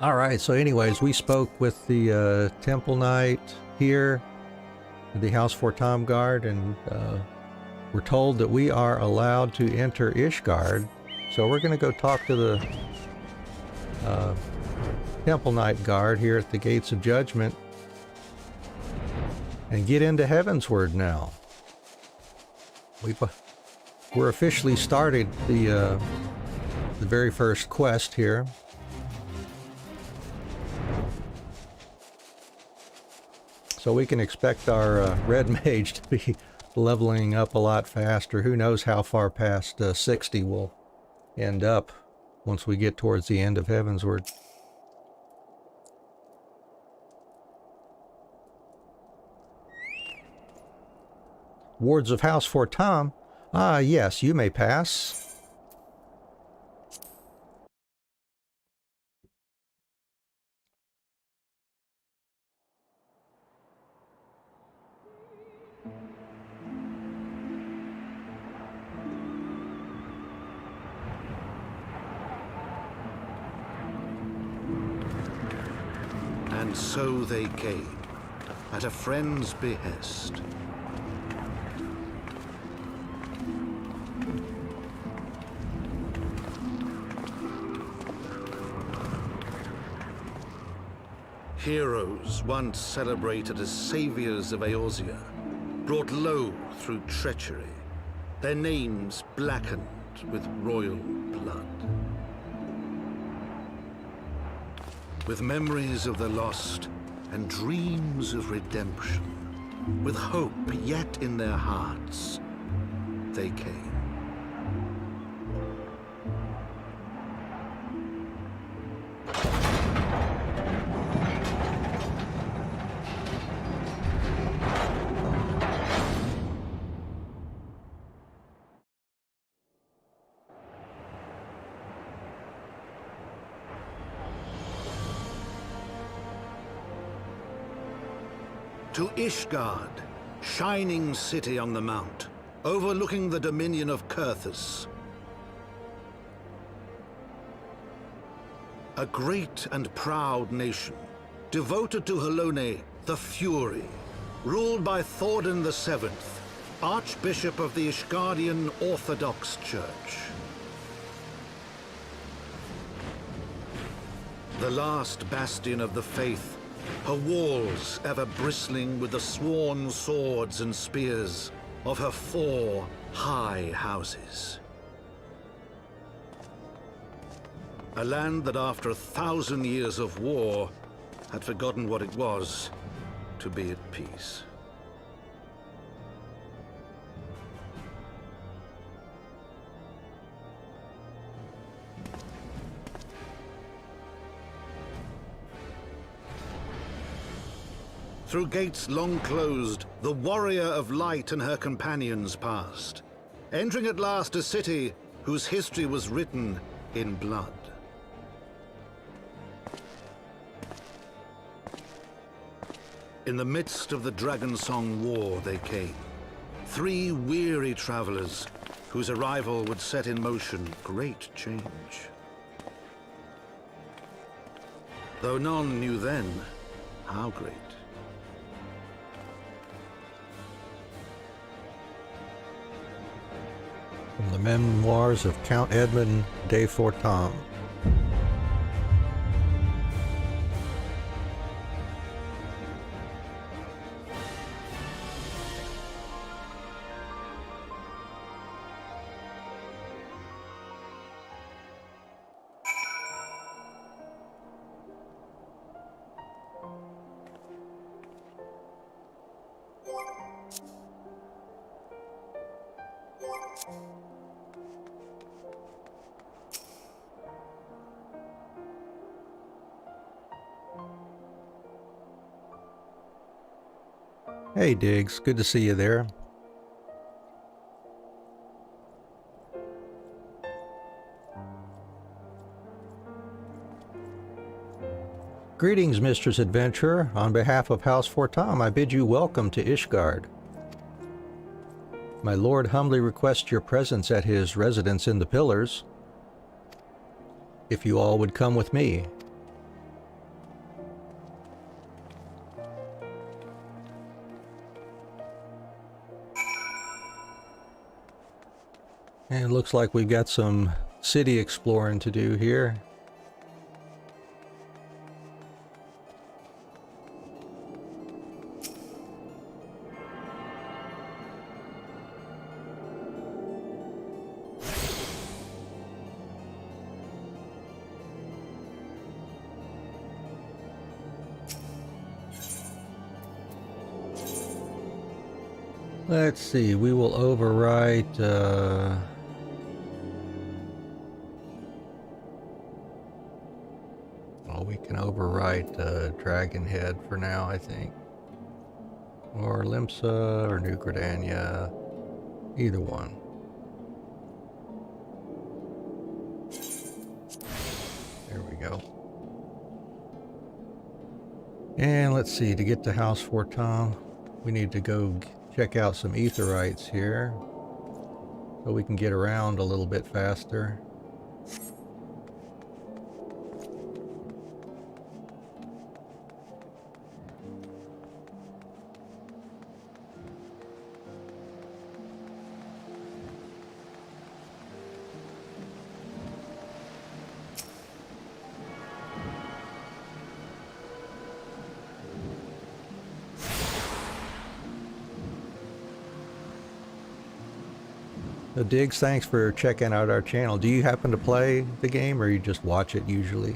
Alright, so anyways, we spoke with the Temple Knight here, the House Fortemps guard, and we're told that we are allowed to enter Ishgard. So we're going to go talk to the Temple Knight guard here at the Gates of Judgment and get into Heavensward now. We're officially started the very first quest here. So we can expect our red mage to be leveling up a lot faster. Who knows how far past 60 we'll end up once we get towards the end of Heavensward. Wards of House Fortemps. Ah, yes, you may pass. And so they came, at a friend's behest. Heroes once celebrated as saviors of Eorzea, brought low through treachery, their names blackened with royal blood. With memories of the lost and dreams of redemption, with hope yet in their hearts, they came. To Ishgard, shining city on the mount, overlooking the dominion of Kurthus. A great and proud nation, devoted to Halone, the Fury, ruled by Thordan VII, Archbishop of the Ishgardian Orthodox Church. The last bastion of the faith, her walls ever bristling with the sworn swords and spears of her 4 high houses. A land that after 1,000 years of war had forgotten what it was to be at peace. Through gates long closed, the warrior of light and her companions passed, entering at last a city whose history was written in blood. In the midst of the Dragonsong War they came, 3 weary travelers whose arrival would set in motion great change. Though none knew then how great. From the memoirs of Count Edmund de Fortemps. Hey Diggs, good to see you there. Greetings, Mistress Adventurer. On behalf of House Fortemps, I bid you welcome to Ishgard. My lord humbly requests your presence at his residence in the Pillars. If you all would come with me. And it looks like we've got some city exploring to do here. Let's see, we will overwrite, well, we can overwrite Dragonhead for now, I think. Or Limsa, or New Gridania, either one. There we go. And let's see, to get to House Fortemps, we need to go check out some Aetherites here so we can get around a little bit faster. Diggs, thanks for checking out our channel. Do you happen to play the game or you just watch it usually?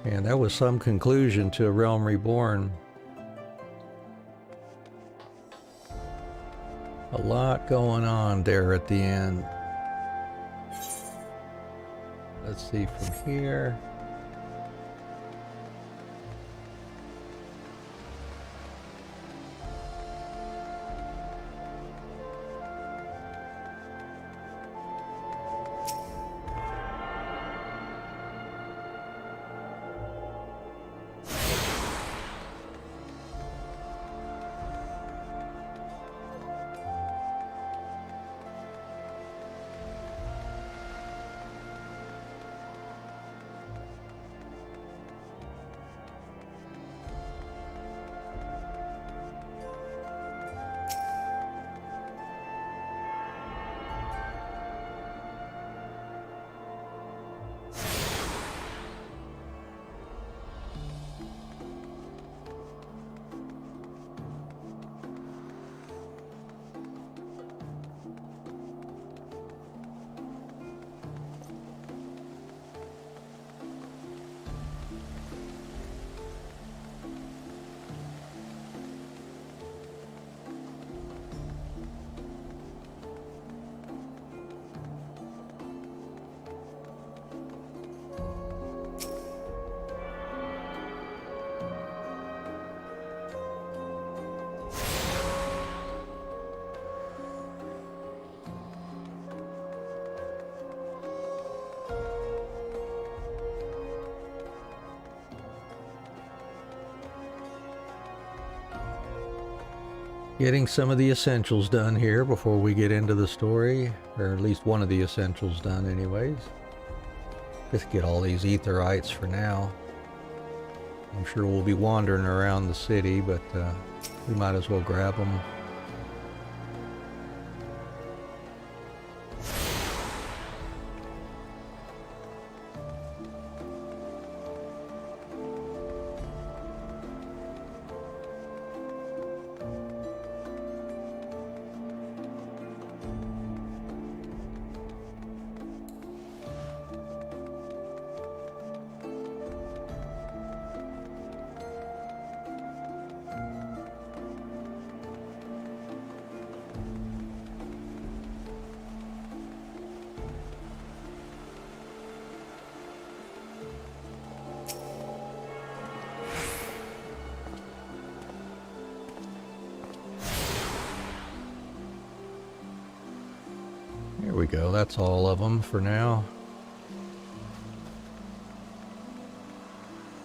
And that was some conclusion to A Realm Reborn. A lot going on there at the end. Let's see from here. Getting some of the essentials done here before we get into the story, or at least one of the essentials done anyways. Just get all these aetherites for now. I'm sure we'll be wandering around the city, but we might as well grab them. There we go, that's all of them for now.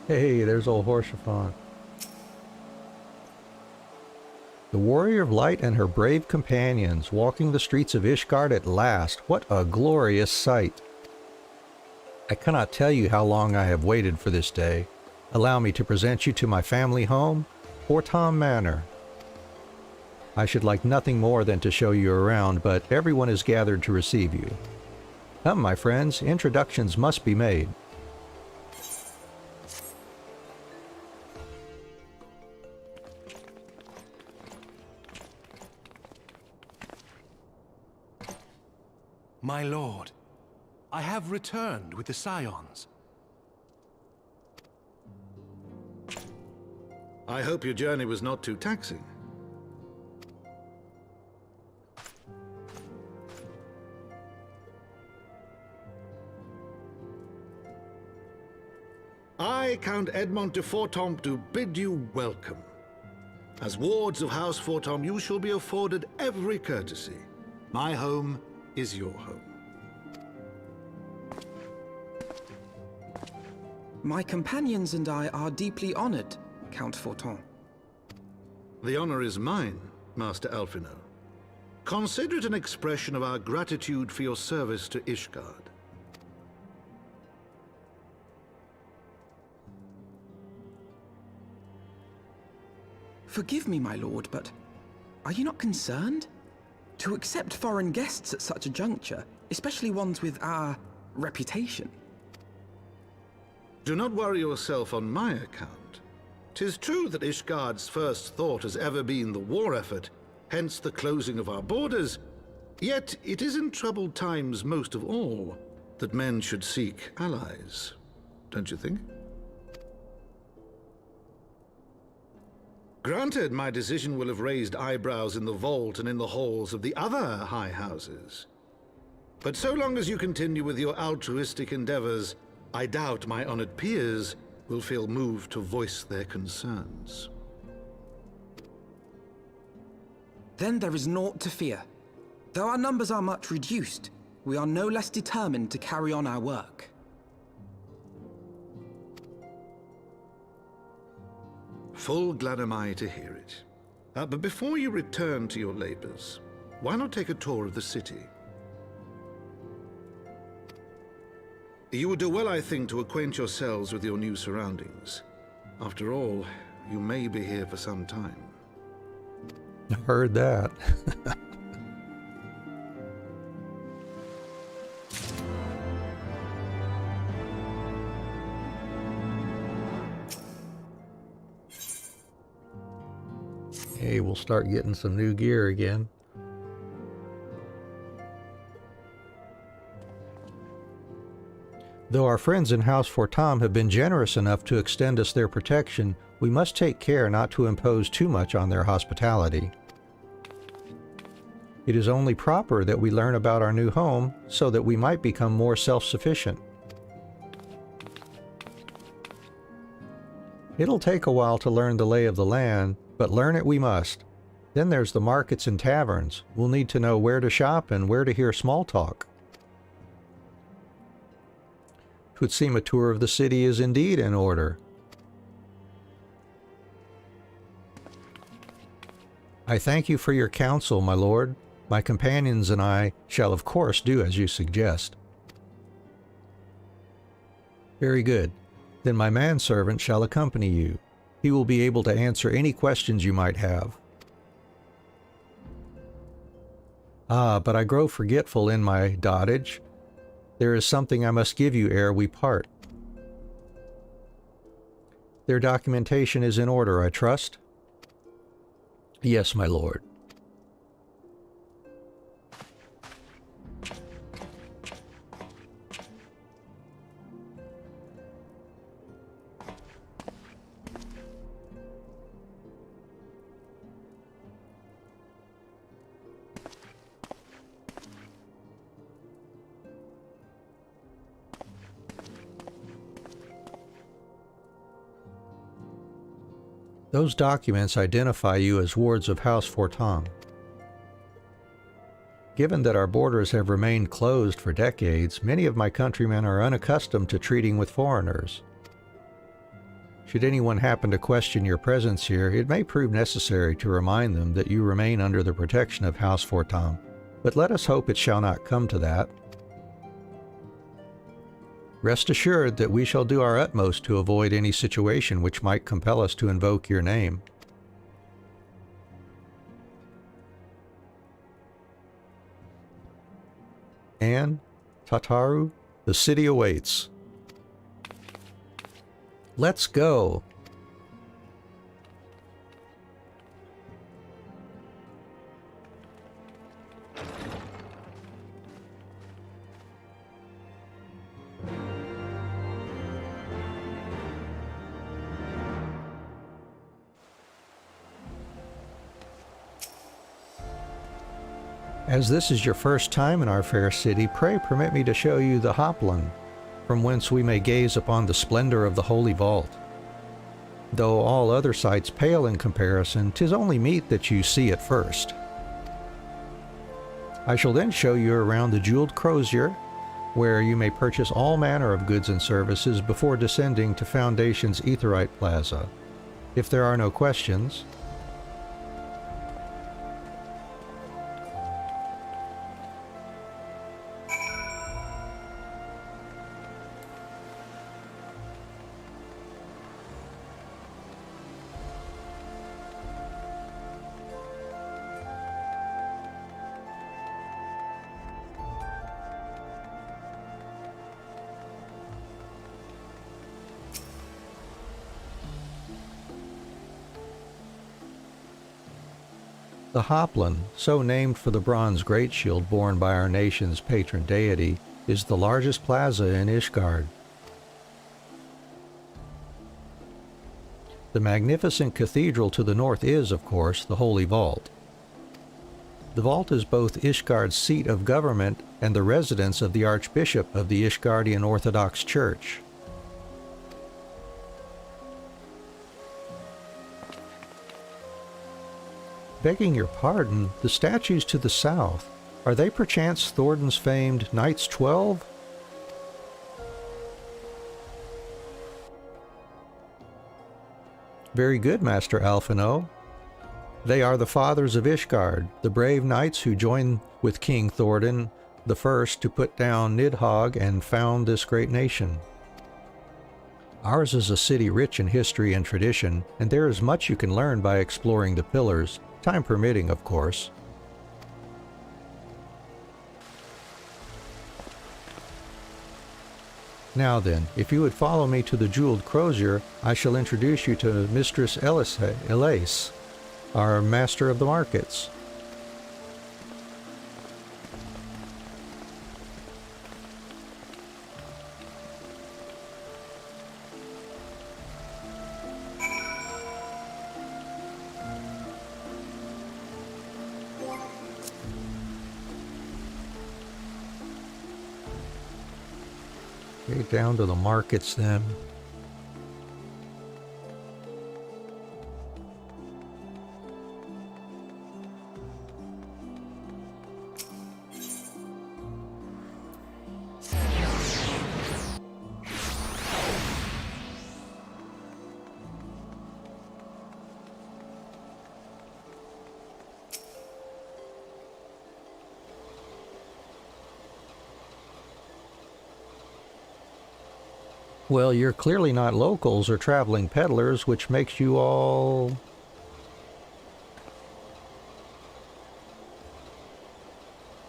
Hey, there's old Horsefant. The Warrior of Light and her brave companions walking the streets of Ishgard at last. What a glorious sight. I cannot tell you how long I have waited for this day. Allow me to present you to my family home, Fortemps Manor. I should like nothing more than to show you around, but everyone is gathered to receive you. Come, my friends, introductions must be made. My lord, I have returned with the Scions. I hope your journey was not too taxing. I, Count Edmond de Fortemps, do bid you welcome. As wards of House Fortemps, you shall be afforded every courtesy. My home is your home. My companions and I are deeply honored, Count Fortemps. The honor is mine, Master Alphino. Consider it an expression of our gratitude for your service to Ishgard. Forgive me, my lord, but are you not concerned? To accept foreign guests at such a juncture, especially ones with our reputation. Do not worry yourself on my account. 'Tis true that Ishgard's first thought has ever been the war effort, hence the closing of our borders. Yet it is in troubled times most of all that men should seek allies. Don't you think? Granted, my decision will have raised eyebrows in the vault and in the halls of the other high houses. But so long as you continue with your altruistic endeavors, I doubt my honored peers will feel moved to voice their concerns. Then there is naught to fear. Though our numbers are much reduced, we are no less determined to carry on our work. Full glad am I to hear it. But before you return to your labors, why not take a tour of the city? You would do well, I think, to acquaint yourselves with your new surroundings. After all, you may be here for some time. I heard that. Hey, we'll start getting some new gear again. Though our friends in House Fortemps have been generous enough to extend us their protection, we must take care not to impose too much on their hospitality. It is only proper that we learn about our new home so that we might become more self-sufficient. It'll take a while to learn the lay of the land, but learn it we must. Then there's the markets and taverns. We'll need to know where to shop and where to hear small talk. It would seem a tour of the city is indeed in order. I thank you for your counsel, my lord. My companions and I shall of course do as you suggest. Very good. Then my manservant shall accompany you. He will be able to answer any questions you might have. Ah, but I grow forgetful in my dotage. There is something I must give you ere we part. Their documentation is in order, I trust? Yes, my lord. Those documents identify you as wards of House Fortemps. Given that our borders have remained closed for decades, many of my countrymen are unaccustomed to treating with foreigners. Should anyone happen to question your presence here, it may prove necessary to remind them that you remain under the protection of House Fortemps, but let us hope it shall not come to that. Rest assured that we shall do our utmost to avoid any situation which might compel us to invoke your name. Anne, Tataru, the city awaits. Let's go! As this is your first time in our fair city, pray permit me to show you the Hopland, from whence we may gaze upon the splendor of the Holy Vault. Though all other sights pale in comparison, 'tis only meet that you see it first. I shall then show you around the jeweled crozier, where you may purchase all manner of goods and services before descending to Foundation's Aetheryte Plaza. If there are no questions, the Hopland, so named for the bronze great shield borne by our nation's patron deity, is the largest plaza in Ishgard. The magnificent cathedral to the north is, of course, the Holy Vault. The vault is both Ishgard's seat of government and the residence of the Archbishop of the Ishgardian Orthodox Church. Begging your pardon, the statues to the south, are they perchance Thornton's famed Knights 12? Very good, Master Alphino. They are the fathers of Ishgard, the brave knights who joined with King Thornton the First to put down Nidhogg and found this great nation. Ours is a city rich in history and tradition, and there is much you can learn by exploring the pillars, time permitting, of course. Now then, if you would follow me to the jeweled crozier, I shall introduce you to Mistress Elise, our master of the markets. Okay, down to the markets then. Well, you're clearly not locals or traveling peddlers, which makes you all...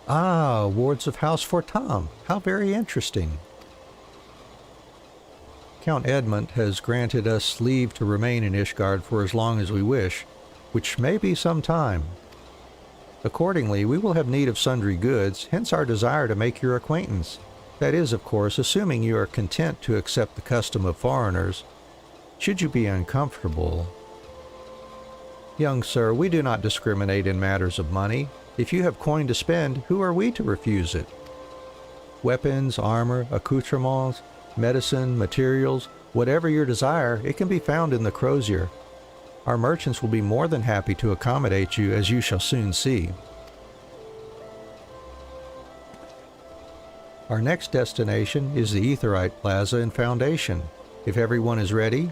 Ah, wards of House Fortemps. How very interesting. Count Edmund has granted us leave to remain in Ishgard for as long as we wish, which may be some time. Accordingly, we will have need of sundry goods, hence our desire to make your acquaintance. That is, of course, assuming you are content to accept the custom of foreigners. Should you be uncomfortable... Young sir, we do not discriminate in matters of money. If you have coin to spend, who are we to refuse it? Weapons, armor, accoutrements, medicine, materials, whatever your desire, it can be found in the crozier. Our merchants will be more than happy to accommodate you, as you shall soon see. Our next destination is the Aetheryte Plaza and Foundation. If everyone is ready...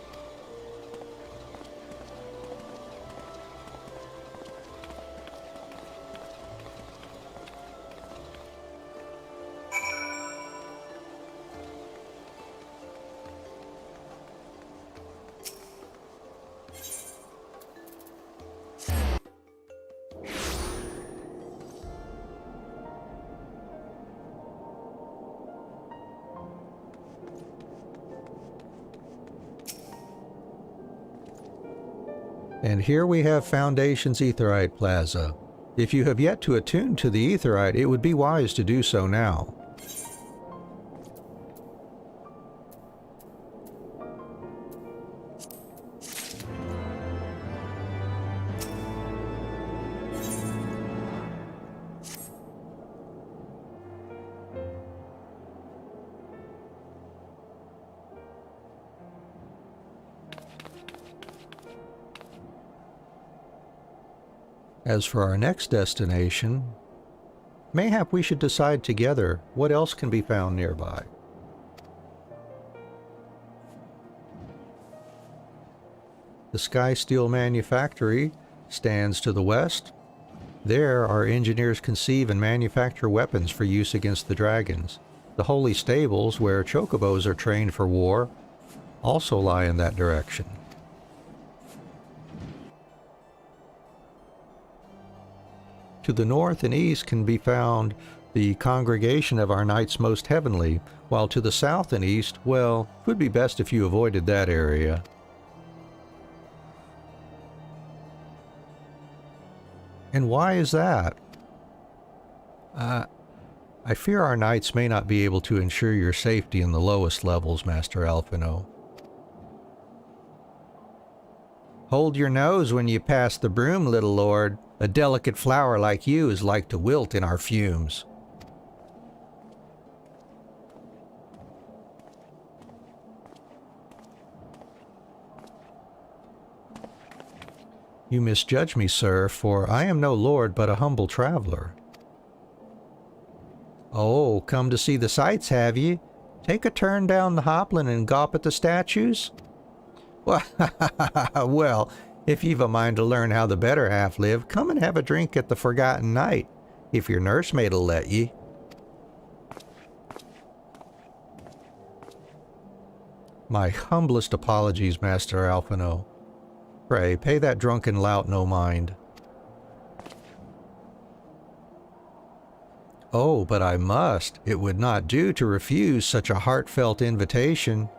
And here we have Foundation's Aetheryte Plaza. If you have yet to attune to the Aetheryte, it would be wise to do so now. As for our next destination, mayhap we should decide together what else can be found nearby. The Sky Steel Manufactory stands to the west. There our engineers conceive and manufacture weapons for use against the dragons. The Holy Stables, where chocobos are trained for war, also lie in that direction. To the north and east can be found the congregation of our Knights Most Heavenly, while to the south and east, well, it would be best if you avoided that area. And why is that? I fear our knights may not be able to ensure your safety in the lowest levels, Master Alphino. Hold your nose when you pass the broom, little lord. A delicate flower like you is like to wilt in our fumes. You misjudge me, sir, for I am no lord but a humble traveler. Oh, come to see the sights, have ye? Take a turn down the Hoplin and gawp at the statues? Well, if you've a mind to learn how the better half live, come and have a drink at the Forgotten Knight, if your nursemaid'll let ye. My humblest apologies, Master Alphino. Pray, pay that drunken lout no mind. Oh, but I must. It would not do to refuse such a heartfelt invitation.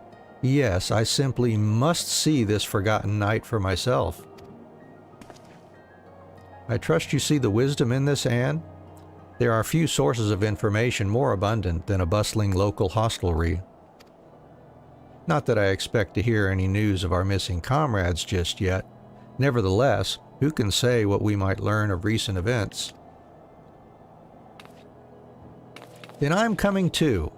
Yes, I simply must see this Forgotten Knight for myself. I trust you see the wisdom in this, Anne? There are few sources of information more abundant than a bustling local hostelry. Not that I expect to hear any news of our missing comrades just yet. Nevertheless, who can say what we might learn of recent events? Then I'm coming too.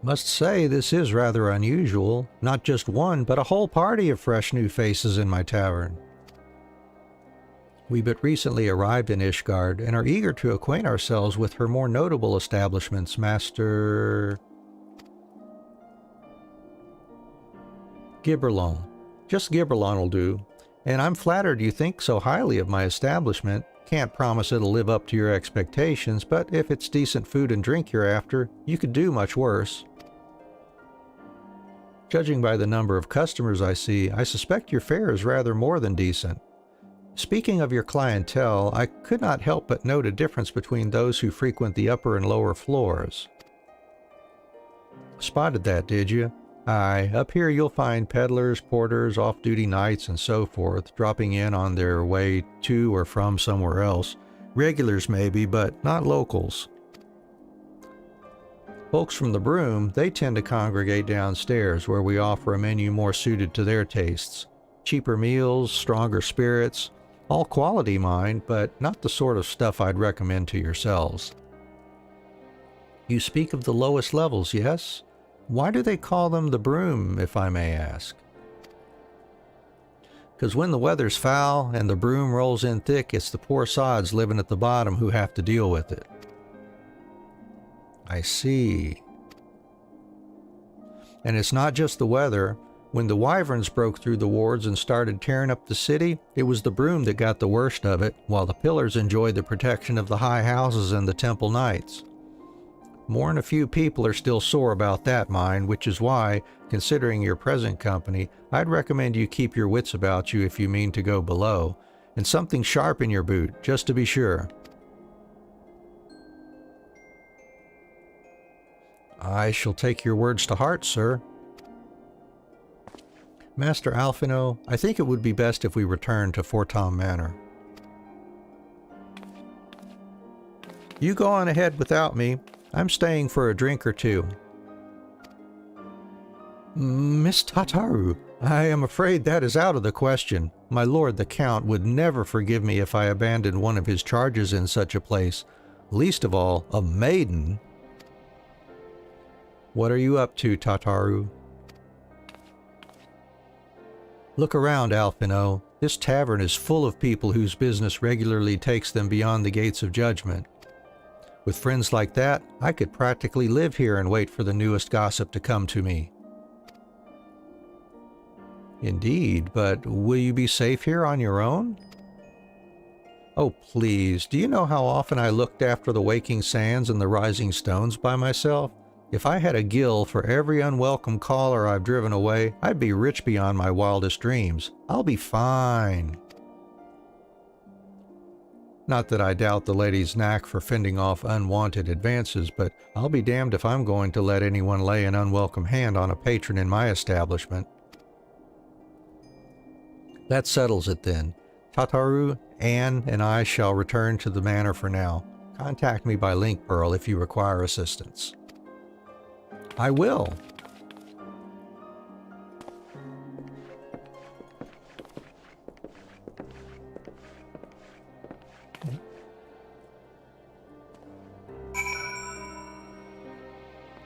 Must say, this is rather unusual. Not just one, but a whole party of fresh new faces in my tavern. We but recently arrived in Ishgard and are eager to acquaint ourselves with her more notable establishments, Master Gibberlon. Just Gibberlon will do. And I'm flattered you think so highly of my establishment. Can't promise it'll live up to your expectations, but if it's decent food and drink you're after, you could do much worse. Judging by the number of customers I see, I suspect your fare is rather more than decent. Speaking of your clientele, I could not help but note a difference between those who frequent the upper and lower floors. Spotted that, did you? Aye, up here you'll find peddlers, porters, off-duty knights, and so forth, dropping in on their way to or from somewhere else. Regulars maybe, but not locals. Folks from the Broom, they tend to congregate downstairs, where we offer a menu more suited to their tastes. Cheaper meals, stronger spirits, all quality mind, but not the sort of stuff I'd recommend to yourselves. You speak of the lowest levels, yes? Why do they call them the Broom, if I may ask? 'Cause when the weather's foul and the broom rolls in thick, it's the poor sods living at the bottom who have to deal with it. I see. And it's not just the weather. When the wyverns broke through the wards and started tearing up the city, it was the Broom that got the worst of it, while the pillars enjoyed the protection of the high houses and the temple knights. More'n a few people are still sore about that, mind, which is why, considering your present company, I'd recommend you keep your wits about you if you mean to go below, and something sharp in your boot, just to be sure. I shall take your words to heart, sir. Master Alphino, I think it would be best if we return to Fortemps Manor. You go on ahead without me. I'm staying for a drink or two. Miss Tataru, I am afraid that is out of the question. My lord the Count would never forgive me if I abandoned one of his charges in such a place, least of all a maiden. What are you up to, Tataru? Look around, Alphino. This tavern is full of people whose business regularly takes them beyond the gates of judgment. With friends like that, I could practically live here and wait for the newest gossip to come to me. Indeed, but will you be safe here on your own? Oh, please, do you know how often I looked after the waking sands and the rising stones by myself? If I had a gill for every unwelcome caller I've driven away, I'd be rich beyond my wildest dreams. I'll be fine. Not that I doubt the lady's knack for fending off unwanted advances, but I'll be damned if I'm going to let anyone lay an unwelcome hand on a patron in my establishment. That settles it then. Tataru, Anne, and I shall return to the manor for now. Contact me by link pearl if you require assistance. I will.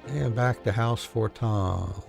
And back to House Fortemps.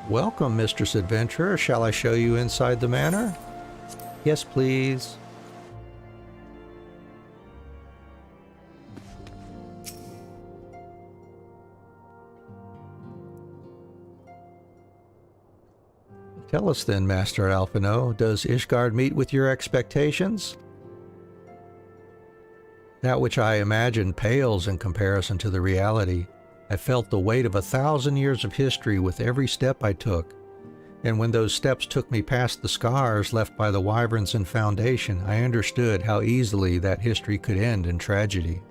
Welcome, Mistress Adventurer. Shall I show you inside the manor? Yes, please. Tell us then, Master Alphino, does Ishgard meet with your expectations? That which I imagine pales in comparison to the reality. I felt the weight of 1,000 years of history with every step I took, and when those steps took me past the scars left by the wyverns and foundation, I understood how easily that history could end in tragedy.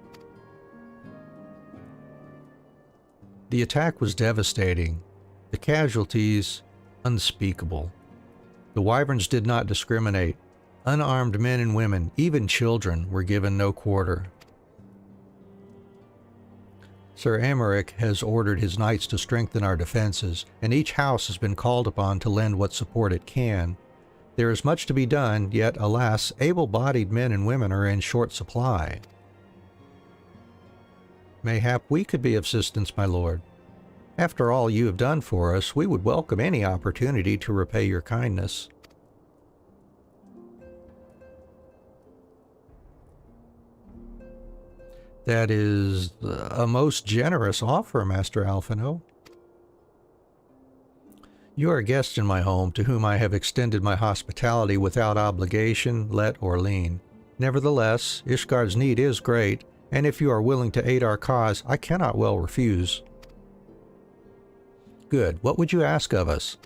The attack was devastating, the casualties unspeakable. The wyverns did not discriminate. Unarmed men and women, even children, were given no quarter. Sir Aymeric has ordered his knights to strengthen our defenses, and each house has been called upon to lend what support it can. There is much to be done, yet, alas, able-bodied men and women are in short supply. Mayhap we could be of assistance, my lord. After all you have done for us, we would welcome any opportunity to repay your kindness. That is a most generous offer, Master Alphino. You are a guest in my home, to whom I have extended my hospitality without obligation, let or lien. Nevertheless, Ishgard's need is great, and if you are willing to aid our cause, I cannot well refuse. Good. What would you ask of us?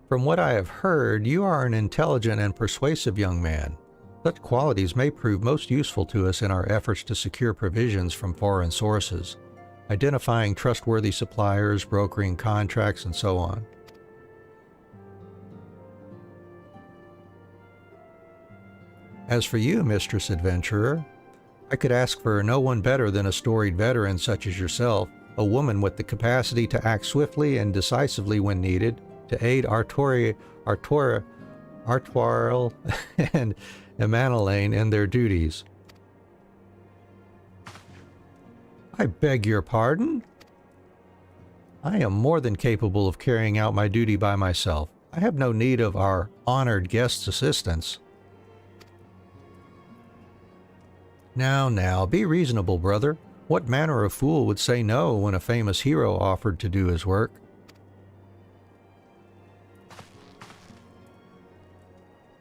From what I have heard, you are an intelligent and persuasive young man. Such qualities may prove most useful to us in our efforts to secure provisions from foreign sources, identifying trustworthy suppliers, brokering contracts, and so on. As for you, Mistress Adventurer, I could ask for no one better than a storied veteran such as yourself, a woman with the capacity to act swiftly and decisively when needed, to aid Artoriel and Emanelaine in their duties. I beg your pardon? I am more than capable of carrying out my duty by myself. I have no need of our honored guest's assistance. Now, be reasonable, brother. What manner of fool would say no when a famous hero offered to do his work?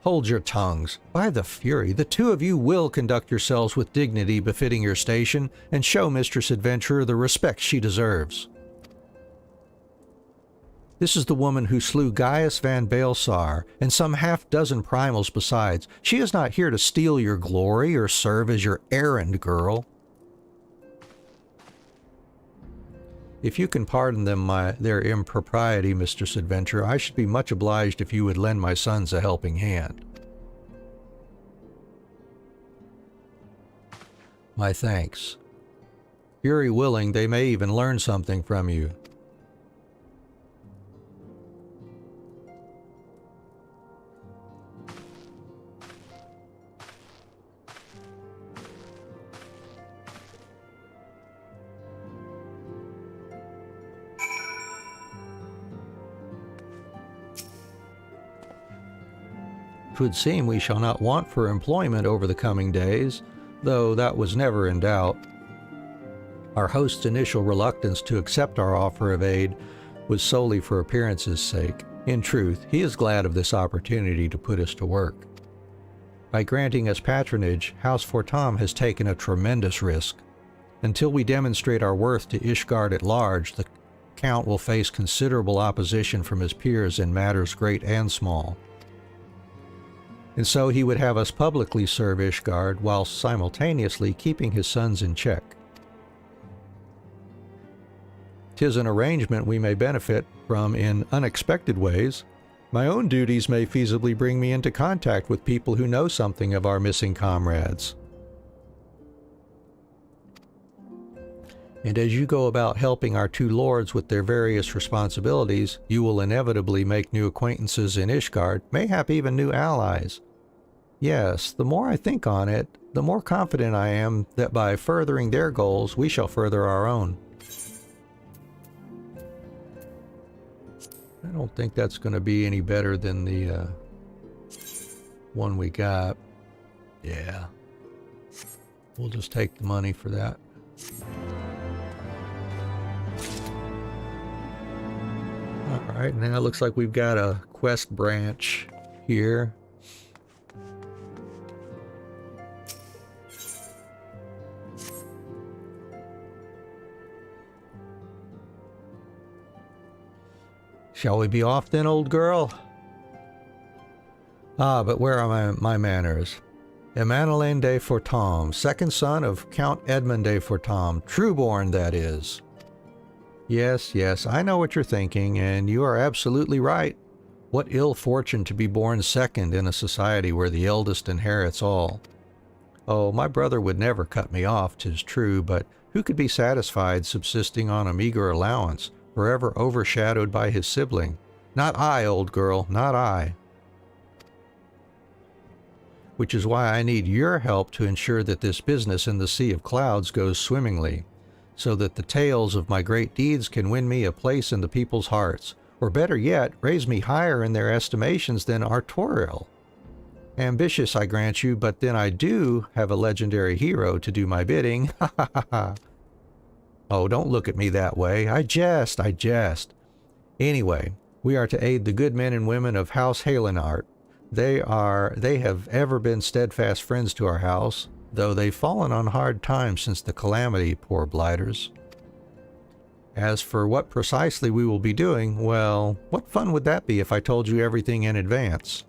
Hold your tongues. By the Fury, the two of you will conduct yourselves with dignity befitting your station, and show Mistress Adventurer the respect she deserves. This is the woman who slew Gaius van Baelsar, and some half-dozen primals besides. She is not here to steal your glory or serve as your errand girl. If you can pardon them their impropriety, Mistress Adventurer, I should be much obliged if you would lend my sons a helping hand. My thanks. Fury willing, they may even learn something from you. 'Twould seem we shall not want for employment over the coming days, though that was never in doubt. Our host's initial reluctance to accept our offer of aid was solely for appearance's sake. In truth, he is glad of this opportunity to put us to work. By granting us patronage, House Fortemps has taken a tremendous risk. Until we demonstrate our worth to Ishgard at large, the Count will face considerable opposition from his peers in matters great and small. And so he would have us publicly serve Ishgard while simultaneously keeping his sons in check. 'Tis an arrangement we may benefit from in unexpected ways. My own duties may feasibly bring me into contact with people who know something of our missing comrades. And as you go about helping our two lords with their various responsibilities, you will inevitably make new acquaintances in Ishgard, mayhap even new allies. Yes, the more I think on it, the more confident I am that by furthering their goals, we shall further our own. I don't think that's going to be any better than the one we got. Yeah. We'll just take the money for that. Alright, now it looks like we've got a quest branch here. Shall we be off then, old girl? Ah, but where are my manners? Emanelaine de Fortemps, second son of Count Edmund de Fortemps, true-born that is. Yes, yes, I know what you're thinking, and you are absolutely right. What ill fortune to be born second in a society where the eldest inherits all. Oh, my brother would never cut me off, 'tis true, but who could be satisfied subsisting on a meager allowance, forever overshadowed by his sibling? Not I, old girl, not I. Which is why I need your help to ensure that this business in the Sea of Clouds goes swimmingly, so that the tales of my great deeds can win me a place in the people's hearts, or better yet, raise me higher in their estimations than Artoriel. Ambitious, I grant you, but then I do have a legendary hero to do my bidding. Ha ha ha ha. Oh, don't look at me that way. I jest, I jest. Anyway, we are to aid the good men and women of House Halenart. They have ever been steadfast friends to our house, though they've fallen on hard times since the calamity, poor blighters. As for what precisely we will be doing, well, what fun would that be if I told you everything in advance?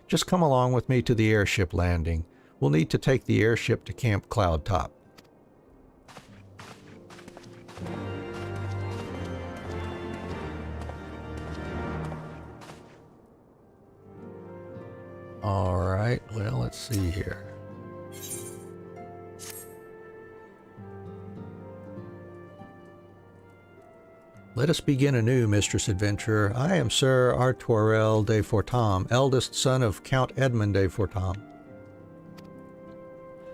Just come along with me to the airship landing. We'll need to take the airship to Camp Cloudtop. Alright, well, let's see here. Let us begin anew, Mistress Adventurer. I am Sir Artoriel de Fortemps, eldest son of Count Edmund de Fortemps.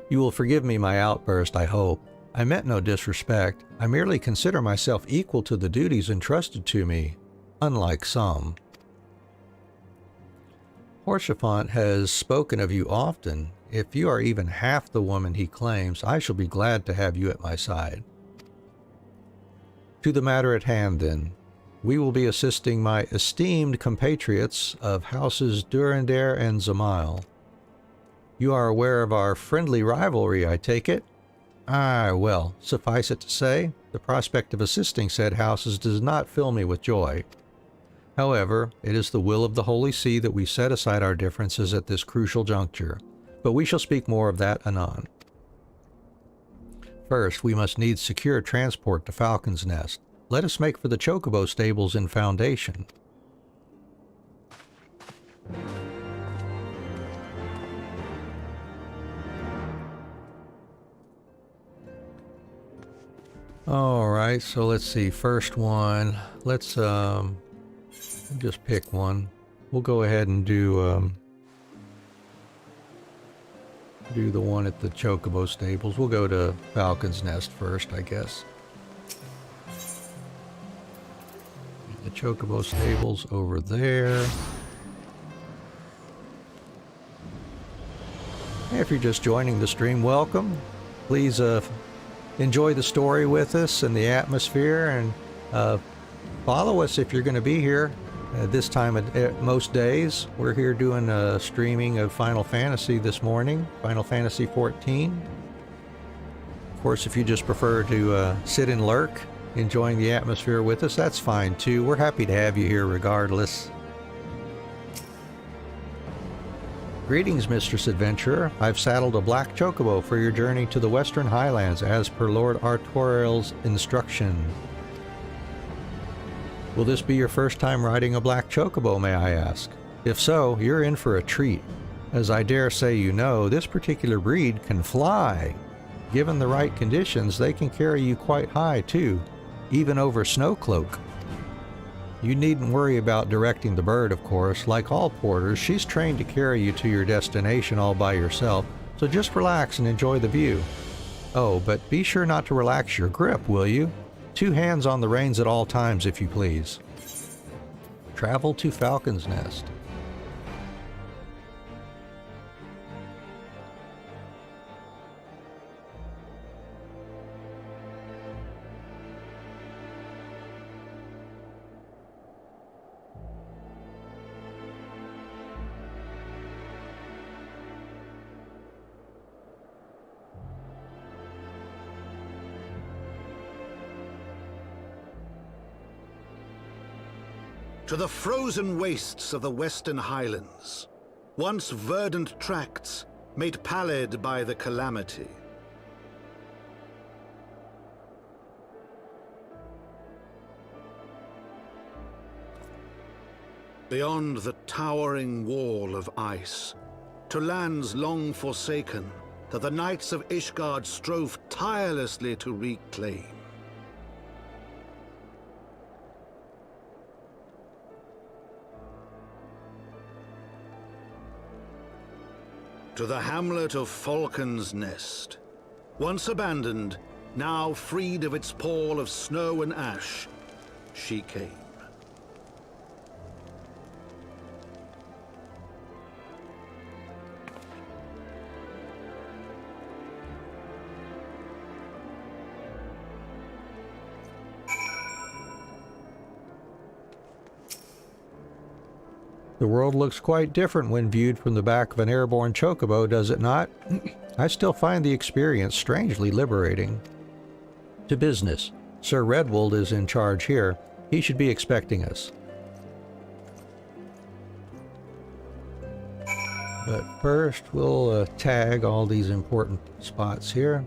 You will forgive me my outburst, I hope. I meant no disrespect. I merely consider myself equal to the duties entrusted to me, unlike some. Horsefant has spoken of you often. If you are even half the woman he claims, I shall be glad to have you at my side. To the matter at hand, then. We will be assisting my esteemed compatriots of houses Durandare and Zamail. You are aware of our friendly rivalry, I take it? Ah, well, suffice it to say, the prospect of assisting said houses does not fill me with joy. However, it is the will of the Holy See that we set aside our differences at this crucial juncture, but we shall speak more of that anon. First, we must needs secure transport to Falcon's Nest. Let us make for the Chocobo stables in Foundation. Alright, so let's see, first one, let's just pick one. We'll go ahead and do the one at the Chocobo stables. We'll go to Falcon's Nest first, I guess. The Chocobo stables over there. If you're just joining the stream, welcome. Please enjoy the story with us and the atmosphere, and follow us if you're going to be here. This time at most days, we're here doing a streaming of Final Fantasy this morning, Final Fantasy 14. Of course, if you just prefer to sit and lurk, enjoying the atmosphere with us, that's fine too. We're happy to have you here regardless. Greetings, Mistress Adventurer. I've saddled a black chocobo for your journey to the Western Highlands as per Lord Artoriel's instruction. Will this be your first time riding a black chocobo, may I ask? If so, you're in for a treat. As I dare say you know, this particular breed can fly. Given the right conditions, they can carry you quite high too, even over Snowcloak. You needn't worry about directing the bird, of course. Like all porters, she's trained to carry you to your destination all by yourself, so just relax and enjoy the view. Oh, but be sure not to relax your grip, will you? 2 hands on the reins at all times, if you please. Travel to Falcon's Nest. To the frozen wastes of the Western Highlands, once verdant tracts made pallid by the calamity. beyond the towering wall of ice, to lands long forsaken that the knights of Ishgard strove tirelessly to reclaim. To the hamlet of Falcon's Nest, once abandoned, now freed of its pall of snow and ash, she came. The world looks quite different when viewed from the back of an airborne chocobo, does it not? I still find the experience strangely liberating. To business. Sir Redwold is in charge here. He should be expecting us. But first, we'll tag all these important spots here.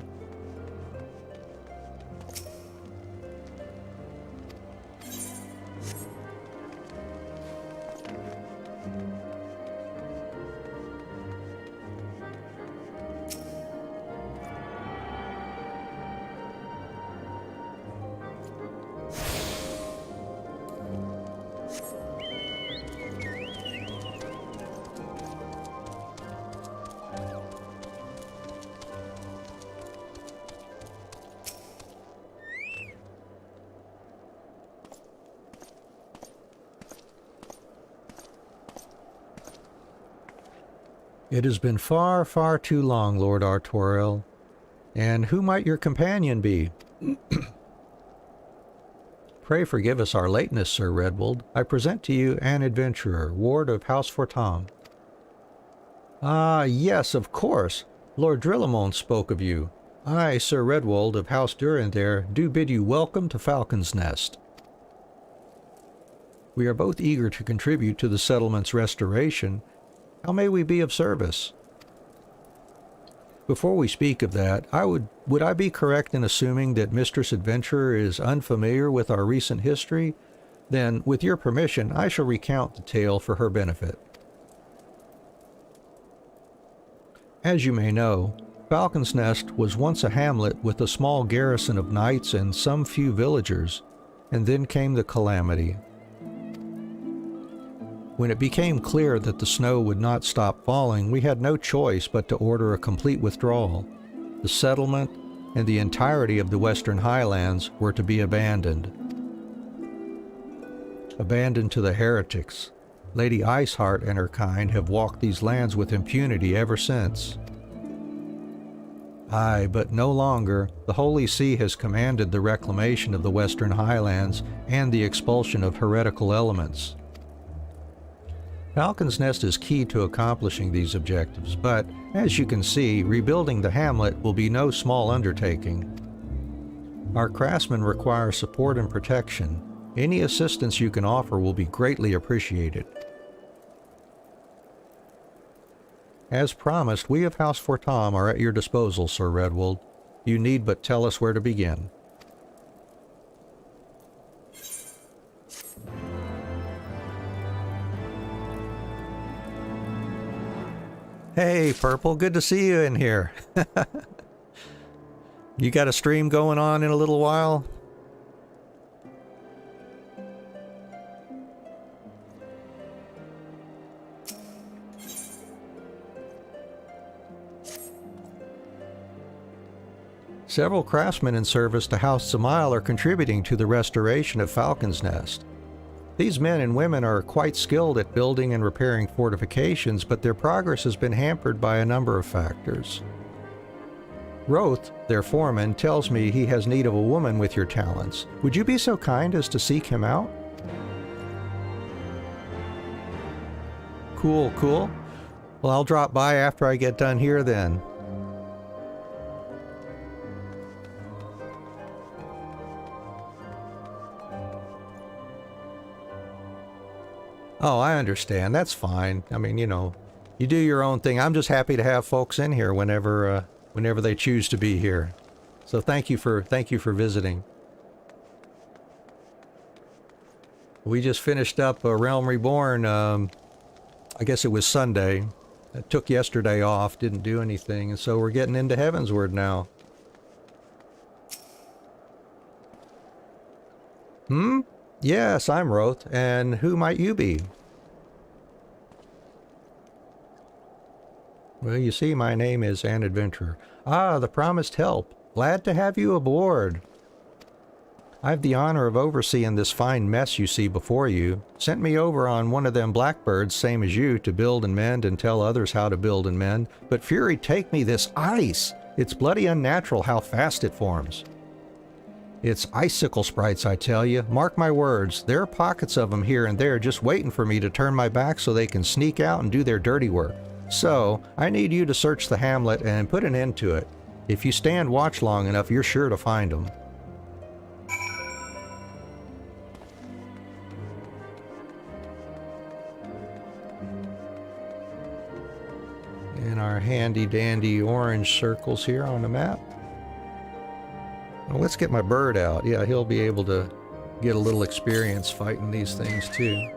It has been far, far too long, Lord Artoriel. And who might your companion be? Pray forgive us our lateness, Sir Redwold. I present to you an adventurer, ward of House Fortemps. Ah, yes, of course. Lord Drillamon spoke of you. I, Sir Redwold of House Durandare, do bid you welcome to Falcon's Nest. We are both eager to contribute to the settlement's restoration. How may we be of service? Before we speak of that, would I be correct in assuming that Mistress Adventurer is unfamiliar with our recent history? Then, with your permission, I shall recount the tale for her benefit. As you may know, Falcon's Nest was once a hamlet with a small garrison of knights and some few villagers, and then came the calamity. When it became clear that the snow would not stop falling, we had no choice but to order a complete withdrawal. The settlement and the entirety of the Western Highlands were to be abandoned. Abandoned to the heretics. Lady Iceheart and her kind have walked these lands with impunity ever since. Aye, but no longer. The Holy See has commanded the reclamation of the Western Highlands and the expulsion of heretical elements. Falcon's Nest is key to accomplishing these objectives, but, as you can see, rebuilding the hamlet will be no small undertaking. Our craftsmen require support and protection. Any assistance you can offer will be greatly appreciated. As promised, we of House Fortemps are at your disposal, Sir Redwold. You need but tell us where to begin. Hey, Purple, good to see you in here. You got a stream going on in a little while? Several craftsmen in service to House Zamail are contributing to the restoration of Falcon's Nest. These men and women are quite skilled at building and repairing fortifications, but their progress has been hampered by a number of factors. Roth, their foreman, tells me he has need of a woman with your talents. Would you be so kind as to seek him out? Cool, cool. Well, I'll drop by after I get done here then. Oh, I understand. That's fine. I mean, you know, you do your own thing. I'm just happy to have folks in here whenever they choose to be here. So thank you for visiting. We just finished up Realm Reborn. I guess it was Sunday. I took yesterday off, didn't do anything, and so we're getting into Heavensward now. Yes, I'm Roth, and who might you be? Well, you see, my name is An Adventurer. Ah, the promised help. Glad to have you aboard. I've the honor of overseeing this fine mess you see before you. Sent me over on one of them blackbirds, same as you, to build and mend and tell others how to build and mend. But Fury, take me this ice! It's bloody unnatural how fast it forms. It's icicle sprites, I tell you. Mark my words, there are pockets of them here and there just waiting for me to turn my back so they can sneak out and do their dirty work. So, I need you to search the hamlet and put an end to it. If you stand watch long enough, you're sure to find them. In our handy dandy orange circles here on the map. Well, let's get my bird out. Yeah, he'll be able to get a little experience fighting these things too.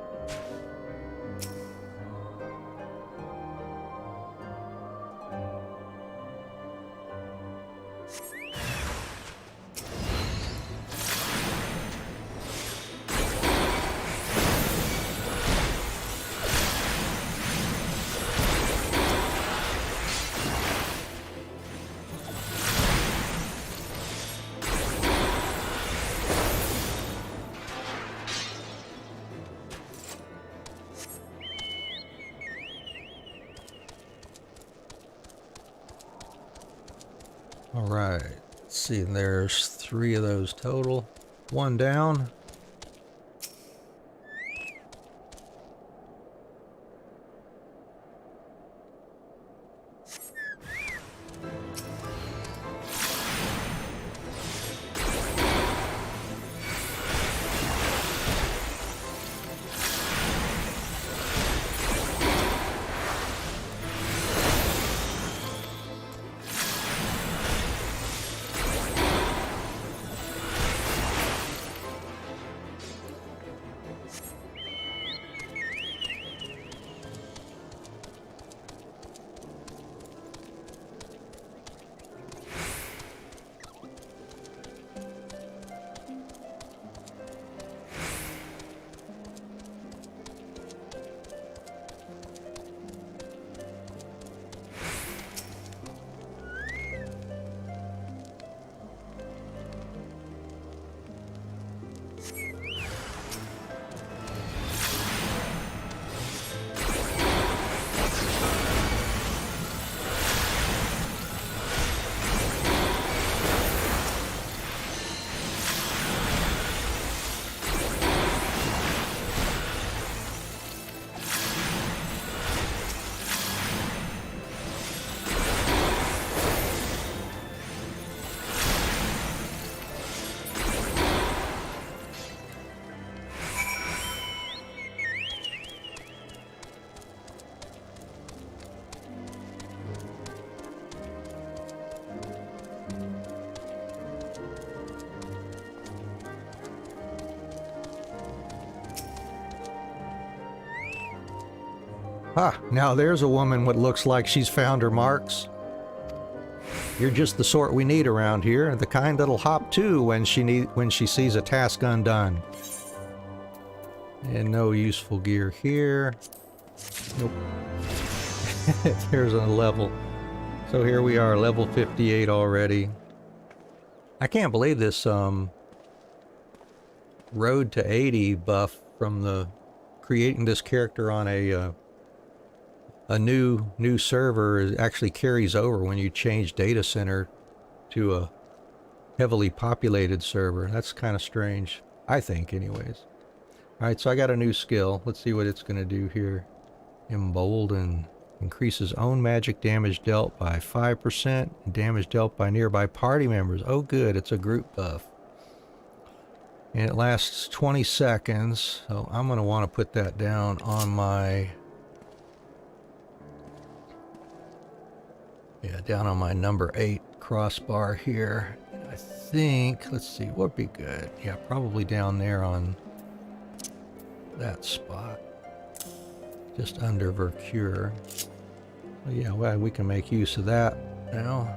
Alright, let's see, there's 3 of those total. 1 down. Ah, now there's a woman what looks like she's found her marks. You're just the sort we need around here, the kind that'll hop too when she sees a task undone. And no useful gear here. Nope. There's a level. So here we are, level 58 already. I can't believe this road to 80 buff from the creating this character on a new server actually carries over when you change data center to a heavily populated server. That's kind of strange, I think, anyways. Alright, so I got a new skill. Let's see what it's going to do here. Embolden. Increases own magic damage dealt by 5%. And damage dealt by nearby party members. Oh good, it's a group buff. And it lasts 20 seconds. So I'm going to want to put that down on my... yeah, down on my number 8 crossbar here. I think, let's see, what would be good? Yeah, probably down there on that spot. Just under Vercure. Well, yeah, well, we can make use of that now.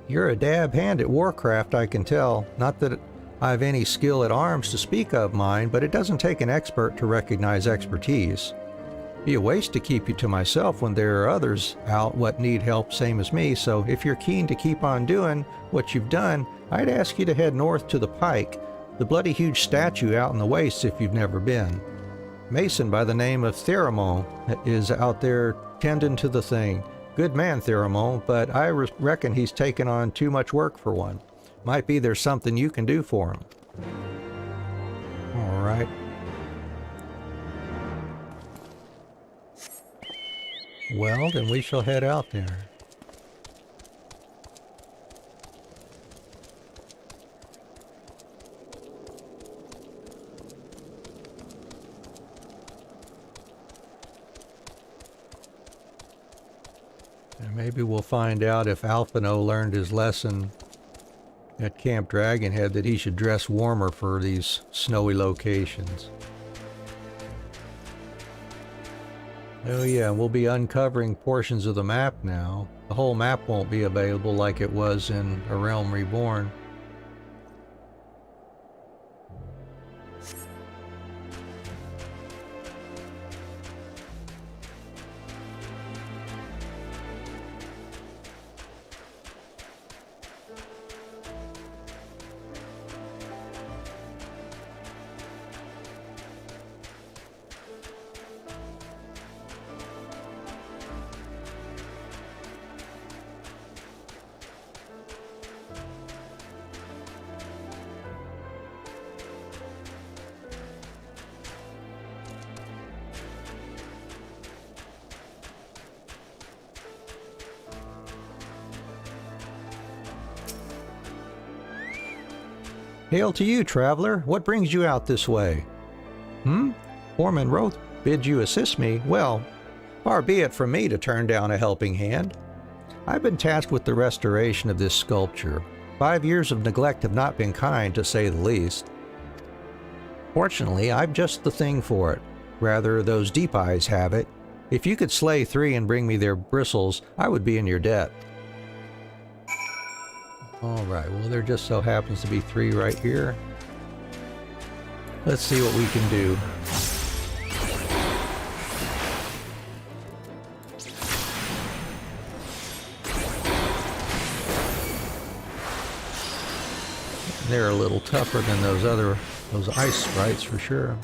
You're a dab hand at warcraft, I can tell. Not that I have any skill at arms to speak of mine, but it doesn't take an expert to recognize expertise. Be a waste to keep you to myself when there are others out what need help same as me, so if you're keen to keep on doing what you've done, I'd ask you to head north to the Pike, the bloody huge statue out in the wastes if you've never been. Mason by the name of Theramon is out there tending to the thing. Good man, Theramon, but I reckon he's taken on too much work for one. Might be there's something you can do for him. All right. Well, then we shall head out there. And maybe we'll find out if Alphino learned his lesson at Camp Dragonhead that he should dress warmer for these snowy locations. Oh yeah, we'll be uncovering portions of the map now. The whole map won't be available like it was in A Realm Reborn. Hail to you, traveler. What brings you out this way? Foreman Roth bids you assist me. Well, far be it from me to turn down a helping hand. I've been tasked with the restoration of this sculpture. 5 years of neglect have not been kind, to say the least. Fortunately, I've just the thing for it. Rather, those deep eyes have it. If you could slay 3 and bring me their bristles, I would be in your debt. Alright, well there just so happens to be 3 right here. Let's see what we can do. They're a little tougher than those ice sprites for sure.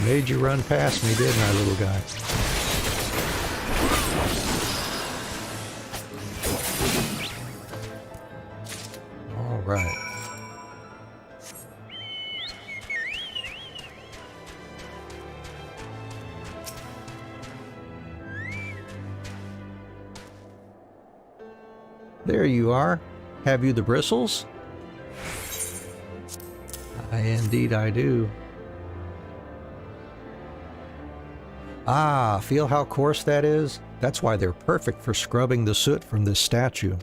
Made you run past me, didn't I, little guy? All right. There you are. Have you the bristles? Indeed I do. Ah, feel how coarse that is? That's why they're perfect for scrubbing the soot from this statue.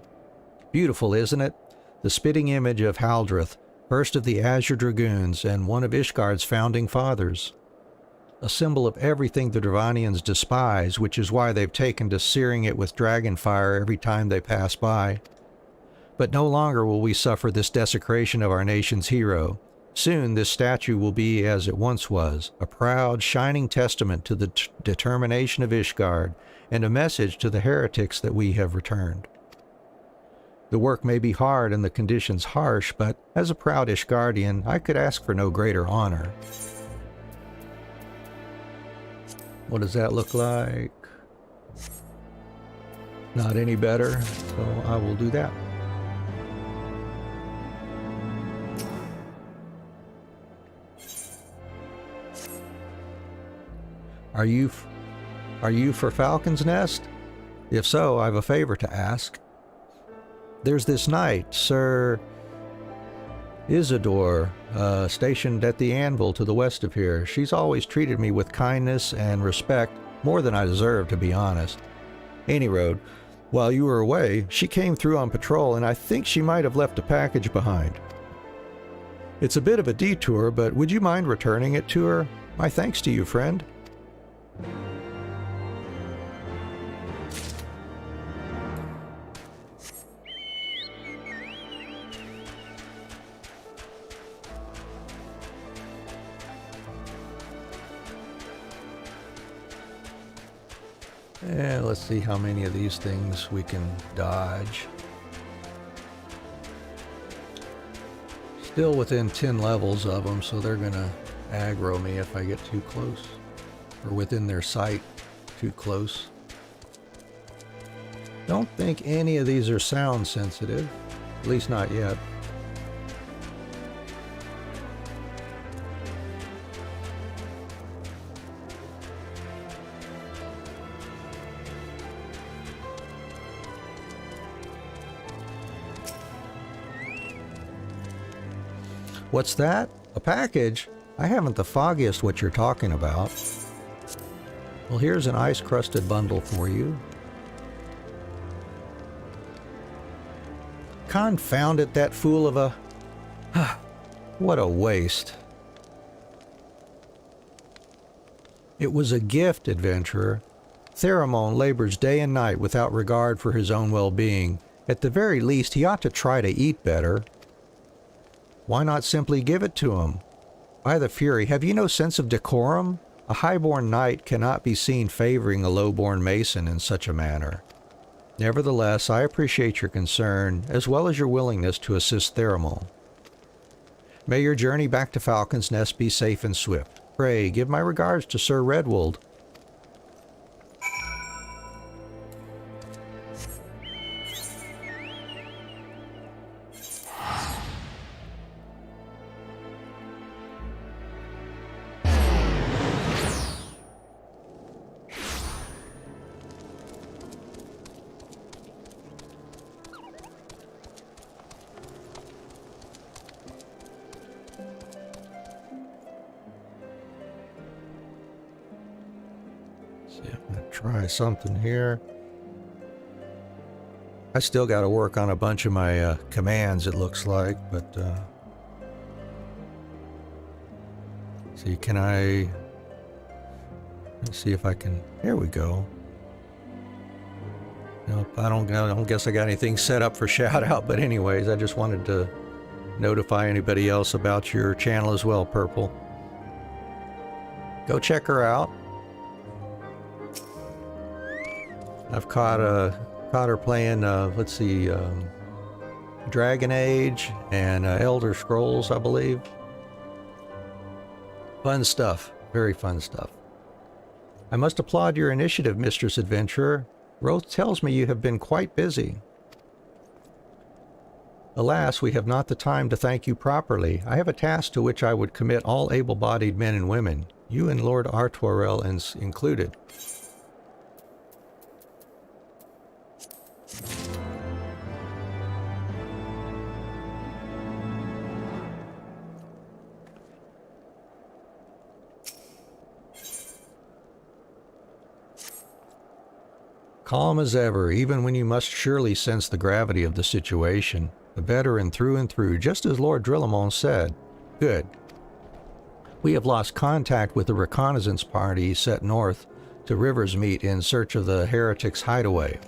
Beautiful, isn't it? The spitting image of Haldreth, first of the Azure Dragoons and one of Ishgard's founding fathers. A symbol of everything the Dravanians despise, which is why they've taken to searing it with dragon fire every time they pass by. But no longer will we suffer this desecration of our nation's hero. Soon this statue will be as it once was, a proud, shining testament to the determination of Ishgard, and a message to the heretics that we have returned. The work may be hard and the conditions harsh, but as a proud Ishgardian, I could ask for no greater honor. What does that look like? Not any better, so I will do that. Are you for Falcon's Nest? If so, I have a favor to ask. There's this knight, Sir Isidore, stationed at the anvil to the west of here. She's always treated me with kindness and respect, more than I deserve, to be honest. Any road, while you were away, she came through on patrol, and I think she might have left a package behind. It's a bit of a detour, but would you mind returning it to her? My thanks to you, friend. And let's see how many of these things we can dodge. Still within 10 levels of them, so they're gonna aggro me if I get too close. Or within their sight too close. Don't think any of these are sound sensitive. At least not yet. What's that? A package? I haven't the foggiest what you're talking about. Well, here's an ice-crusted bundle for you. Confound it, that fool of a... What a waste. It was a gift, adventurer. Theramon labors day and night without regard for his own well-being. At the very least, he ought to try to eat better. Why not simply give it to him? By the Fury, have you no sense of decorum? A highborn knight cannot be seen favoring a lowborn mason in such a manner. Nevertheless, I appreciate your concern, as well as your willingness to assist Theramon. May your journey back to Falcon's Nest be safe and swift. Pray, give my regards to Sir Redwold. Try something here. I still got to work on a bunch of my commands, it looks like, but see, can I... Let's see if I can... There we go. Nope, I don't guess I got anything set up for shout out, but anyways, I just wanted to notify anybody else about your channel as well, Purple. Go check her out. I've caught her playing, let's see, Dragon Age and Elder Scrolls, I believe. Fun stuff. Very fun stuff. I must applaud your initiative, Mistress Adventurer. Roth tells me you have been quite busy. Alas, we have not the time to thank you properly. I have a task to which I would commit all able-bodied men and women, you and Lord Artoirel included. Calm as ever, even when you must surely sense the gravity of the situation. A veteran through and through, just as Lord Drillamon said. Good. We have lost contact with the reconnaissance party set north to Riversmeet in search of the heretics' hideaway.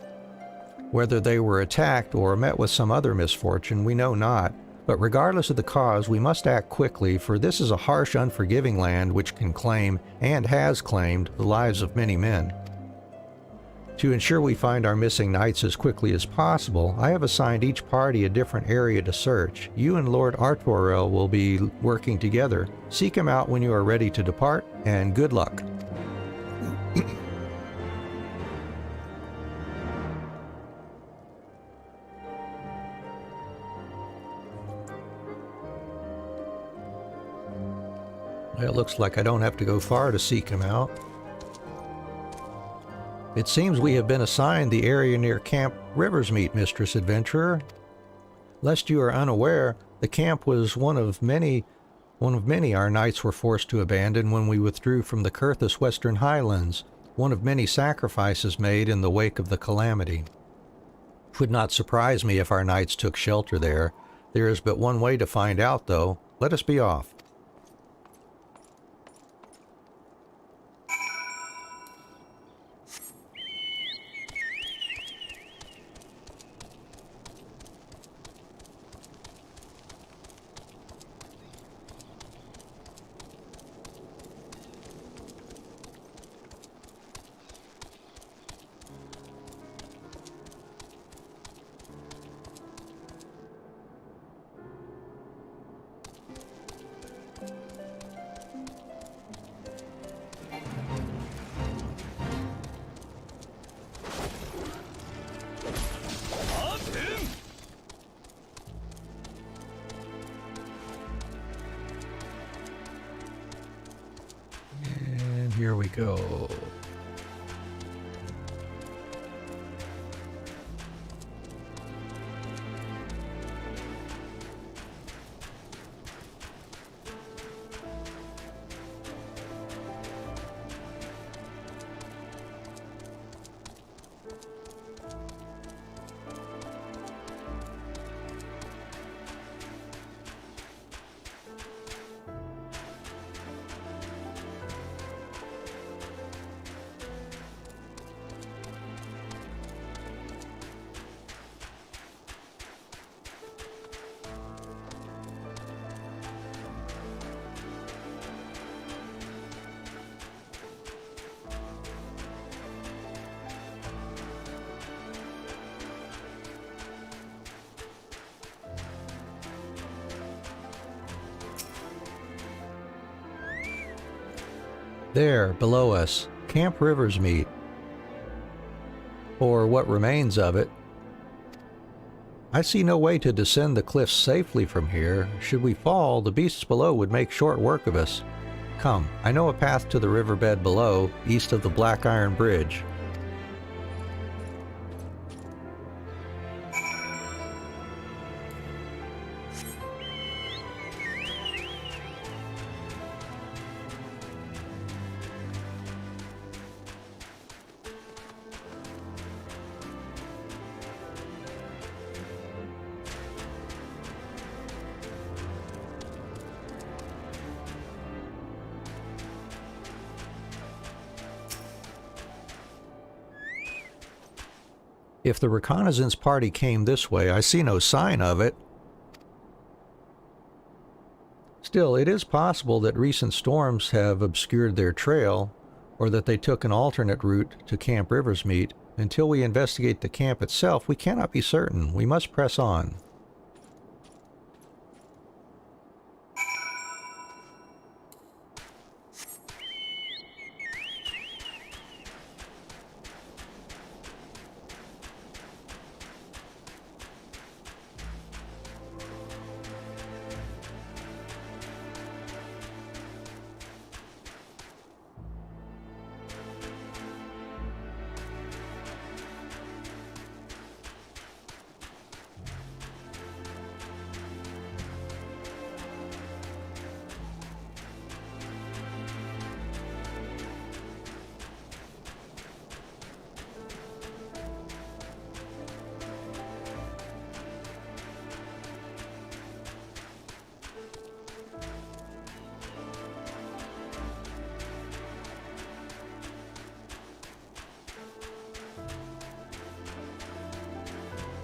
Whether they were attacked or met with some other misfortune, we know not, but regardless of the cause, we must act quickly, for this is a harsh, unforgiving land which can claim, and has claimed, the lives of many men. To ensure we find our missing knights as quickly as possible, I have assigned each party a different area to search. You and Lord Artoirel will be working together. Seek him out when you are ready to depart, and good luck. Well, it looks like I don't have to go far to seek him out. It seems we have been assigned the area near Camp Riversmeet, Mistress Adventurer. Lest you are unaware, the camp was one of many our knights were forced to abandon when we withdrew from the Curthus Western Highlands, one of many sacrifices made in the wake of the calamity. It would not surprise me if our knights took shelter there. There is but one way to find out, though. Let us be off. Here we go. There, below us, Camp Riversmeet, or what remains of it. I see no way to descend the cliffs safely from here. Should we fall, the beasts below would make short work of us. Come, I know a path to the riverbed below, east of the Black Iron Bridge. If the reconnaissance party came this way, I see no sign of it. Still, it is possible that recent storms have obscured their trail, or that they took an alternate route to Camp Riversmeet. Until we investigate the camp itself, we cannot be certain. We must press on.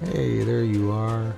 Hey, there you are.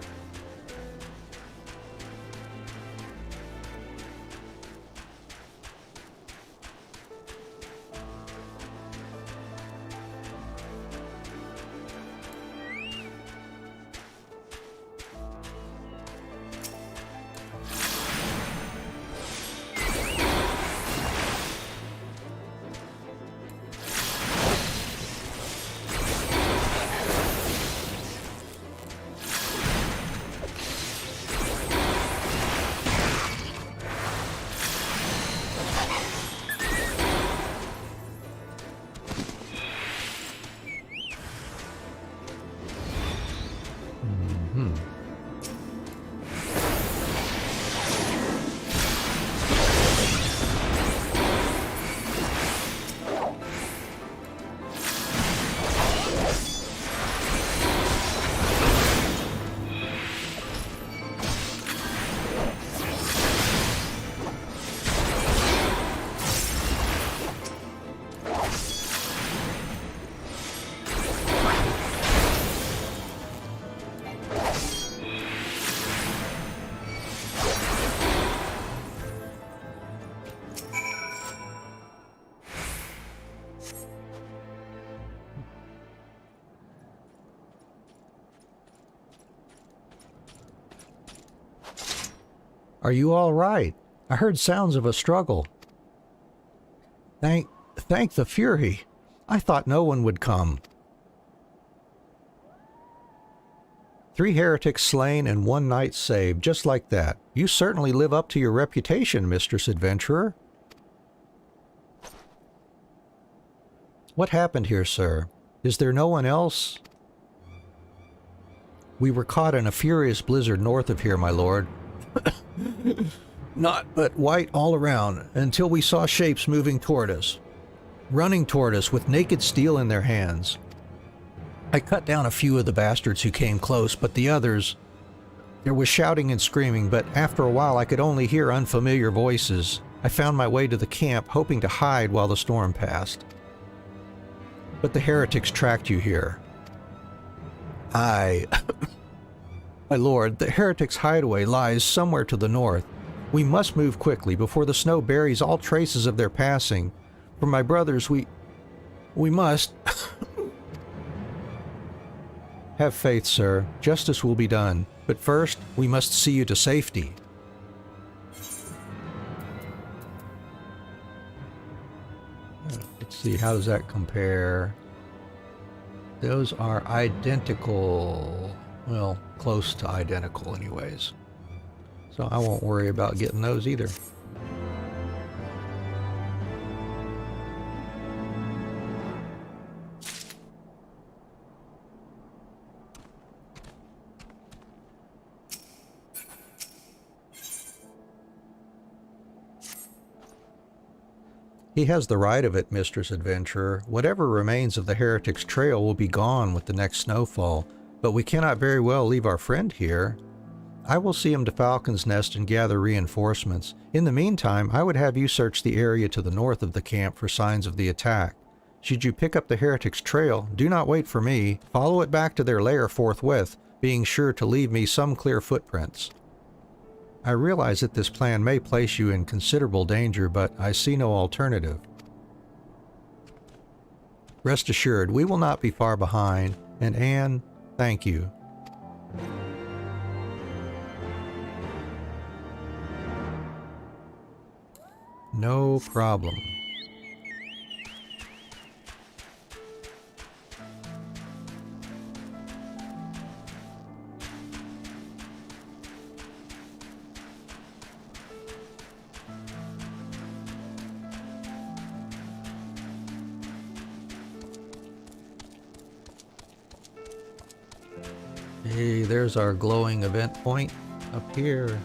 Are you all right? I heard sounds of a struggle. Thank the Fury. I thought no one would come. 3 heretics slain and 1 knight saved, just like that. You certainly live up to your reputation, Mistress Adventurer. What happened here, sir? Is there no one else? We were caught in a furious blizzard north of here, my lord. Not but white all around, until we saw shapes moving toward us. Running toward us with naked steel in their hands. I cut down a few of the bastards who came close, but the others... There was shouting and screaming, but after a while I could only hear unfamiliar voices. I found my way to the camp, hoping to hide while the storm passed. But the heretics tracked you here. My lord, the heretics' hideaway lies somewhere to the north. We must move quickly before the snow buries all traces of their passing. For my brothers, we must... Have faith, sir. Justice will be done. But first, we must see you to safety. Let's see, how does that compare? Those are identical. Well, close to identical anyways. So I won't worry about getting those either. He has the right of it, Mistress Adventurer. Whatever remains of the heretic's trail will be gone with the next snowfall, but we cannot very well leave our friend here. I will see him to Falcon's Nest and gather reinforcements. In the meantime, I would have you search the area to the north of the camp for signs of the attack. Should you pick up the heretic's trail, do not wait for me. Follow it back to their lair forthwith, being sure to leave me some clear footprints. I realize that this plan may place you in considerable danger, but I see no alternative. Rest assured, we will not be far behind, and Anne, thank you. No problem. Hey, there's our glowing event point up here.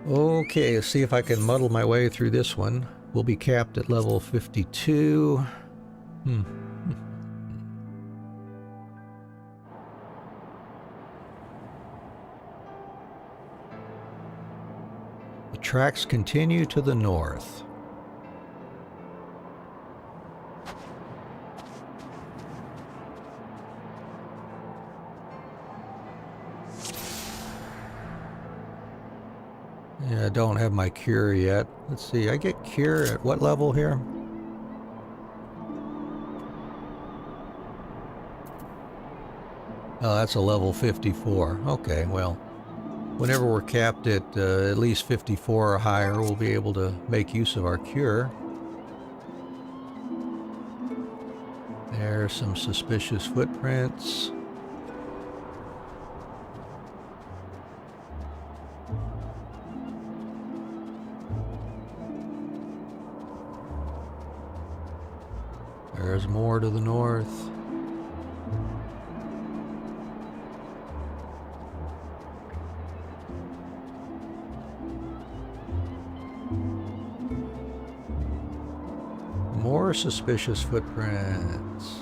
Okay, let's see if I can muddle my way through this one. We'll be capped at level 52. The tracks continue to the north. Yeah, I don't have my cure yet. Let's see, I get cure at what level here? Oh, that's a level 54. Okay, well, whenever we're capped at least 54 or higher, we'll be able to make use of our cure. There's some suspicious footprints. There's more to the north. More suspicious footprints.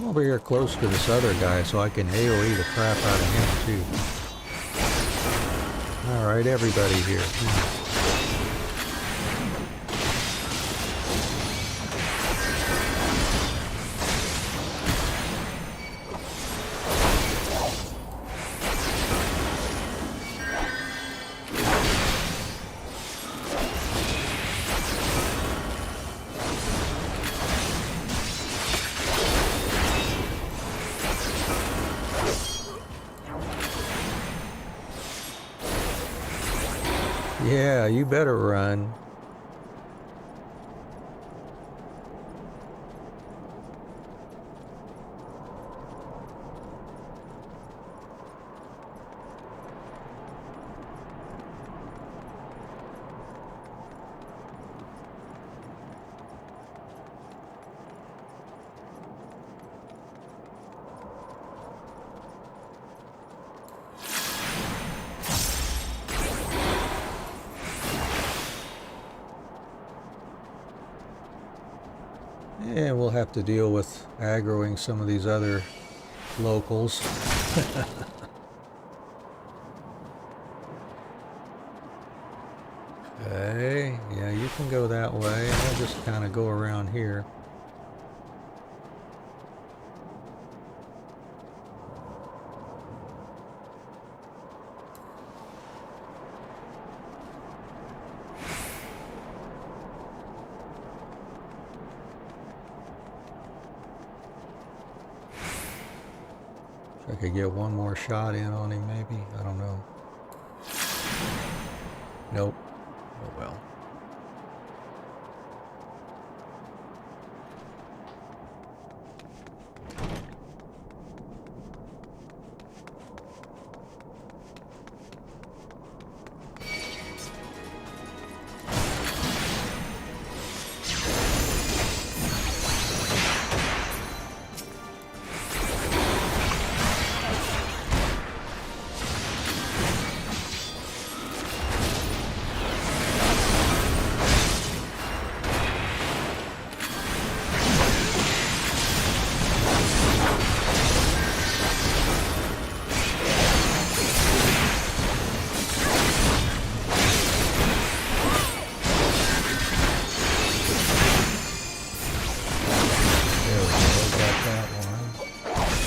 Over here close to this other guy so I can AoE the crap out of him too. All right, everybody here. Yeah, you better run. And we'll have to deal with aggroing some of these other locals. Okay, yeah, you can go that way. I'll just kind of go around here. I could get one more shot in on him, maybe. I don't know. Nope. Oh well.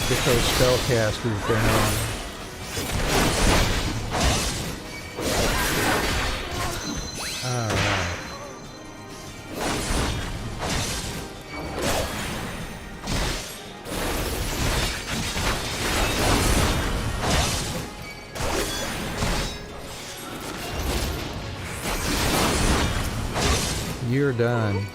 Get those spellcasters down. Alright. You're done.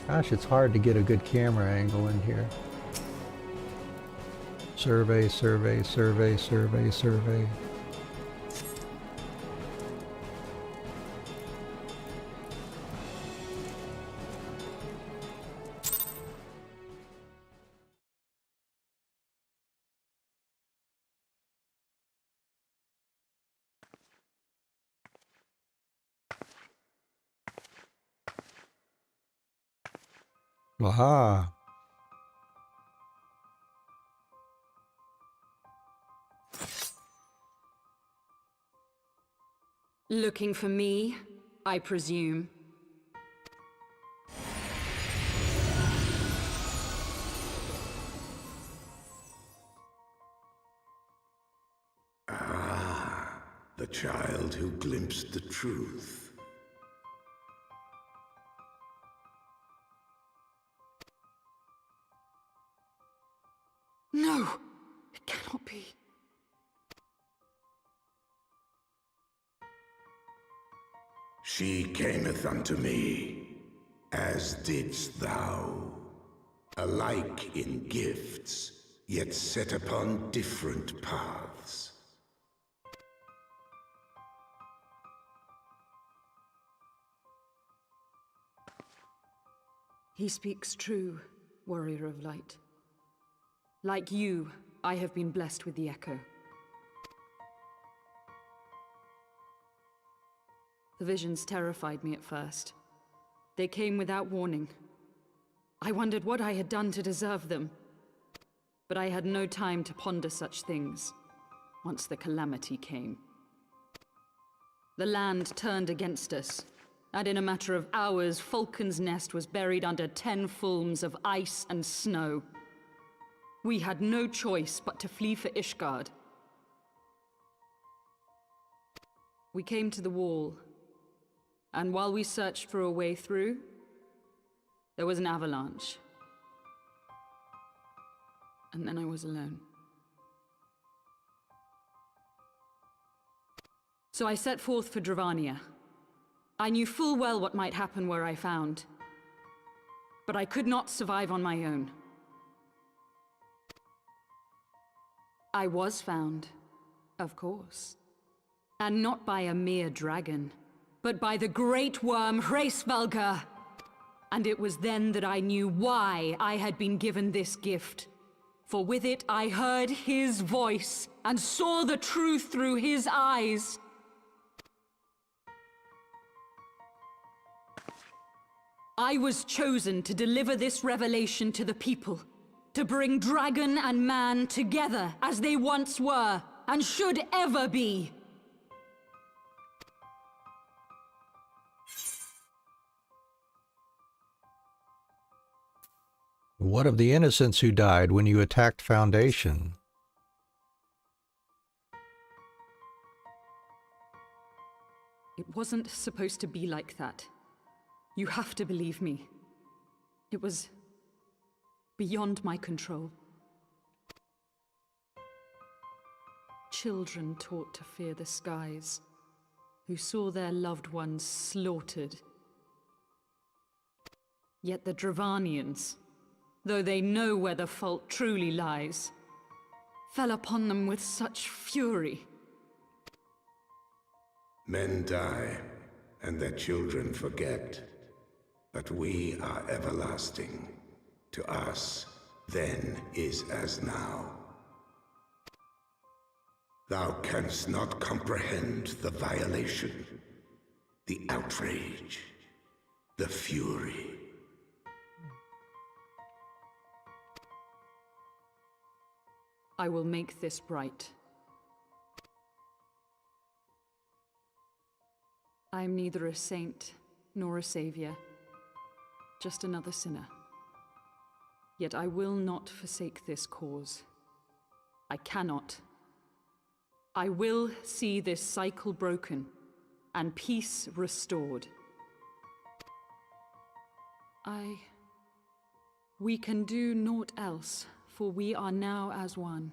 Gosh, it's hard to get a good camera angle in here. Survey, survey, survey, survey, survey. Aha. Looking for me, I presume. Ah, the child who glimpsed the truth. No, it cannot be. She cameth unto me, as didst thou. Alike in gifts, yet set upon different paths. He speaks true. warrior of light. Like you, I have been blessed with the echo. The visions terrified me at first. They came without warning. I wondered what I had done to deserve them. But I had no time to ponder such things once the calamity came. The land turned against us, and in a matter of hours, Falcon's Nest was buried under 10 fulms of ice and snow. We had no choice but to flee for Ishgard. We came to the wall, and while we searched for a way through, there was an avalanche. And then I was alone. So I set forth for Dravania. I knew full well what might happen where I found, but I could not survive on my own. I was found, of course, and not by a mere dragon, but by the great worm Heavensward. And it was then that I knew why I had been given this gift. For with it I heard his voice and saw the truth through his eyes. I was chosen to deliver this revelation to the people, to bring dragon and man together as they once were and should ever be. What of the innocents who died when you attacked Foundation? It wasn't supposed to be like that. You have to believe me. It was beyond my control. Children taught to fear the skies, who saw their loved ones slaughtered. Yet the Dravanians, though they know where the fault truly lies, fell upon them with such fury. Men die, and their children forget. But we are everlasting. To us, then is as now. Thou canst not comprehend the violation, the outrage, the fury. I will make this right. I am neither a saint nor a savior, just another sinner. Yet I will not forsake this cause. I cannot. I will see this cycle broken and peace restored. We can do naught else, for we are now as one.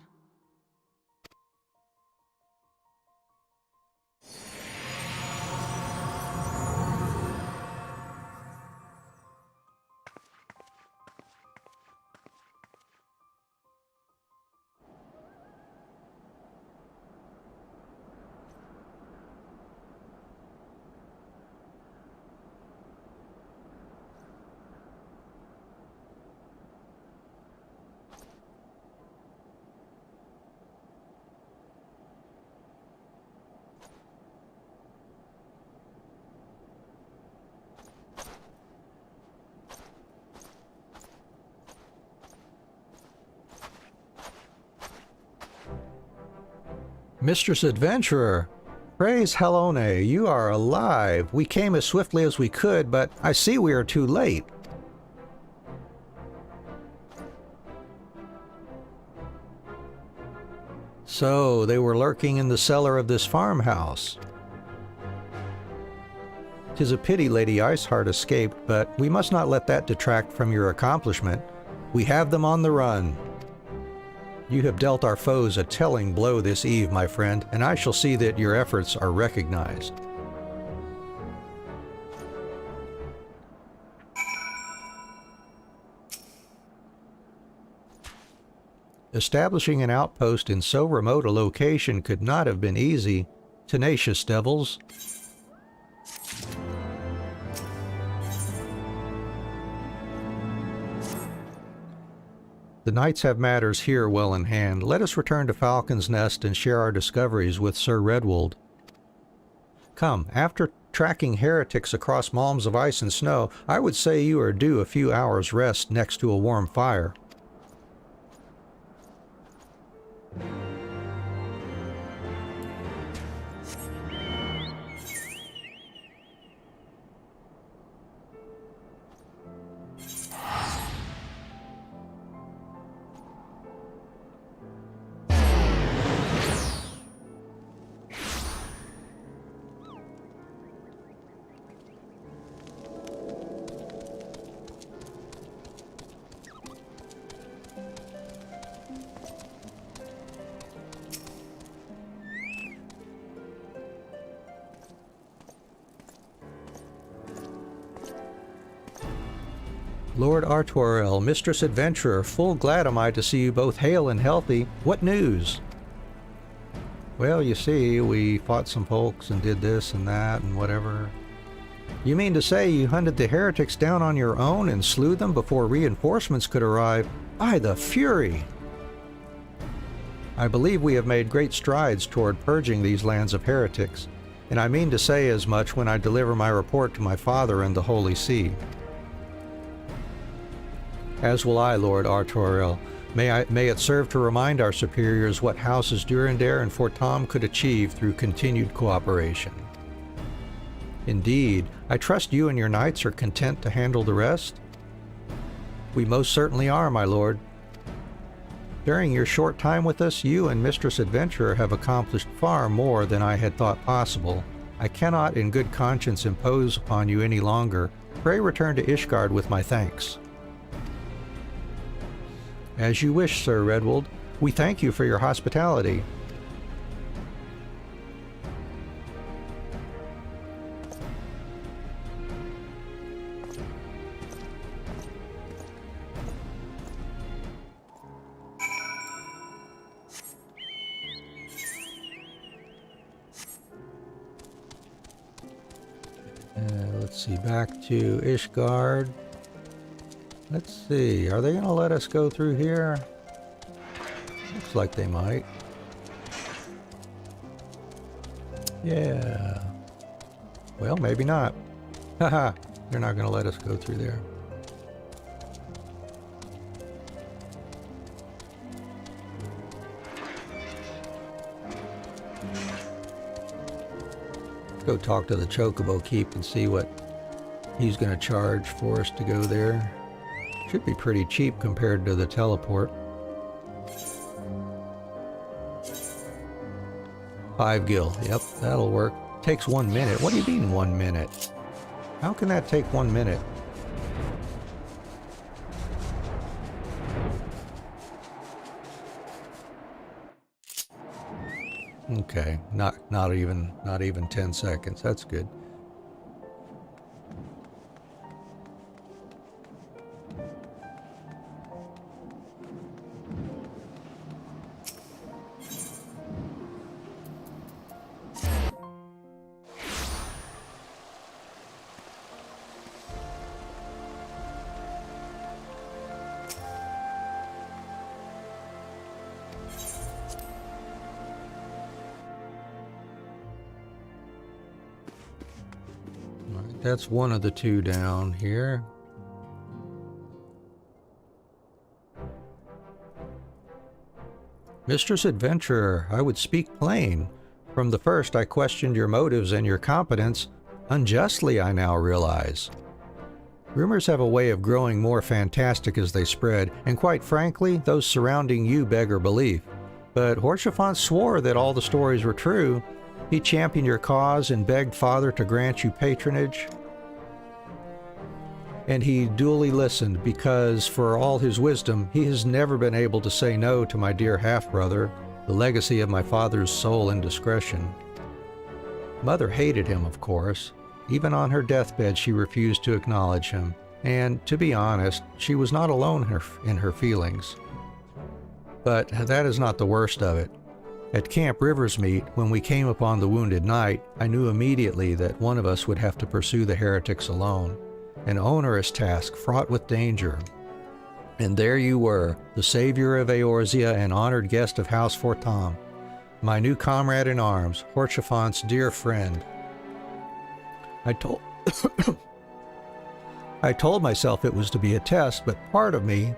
Mistress Adventurer, praise Hellone, you are alive. We came as swiftly as we could, but I see we are too late. So, they were lurking in the cellar of this farmhouse. 'Tis a pity Lady Iceheart escaped, but we must not let that detract from your accomplishment. We have them on the run. You have dealt our foes a telling blow this eve, my friend, and I shall see that your efforts are recognized. Establishing an outpost in so remote a location could not have been easy. Tenacious devils. The knights have matters here well in hand. Let us return to Falcon's Nest and share our discoveries with Sir Redwold. Come, after tracking heretics across malms of ice and snow, I would say you are due a few hours' rest next to a warm fire. Lord Artoirel, Mistress Adventurer, full glad am I to see you both hale and healthy. What news? Well, you see, we fought some folks and did this and that and whatever. You mean to say you hunted the heretics down on your own and slew them before reinforcements could arrive? By the Fury! I believe we have made great strides toward purging these lands of heretics, and I mean to say as much when I deliver my report to my father in the Holy See. As will I, Lord Artoirel. May it serve to remind our superiors what Houses Durandare and Fortemps could achieve through continued cooperation. Indeed, I trust you and your knights are content to handle the rest? We most certainly are, my lord. During your short time with us, you and Mistress Adventurer have accomplished far more than I had thought possible. I cannot in good conscience impose upon you any longer. Pray return to Ishgard with my thanks. As you wish, Sir Redwold. We thank you for your hospitality. Let's see, back to Ishgard. Let's see, are they going to let us go through here? Looks like they might. Yeah. Well, maybe not. Haha, they're not going to let us go through there. Go talk to the Chocobo Keep and see what he's going to charge for us to go there. Should be pretty cheap compared to the teleport. 5 gil. Yep, that'll work. Takes 1 minute. What do you mean 1 minute? How can that take 1 minute? Okay, not even 10 seconds. That's good. That's one of the two down here. Mistress Adventurer, I would speak plain. From the first I questioned your motives and your competence. Unjustly, I now realize. Rumors have a way of growing more fantastic as they spread, and quite frankly, those surrounding you beggar belief. But Horsefant swore that all the stories were true. He championed your cause and begged Father to grant you patronage. And he duly listened because, for all his wisdom, he has never been able to say no to my dear half-brother, the legacy of my father's sole indiscretion. Mother hated him, of course. Even on her deathbed she refused to acknowledge him, and, to be honest, she was not alone in her feelings. But that is not the worst of it. At Camp Riversmeet, when we came upon the wounded knight, I knew immediately that one of us would have to pursue the heretics alone. An onerous task fraught with danger. And there you were, the savior of Eorzea and honored guest of House Fortemps, my new comrade in arms, Horschafont's dear friend. I told myself it was to be a test, but part of me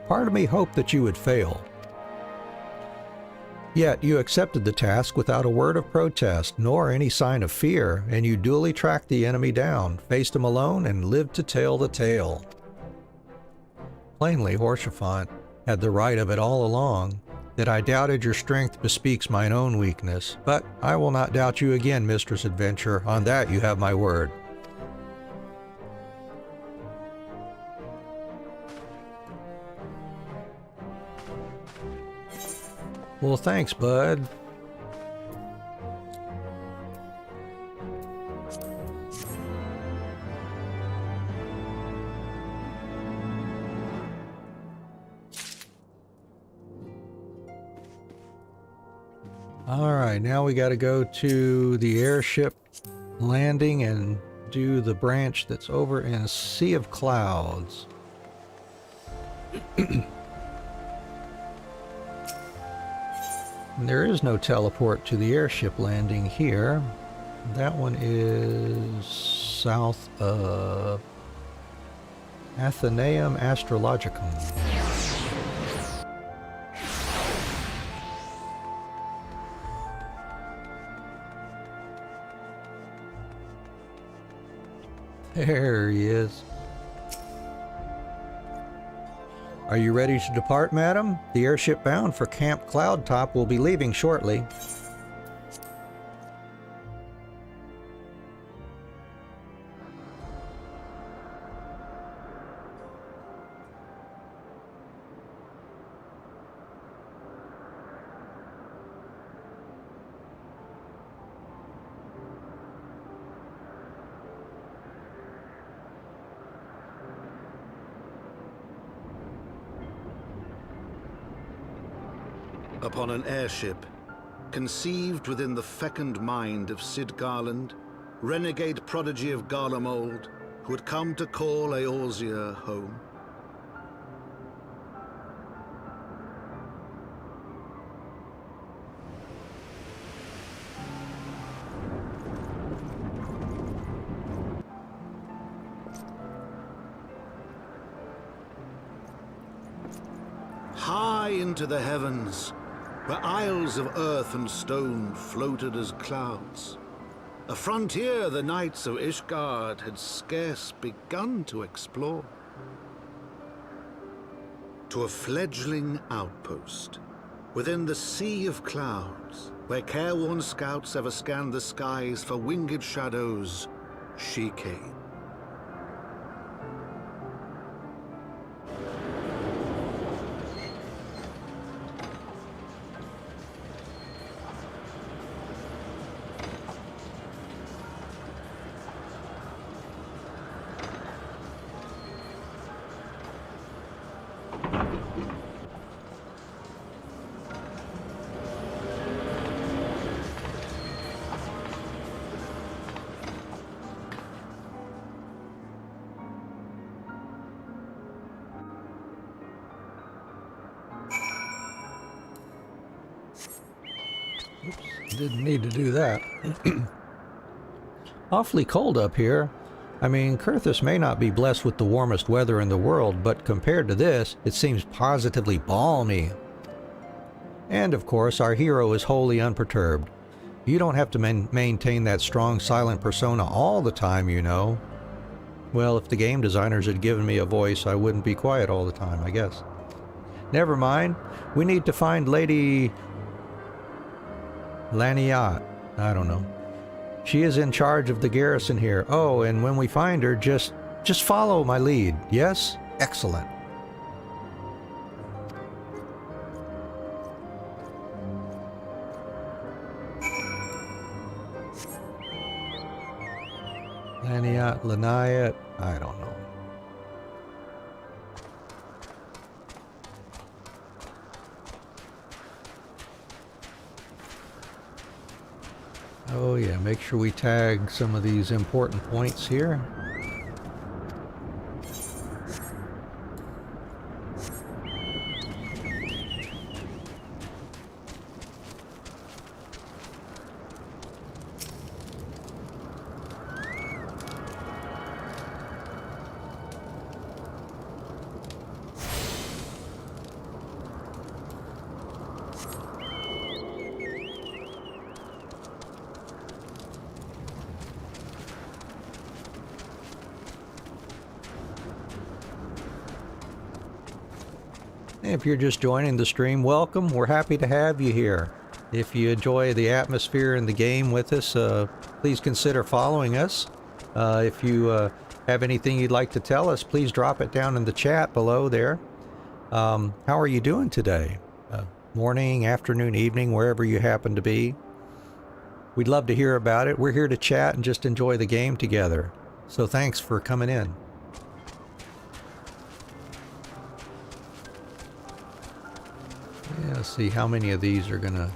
hoped that you would fail. Yet you accepted the task without a word of protest, nor any sign of fear, and you duly tracked the enemy down, faced him alone, and lived to tell the tale. Plainly, Horschafont had the right of it all along. That I doubted your strength bespeaks mine own weakness, but I will not doubt you again, Mistress Adventure. On that you have my word. Well, thanks, bud. Alright, now we gotta go to the airship landing and do the branch that's over in a sea of clouds. There is no teleport to the airship landing here. That one is south of Athenaeum Astrologicum. There he is. Are you ready to depart, madam? The airship bound for Camp Cloudtop will be leaving shortly. Upon an airship, conceived within the fecund mind of Cid Garland, renegade prodigy of Garlemald, who had come to call Eorzea home. High into the heavens, where isles of earth and stone floated as clouds, a frontier the knights of Ishgard had scarce begun to explore. To a fledgling outpost, within the sea of clouds, where careworn scouts ever scanned the skies for winged shadows, she came. Didn't need to do that. Awfully cold up here. I mean, Kurthus may not be blessed with the warmest weather in the world, but compared to this, it seems positively balmy. And of course, our hero is wholly unperturbed. You don't have to maintain that strong, silent persona all the time, you know. Well, if the game designers had given me a voice, I wouldn't be quiet all the time, I guess. Never mind. We need to find Lady Laniat. I don't know. She is in charge of the garrison here. Oh, and when we find her, just follow my lead. Yes? Excellent. Laniat, I don't know. Oh yeah, make sure we tag some of these important points here. If you're just joining the stream, welcome. We're happy to have you here. If you enjoy the atmosphere and the game with us, please consider following us. If you have anything you'd like to tell us, please drop it down in the chat below there. How are you doing today? Morning, afternoon, evening, wherever you happen to be. We'd love to hear about it. We're here to chat and just enjoy the game together. So thanks for coming in. Yeah, let's see how many of these are gonna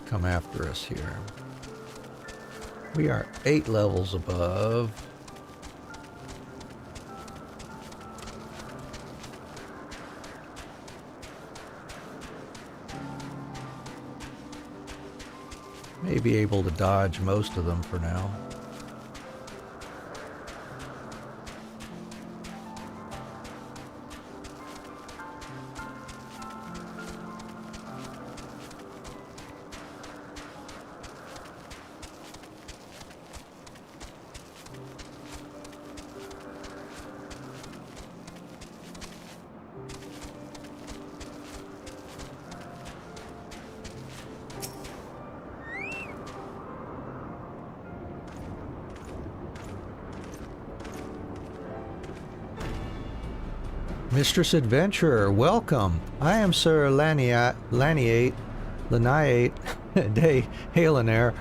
come after us here. We are 8 levels above. May be able to dodge most of them for now. Mistress Adventurer, welcome. I am Sir Laniate de Halenair,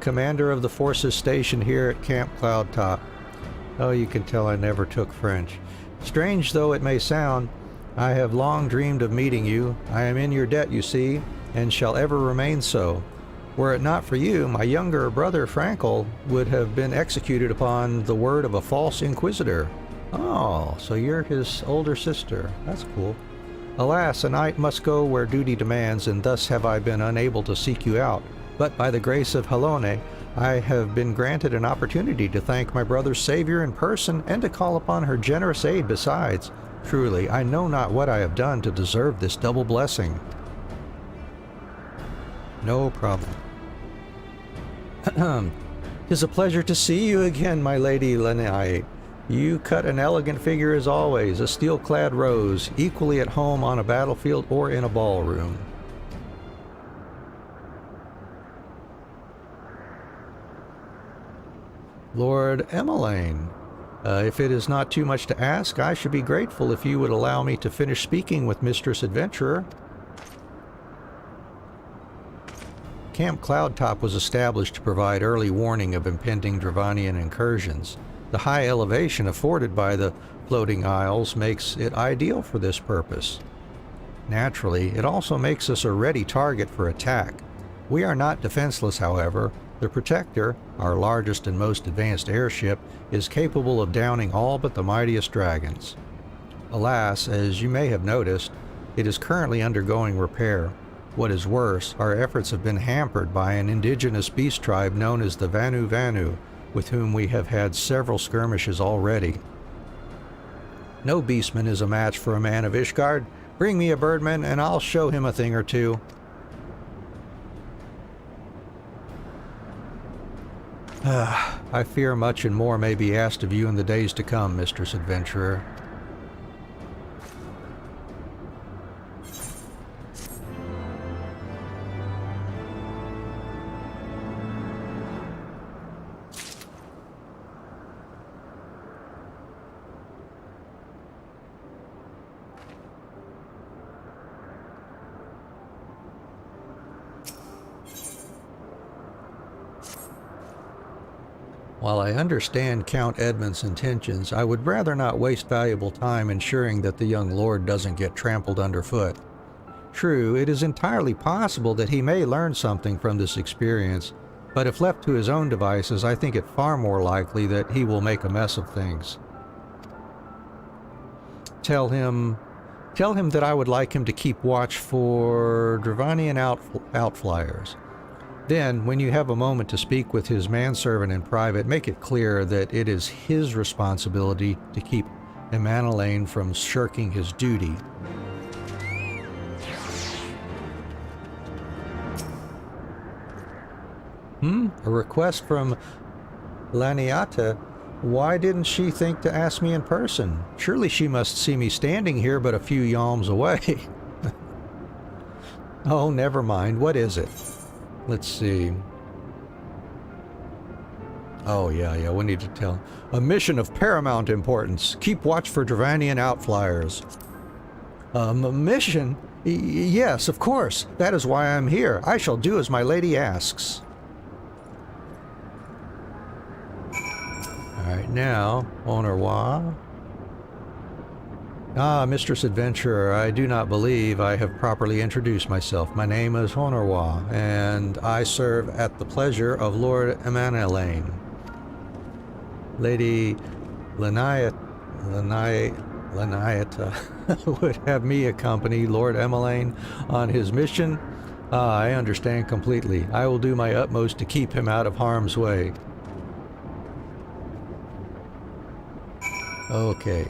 commander of the forces stationed here at Camp Cloudtop. Oh, you can tell I never took French. Strange though it may sound, I have long dreamed of meeting you. I am in your debt, you see, and shall ever remain so. Were it not for you, my younger brother Frankel would have been executed upon the word of a false inquisitor. Oh, so you're his older sister. That's cool. Alas, a knight must go where duty demands, and thus have I been unable to seek you out. But by the grace of Helone, I have been granted an opportunity to thank my brother's savior in person and to call upon her generous aid besides. Truly, I know not what I have done to deserve this double blessing. No problem. 'Tis a pleasure to see you again, my lady Lenai. You cut an elegant figure as always, a steel-clad rose, equally at home on a battlefield or in a ballroom. Lord Emmeline, if it is not too much to ask, I should be grateful if you would allow me to finish speaking with Mistress Adventurer. Camp Cloudtop was established to provide early warning of impending Dravanian incursions. The high elevation afforded by the floating isles makes it ideal for this purpose. Naturally, it also makes us a ready target for attack. We are not defenseless, however. The Protector, our largest and most advanced airship, is capable of downing all but the mightiest dragons. Alas, as you may have noticed, it is currently undergoing repair. What is worse, our efforts have been hampered by an indigenous beast tribe known as the Vanu Vanu, with whom we have had several skirmishes already. No beastman is a match for a man of Ishgard. Bring me a birdman and I'll show him a thing or two. I fear much and more may be asked of you in the days to come, Mistress Adventurer. While I understand Count Edmund's intentions, I would rather not waste valuable time ensuring that the young lord doesn't get trampled underfoot. True, it is entirely possible that he may learn something from this experience, but if left to his own devices, I think it far more likely that he will make a mess of things. Tell him that I would like him to keep watch for Dravanian outflyers. Then, when you have a moment to speak with his manservant in private, make it clear that it is his responsibility to keep Emmanuel from shirking his duty. A request from Laniata Why didn't she think to ask me in person? Surely she must see me standing here but a few yalms away. Oh, never mind. What is it? Let's see. Oh, yeah, we need to tell. A mission of paramount importance. Keep watch for Dravanian outflyers. Mission? Yes, of course. That is why I'm here. I shall do as my lady asks. Alright, now, au revoir. Ah, Mistress Adventurer, I do not believe I have properly introduced myself. My name is au revoir, and I serve at the pleasure of Lord Emanuelaine. Lady Laniata would have me accompany Lord Emanuelaine on his mission. Ah, I understand completely. I will do my utmost to keep him out of harm's way. Okay.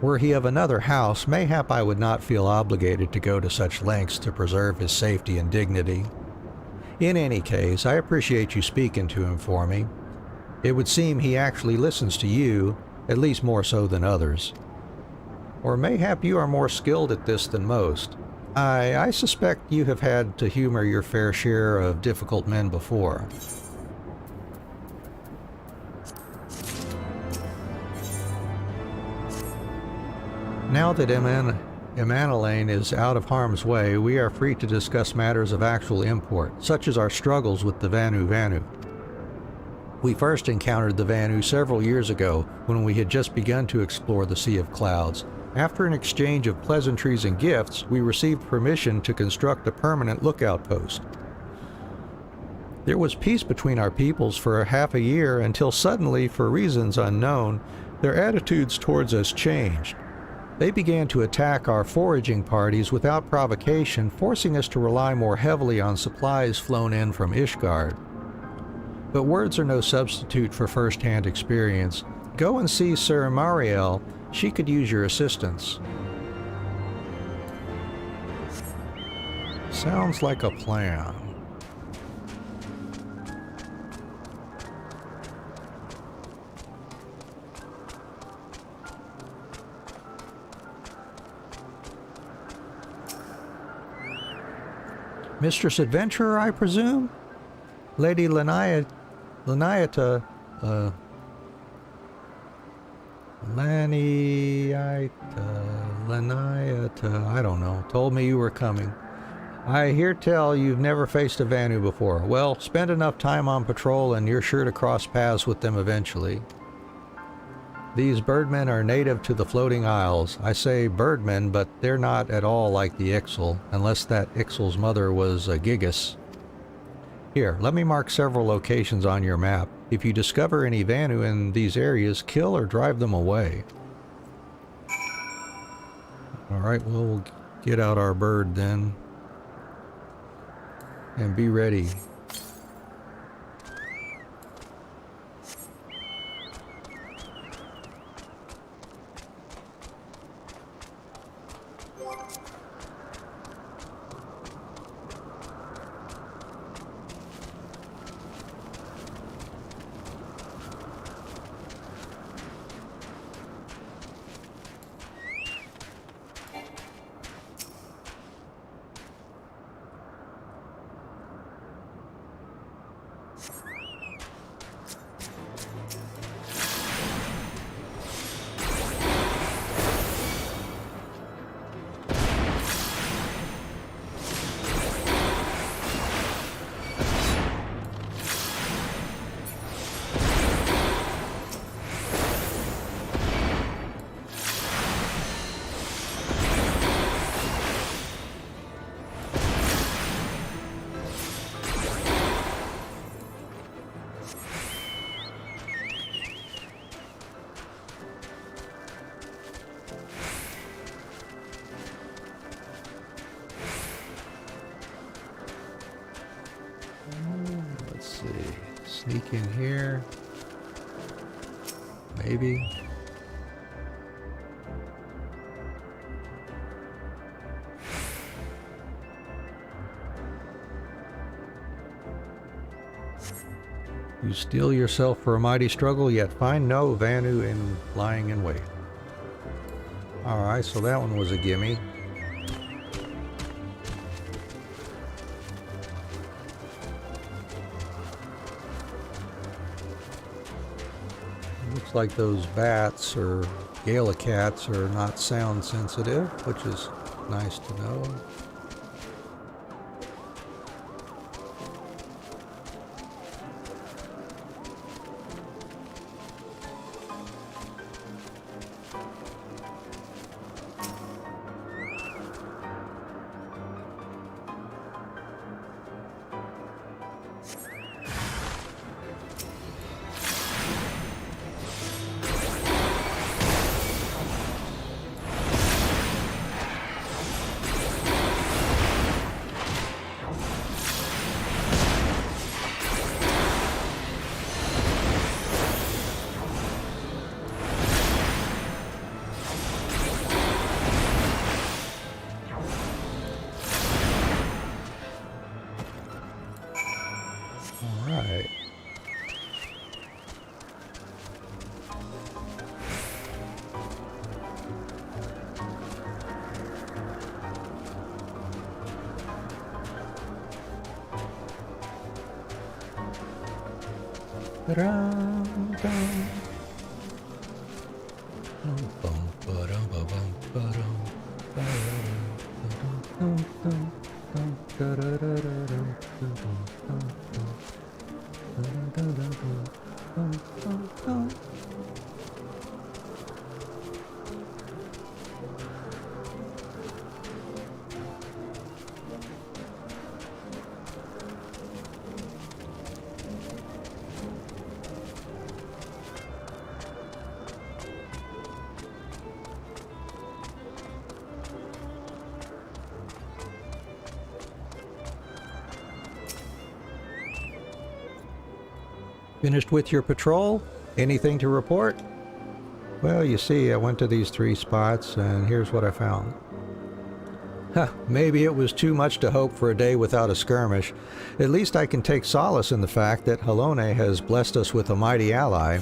Were he of another house, mayhap I would not feel obligated to go to such lengths to preserve his safety and dignity. In any case, I appreciate you speaking to him for me. It would seem he actually listens to you, at least more so than others. Or mayhap you are more skilled at this than most. I suspect you have had to humor your fair share of difficult men before. Now that Emanuelaine is out of harm's way, we are free to discuss matters of actual import, such as our struggles with the Vanu. We first encountered the Vanu several years ago when we had just begun to explore the Sea of Clouds. After an exchange of pleasantries and gifts, we received permission to construct a permanent lookout post. There was peace between our peoples for half a year until suddenly, for reasons unknown, their attitudes towards us changed. They began to attack our foraging parties without provocation, forcing us to rely more heavily on supplies flown in from Ishgard. But words are no substitute for first-hand experience. Go and see Sir Mariel. She could use your assistance. Sounds like a plan. Mistress Adventurer, I presume? Lady Laniata, I don't know, told me you were coming. I hear tell you've never faced a Vanu before. Well, spend enough time on patrol and you're sure to cross paths with them eventually. These birdmen are native to the floating isles. I say birdmen, but they're not at all like the Ixal, unless that Ixal's mother was a Gigas. Here, let me mark several locations on your map. If you discover any Vanu in these areas, kill or drive them away. Alright, well, we'll get out our bird then. And be ready. Sneak in here. Maybe. You steel yourself for a mighty struggle, yet find no Vanu in lying in wait. Alright, so that one was a gimme. Looks like those bats or Gala cats are not sound sensitive, which is nice to know. Alright. Finished with your patrol? Anything to report? Well, you see, I went to these 3 spots, and here's what I found. Maybe it was too much to hope for a day without a skirmish. At least I can take solace in the fact that Halone has blessed us with a mighty ally.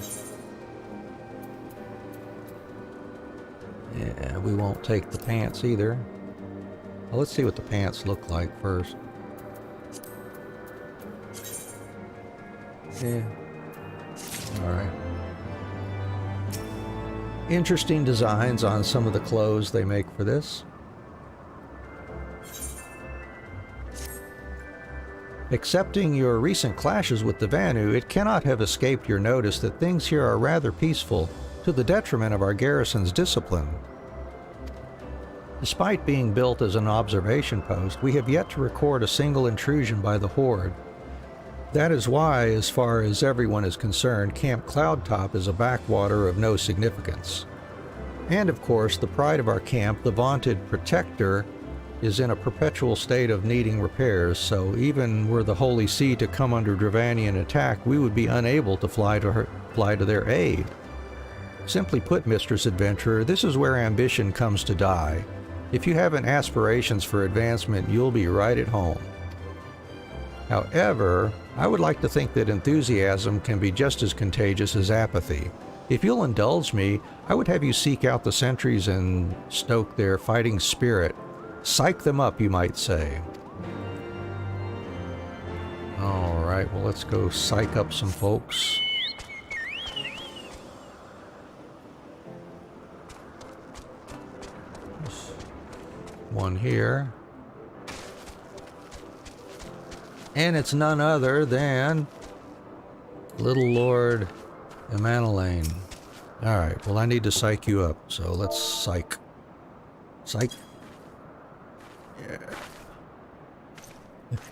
Yeah, we won't take the pants either. Well, let's see what the pants look like first. Yeah. Alright. Interesting designs on some of the clothes they make for this. Accepting your recent clashes with the Vanu, it cannot have escaped your notice that things here are rather peaceful, to the detriment of our garrison's discipline. Despite being built as an observation post, we have yet to record a single intrusion by the Horde. That is why, as far as everyone is concerned, Camp Cloudtop is a backwater of no significance. And of course, the pride of our camp, the vaunted Protector, is in a perpetual state of needing repairs, so even were the Holy See to come under Dravanian attack, we would be unable to fly to their aid. Simply put, Mistress Adventurer, this is where ambition comes to die. If you haven't aspirations for advancement, you'll be right at home. However, I would like to think that enthusiasm can be just as contagious as apathy. If you'll indulge me, I would have you seek out the sentries and stoke their fighting spirit. Psych them up, you might say. Alright, well, let's go psych up some folks. There's one here. And it's none other than Little Lord Emanelaine. Alright, well, I need to psych you up, so let's psych. Psych. Yeah.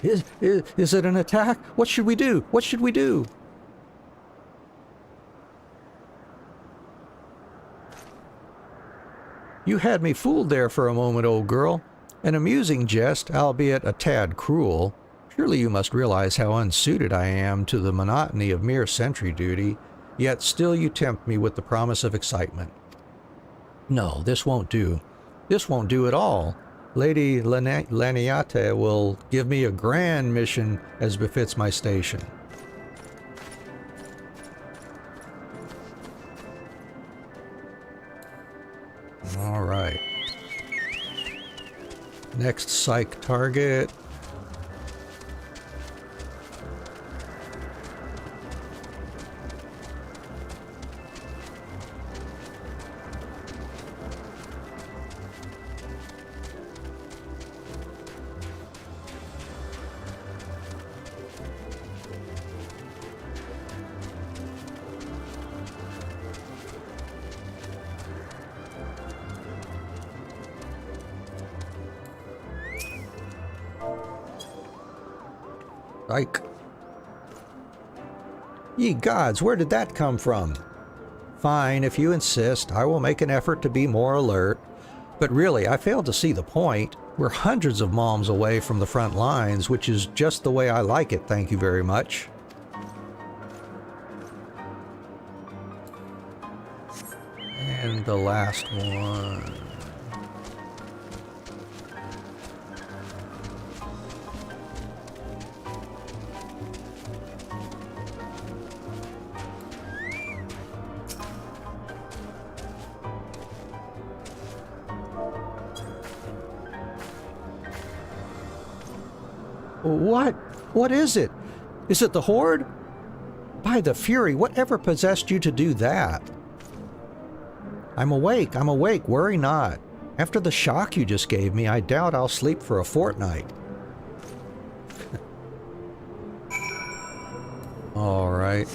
Is it an attack? What should we do? What should we do? You had me fooled there for a moment, old girl. An amusing jest, albeit a tad cruel. Surely you must realize how unsuited I am to the monotony of mere sentry duty, yet still you tempt me with the promise of excitement. No, this won't do. This won't do at all. Lady Laniate will give me a grand mission as befits my station. Next psych target. Ike. Ye gods, where did that come from? Fine, if you insist, I will make an effort to be more alert. But really, I fail to see the point. We're hundreds of moms away from the front lines, which is just the way I like it, thank you very much. And the last one. What? What is it? Is it the Horde? By the Fury, whatever possessed you to do that? I'm awake, worry not. After the shock you just gave me, I doubt I'll sleep for a fortnight. All right.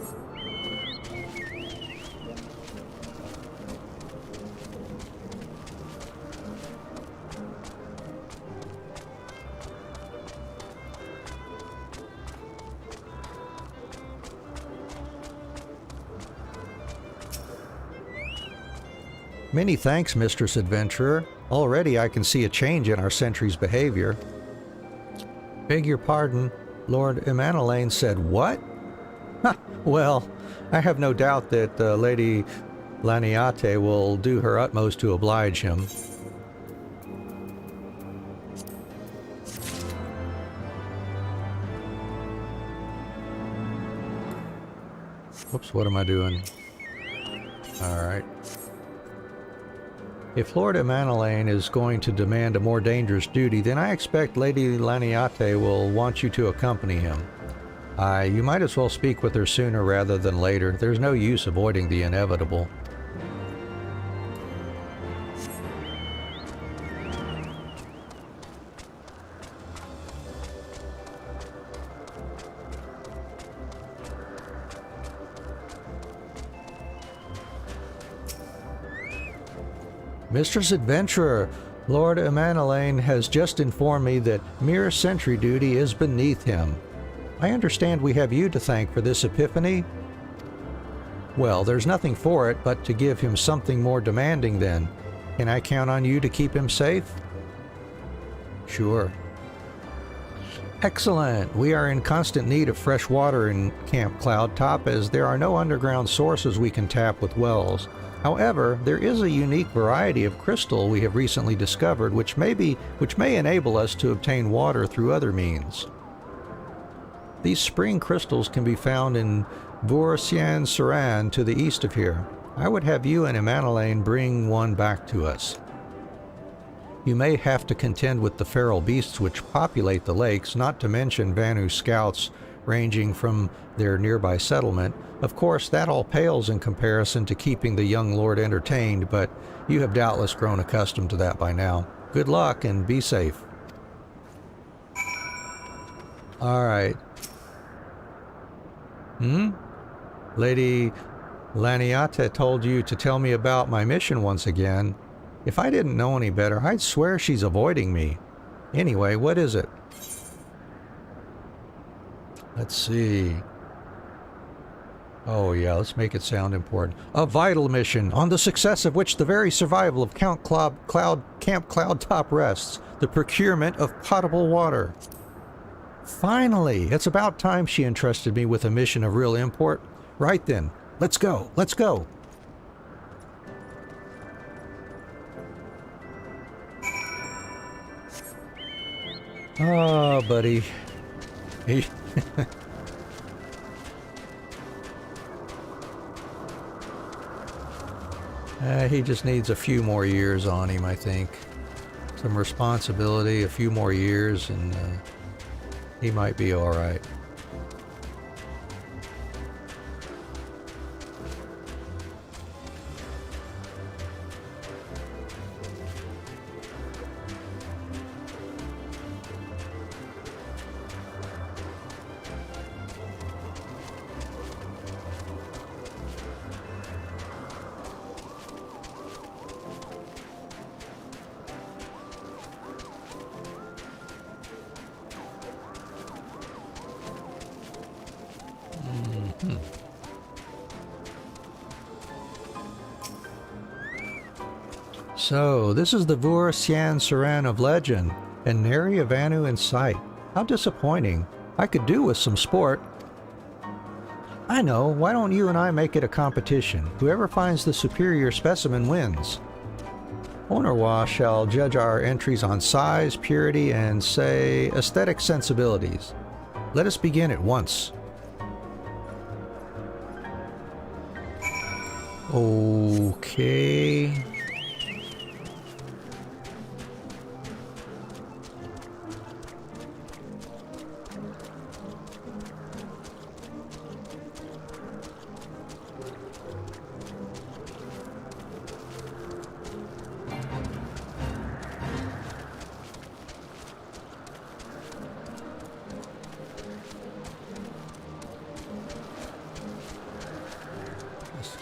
Many thanks, Mistress Adventurer. Already I can see a change in our sentry's behavior. Beg your pardon, Lord Emanelaine said what? Ha, well, I have no doubt that Lady Laniate will do her utmost to oblige him. Whoops, what am I doing? Alright. If Lord Emanelaine is going to demand a more dangerous duty, then I expect Lady Laniate will want you to accompany him. You might as well speak with her sooner rather than later. There's no use avoiding the inevitable. Mistress Adventurer, Lord Emanelaine has just informed me that mere sentry duty is beneath him. I understand we have you to thank for this epiphany. Well, there's nothing for it but to give him something more demanding then. Can I count on you to keep him safe? Sure. Excellent. We are in constant need of fresh water in Camp Cloud Top, as there are no underground sources we can tap with wells. However, there is a unique variety of crystal we have recently discovered which may enable us to obtain water through other means. These spring crystals can be found in Vur-Sian-Saran to the east of here. I would have you and Emanelaine bring one back to us. You may have to contend with the feral beasts which populate the lakes, not to mention Vanu scouts ranging from their nearby settlement. Of course, that all pales in comparison to keeping the young lord entertained, but you have doubtless grown accustomed to that by now. Good luck and be safe. Alright. Lady Laniate told you to tell me about my mission once again. If I didn't know any better, I'd swear she's avoiding me. Anyway, what is it? Let's see. Oh yeah, let's make it sound important. A vital mission, on the success of which the very survival of Camp Cloud Top rests. The procurement of potable water. Finally! It's about time she entrusted me with a mission of real import. Right then, let's go, let's go! Oh, buddy. He just needs a few more years on him, I think. some responsibility, a few more years, and he might be all right. So, this is the Vur Sian Saran of legend, and nary a Vanu in sight. How disappointing. I could do with some sport. I know, why don't you and I make it a competition? Whoever finds the superior specimen wins. Onorwa shall judge our entries on size, purity, and, say, aesthetic sensibilities. Let us begin at once. Okay.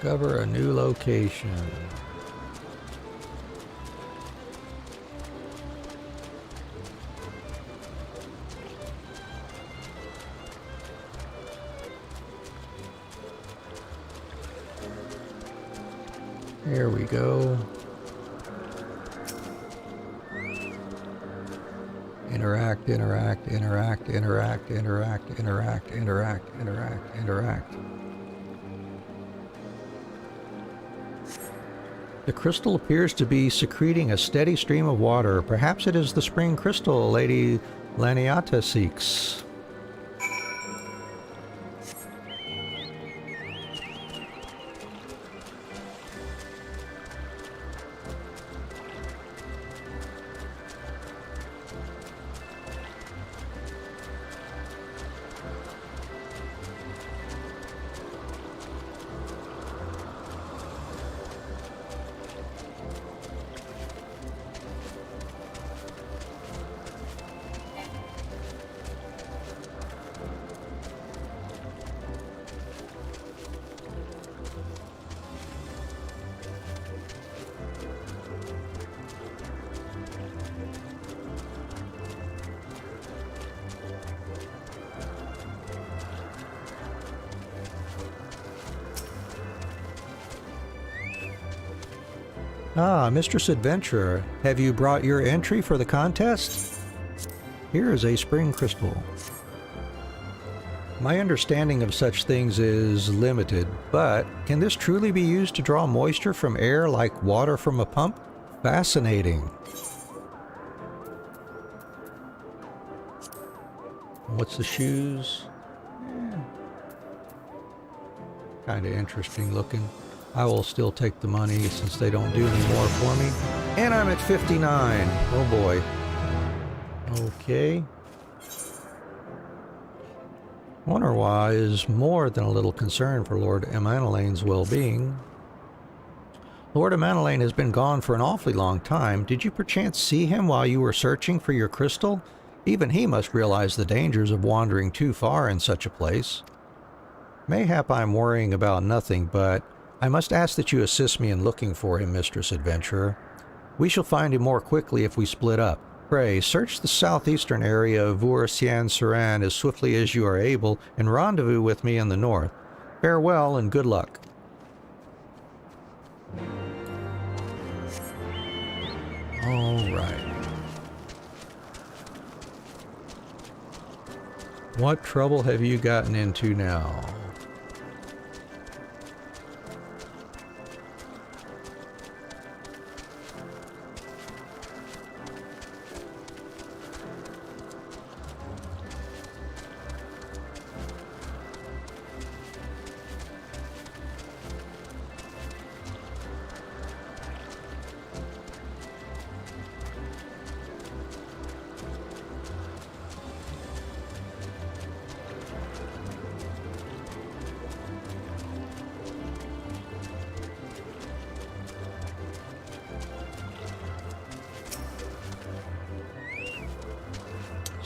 Discover a new location. There we go. Interact, interact, interact, interact, interact, interact, interact, interact, interact. The crystal appears to be secreting a steady stream of water. Perhaps it is the spring crystal Lady Laniata seeks. Ah, Mistress Adventurer, have you brought your entry for the contest? Here is a spring crystal. My understanding of such things is limited, but can this truly be used to draw moisture from air like water from a pump? Fascinating. What's the shoes? Kind of interesting looking. I will still take the money since they don't do any more for me. And I'm at 59. Oh boy. Okay. Onorwa is more than a little concerned for Lord Amanalane's well-being. Lord Amanalane has been gone for an awfully long time. Did you perchance see him while you were searching for your crystal? Even he must realize the dangers of wandering too far in such a place. Mayhap I'm worrying about nothing, but I must ask that you assist me in looking for him, Mistress Adventurer. We shall find him more quickly if we split up. Pray, search the southeastern area of Vur Sian Saran as swiftly as you are able, and rendezvous with me in the north. Farewell and good luck. All right. What trouble have you gotten into now?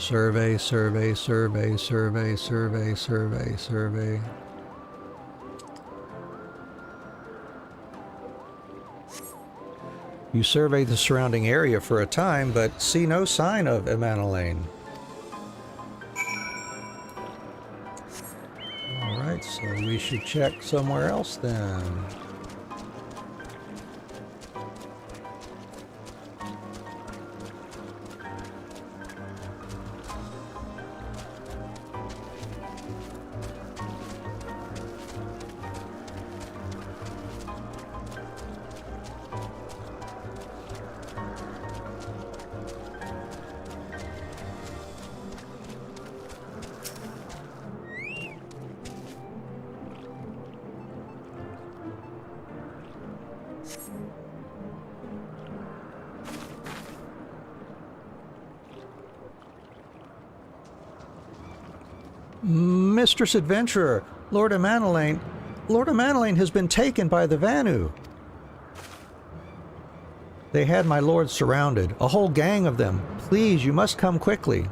Survey, survey, survey, survey, survey, survey, survey. You survey the surrounding area for a time, but see no sign of Emanelaine. Alright, so we should check somewhere else then. Mistress Adventurer, Lord Emanelaine has been taken by the Vanu. They had my lord surrounded, a whole gang of them. Please, you must come quickly.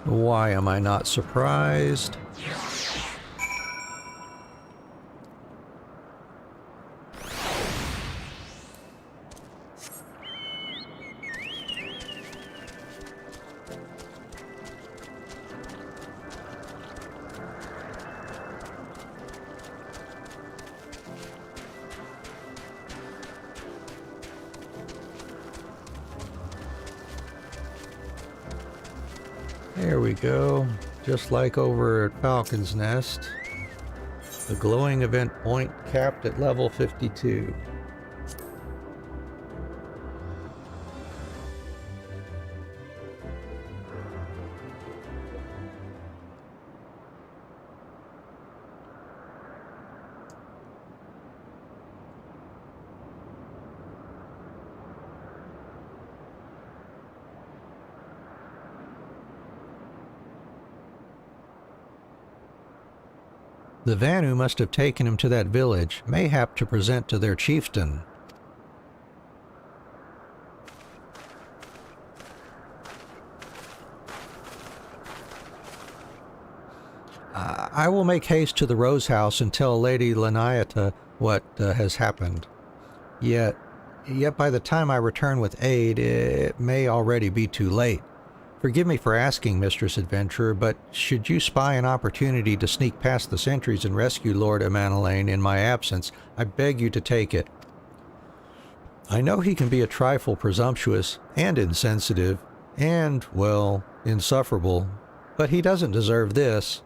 Why am I not surprised? There we go, just like over at Falcon's Nest. The glowing event point capped at level 52. The Vanu must have taken him to that village, mayhap to present to their chieftain. I will make haste to the Rose House and tell Lady Laniata what has happened. Yet by the time I return with aid, it may already be too late. Forgive me for asking, Mistress Adventurer, but should you spy an opportunity to sneak past the sentries and rescue Lord Emanelaine in my absence, I beg you to take it. I know he can be a trifle presumptuous and insensitive and, well, insufferable, but he doesn't deserve this.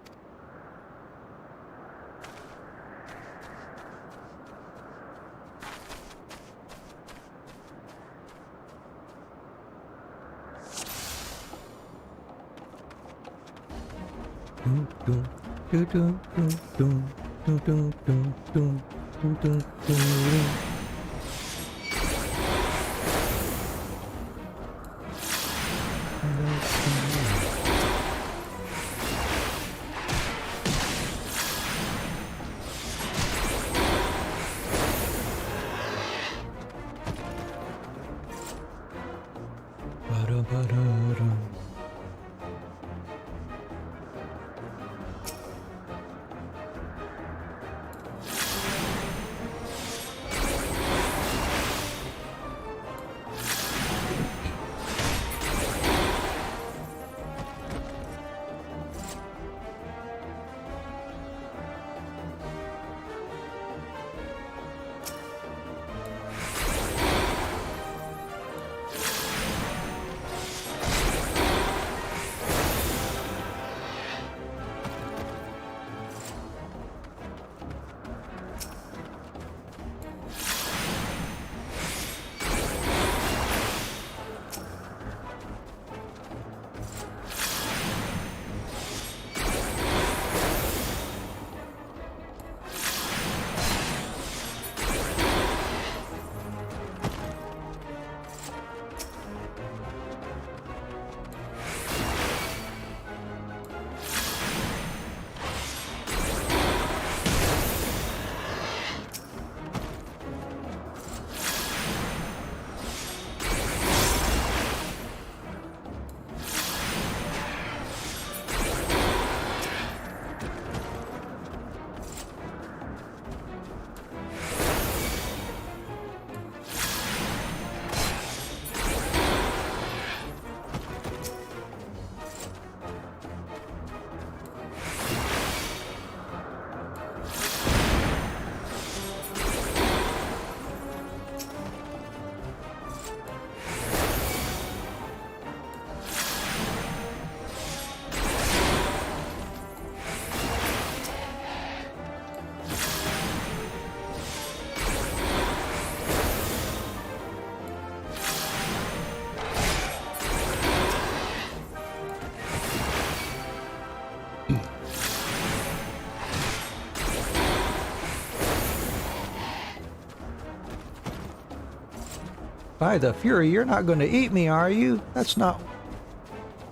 By the Fury, you're not going to eat me, are you? That's not...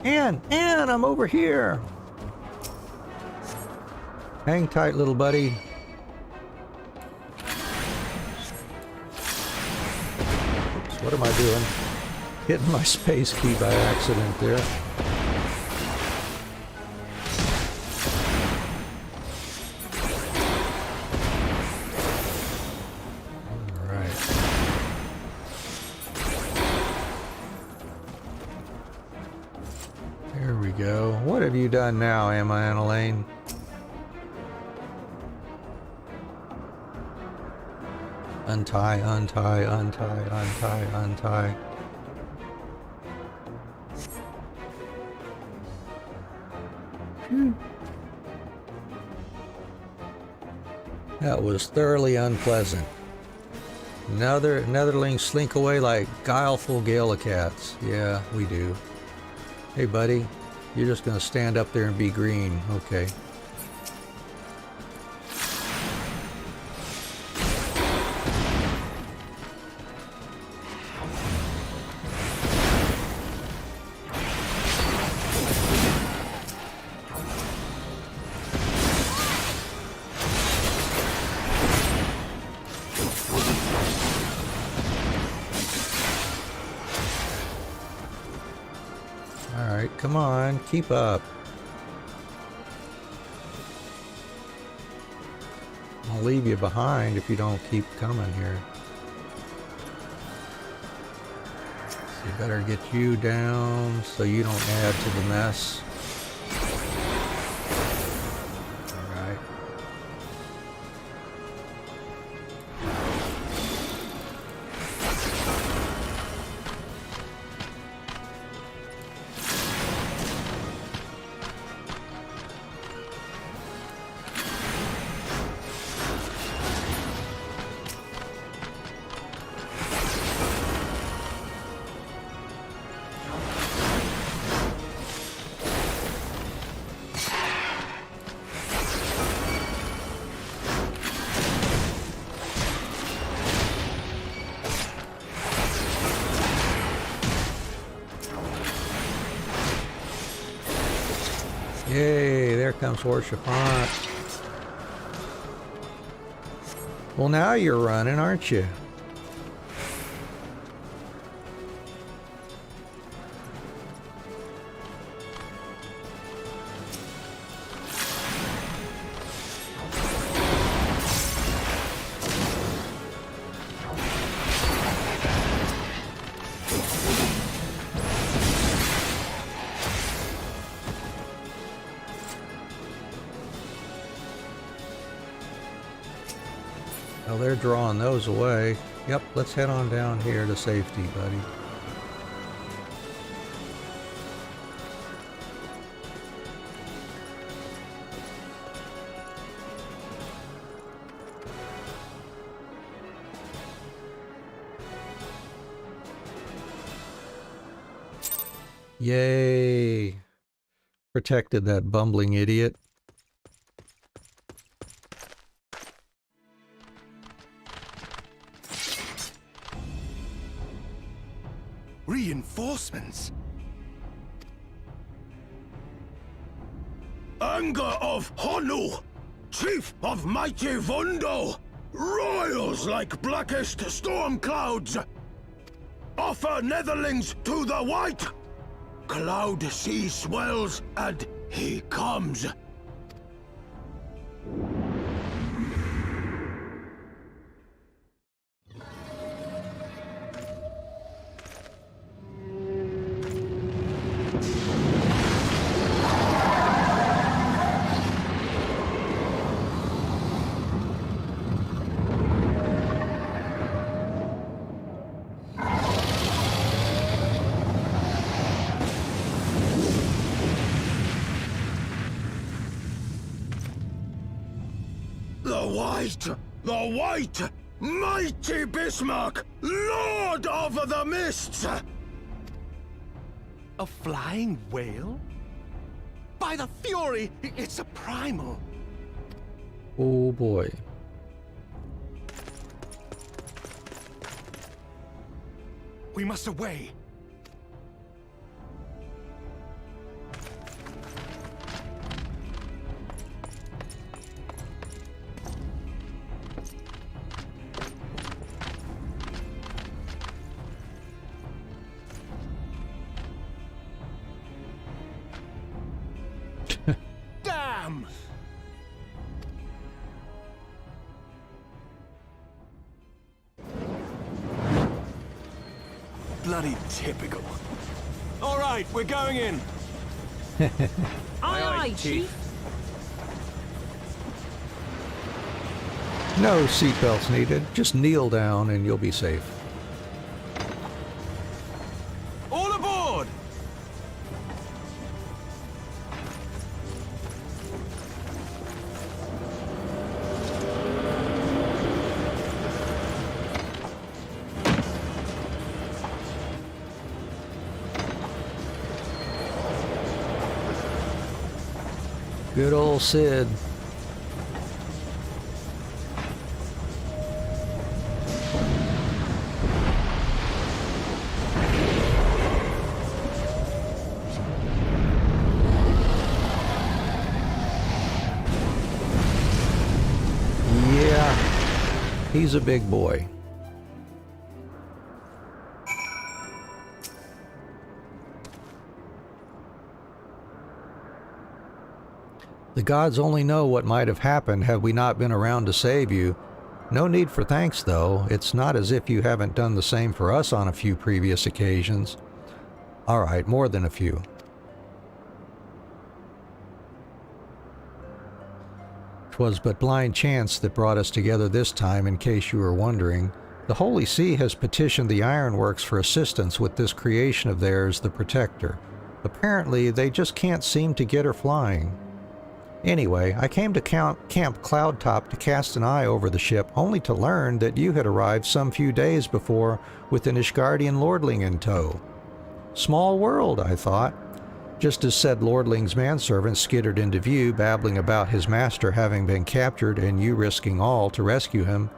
Anne, I'm over here. Hang tight, little buddy. Oops, what am I doing? Hitting my space key by accident there. What have you done now, Emma and Elaine? Untie, untie, untie, untie, untie. That was thoroughly unpleasant. Netherlings slink away like guileful Gaelicats. Yeah, we do. Hey, buddy. You're just gonna stand up there and be green. Okay. Alright, come on, keep up. I'll leave you behind if you don't keep coming here. So you better get you down so you don't add to the mess. Alright. Yay, there comes House Fortemps. Well, now you're running, aren't you? Well, they're drawing those away. Yep, let's head on down here to safety, buddy. Yay! Protected that bumbling idiot. Reinforcements? Anger of Honu, chief of mighty Vondo, royals like blackest storm clouds. Offer netherlings to the white. Cloud sea swells, and he comes. The White! Mighty Bismarck! Lord of the Mists! A flying whale? By the Fury, it's a primal. Oh boy. We must away. Damn! Bloody typical. All right, we're going in. Aye, aye, Chief. No seatbelts needed. Just kneel down and you'll be safe. All aboard! Good old Sid. Yeah, he's a big boy. The gods only know what might have happened had we not been around to save you. No need for thanks, though. It's not as if you haven't done the same for us on a few previous occasions. All right, more than a few. 'Twas but blind chance that brought us together this time, in case you were wondering. The Holy See has petitioned the Ironworks for assistance with this creation of theirs, the Protector. Apparently, they just can't seem to get her flying. Anyway, I came to Camp Cloudtop to cast an eye over the ship, only to learn that you had arrived some few days before with an Ishgardian lordling in tow. Small world, I thought. Just as said lordling's manservant skittered into view, babbling about his master having been captured and you risking all to rescue him,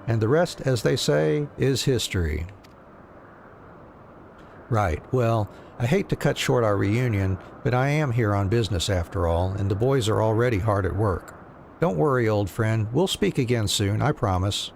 and the rest, as they say, is history. Right, well, I hate to cut short our reunion, but I am here on business after all, and the boys are already hard at work. Don't worry, old friend, we'll speak again soon, I promise.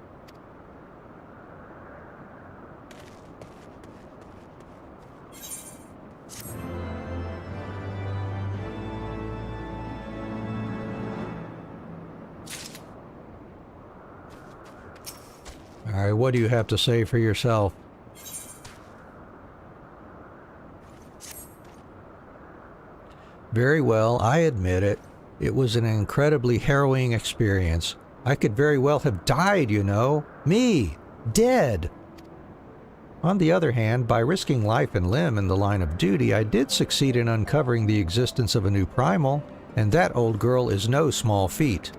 All right, what do you have to say for yourself? Very well, I admit it. It was an incredibly harrowing experience. I could very well have died, you know. Me! Dead! On the other hand, by risking life and limb in the line of duty, I did succeed in uncovering the existence of a new primal, and that, old girl, is no small feat.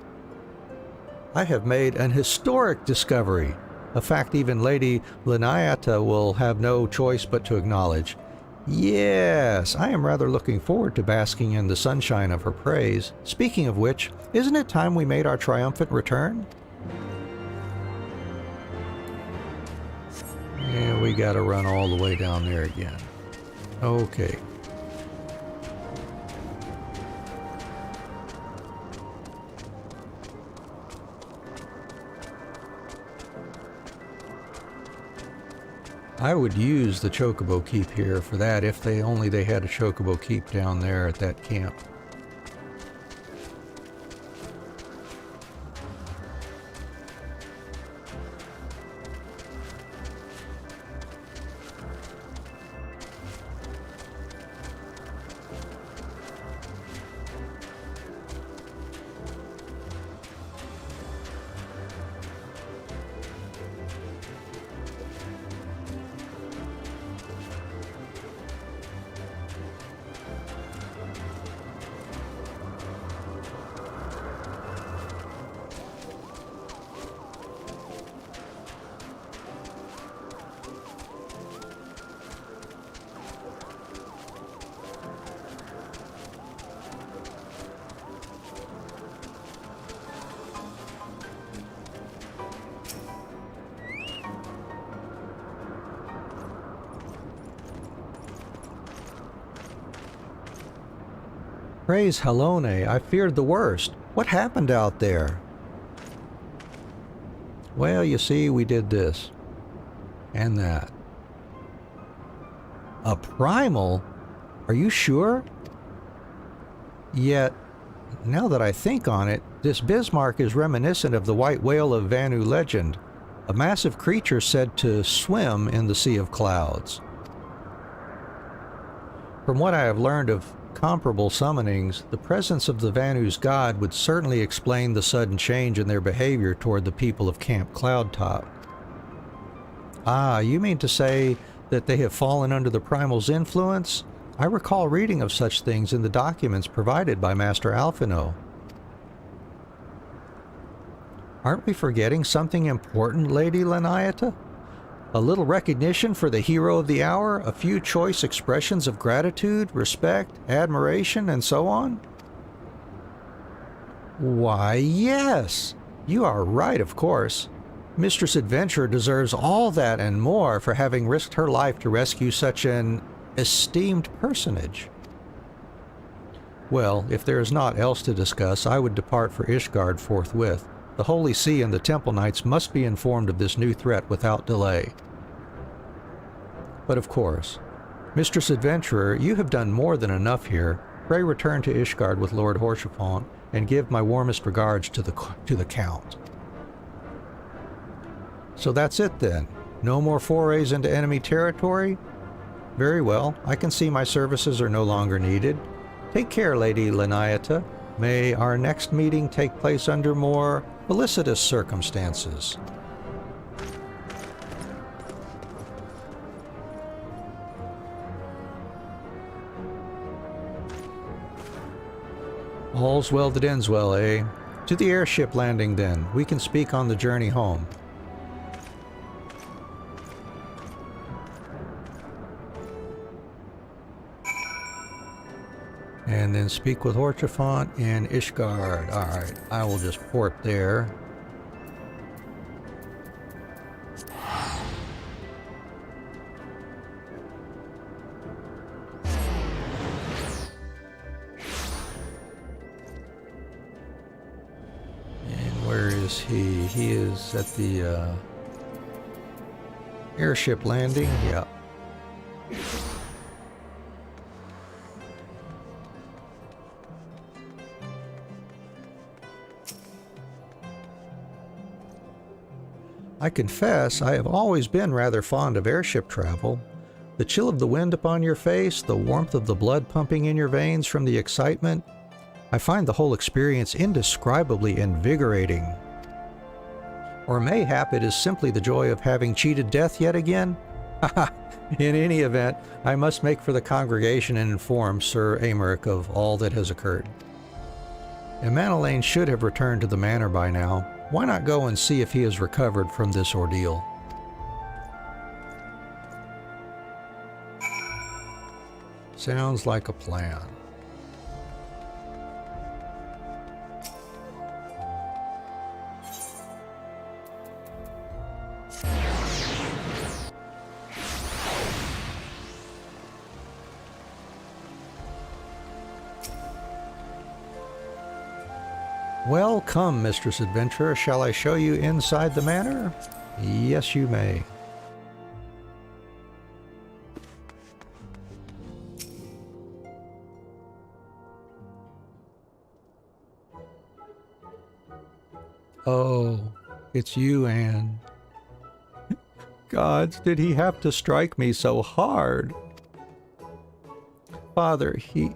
I have made an historic discovery, a fact even Lady Laniata will have no choice but to acknowledge. Yes, I am rather looking forward to basking in the sunshine of her praise. Speaking of which, isn't it time we made our triumphant return? Yeah, we gotta run all the way down there again. Okay. I would use the Chocobo Keep here for that if they had a Chocobo Keep down there at that camp. Praise Halone, I feared the worst. What happened out there? Well, you see, we did this. And that. A primal? Are you sure? Yet, now that I think on it, this Bismarck is reminiscent of the white whale of Vanu legend, a massive creature said to swim in the sea of clouds. From what I have learned of comparable summonings, the presence of the Vanu's god would certainly explain the sudden change in their behavior toward the people of Camp Cloudtop. Ah, you mean to say that they have fallen under the primal's influence? I recall reading of such things in the documents provided by Master Alphino. Aren't we forgetting something important, Lady Laniata? A little recognition for the hero of the hour, a few choice expressions of gratitude, respect, admiration, and so on? Why, yes! You are right, of course. Mistress Adventurer deserves all that and more for having risked her life to rescue such an esteemed personage. Well, if there is naught else to discuss, I would depart for Ishgard forthwith. The Holy See and the Temple Knights must be informed of this new threat without delay. But of course, Mistress Adventurer, you have done more than enough here. Pray return to Ishgard with Lord Horsefont and give my warmest regards to the Count. So that's it then. No more forays into enemy territory? Very well, I can see my services are no longer needed. Take care, Lady Laniata. May our next meeting take place under more felicitous circumstances. All's well that ends well, eh? To the airship landing then. We can speak on the journey home. And then speak with Horchefont and Ishgard. Alright, I will just port there. And where is he? He is at the airship landing. Yeah. I confess, I have always been rather fond of airship travel. The chill of the wind upon your face, the warmth of the blood pumping in your veins from the excitement, I find the whole experience indescribably invigorating. Or mayhap it is simply the joy of having cheated death yet again? In any event, I must make for the congregation and inform Sir Amaric of all that has occurred. Emanelaine should have returned to the manor by now. Why not go and see if he has recovered from this ordeal? Sounds like a plan. Well, come, Mistress Adventurer, shall I show you inside the manor? Yes, you may. Oh, it's you, Anne. Gods, did he have to strike me so hard? Father, he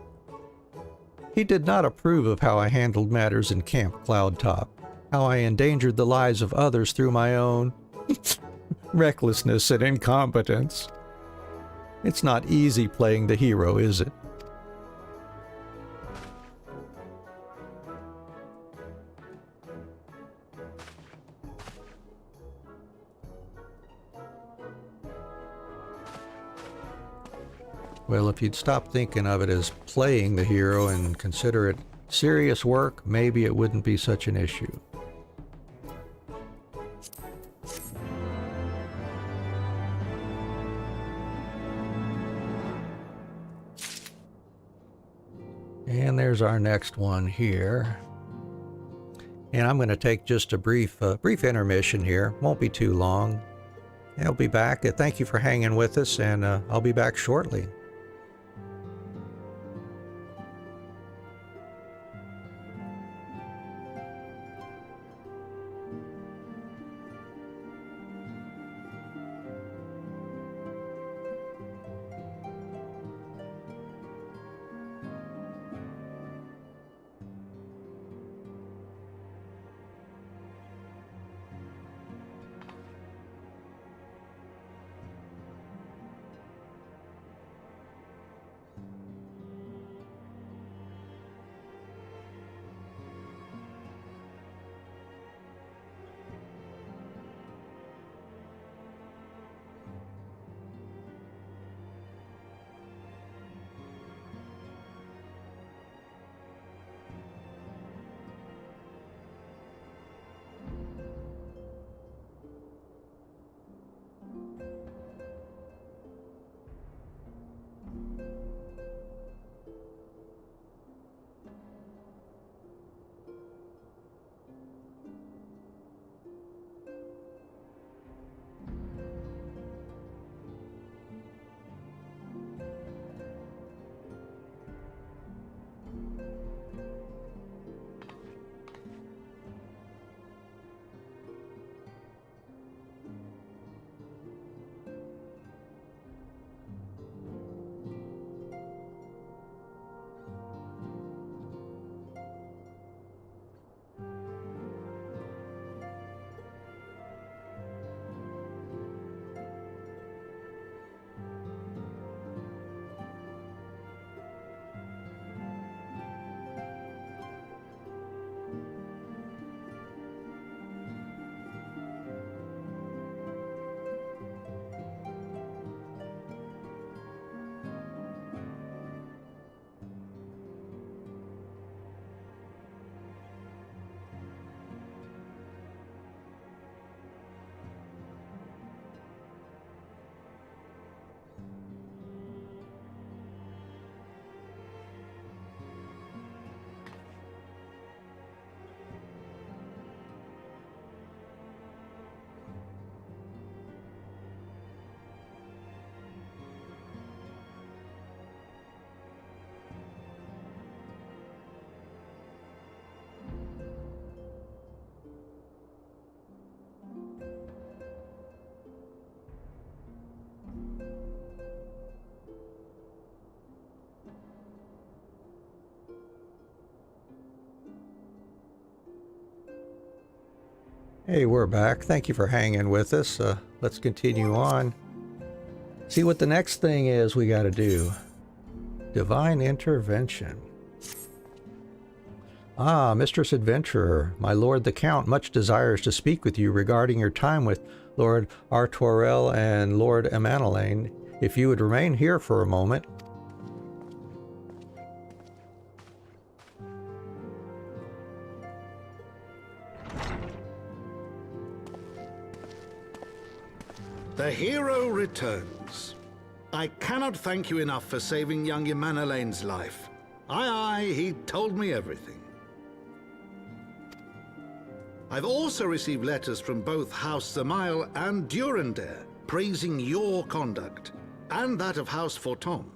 did not approve of how I handled matters in Camp Cloudtop, how I endangered the lives of others through my own recklessness and incompetence. It's not easy playing the hero, is it? Well, if you'd stop thinking of it as playing the hero and consider it serious work, maybe it wouldn't be such an issue. And there's our next one here. And I'm going to take just a brief intermission here. Won't be too long. I'll be back. Thank you for hanging with us, and I'll be back shortly. Hey, we're back. Thank you for hanging with us. Let's continue on. See what the next thing is we got to do. Divine intervention. Ah, Mistress Adventurer, my lord the Count much desires to speak with you regarding your time with Lord Artorel and Lord Amanelaine. If you would remain here for a moment. The hero returns. I cannot thank you enough for saving young Amanelaine's life. Aye, he told me everything. I've also received letters from both House Zamail and Durandare praising your conduct, and that of House Fortemps.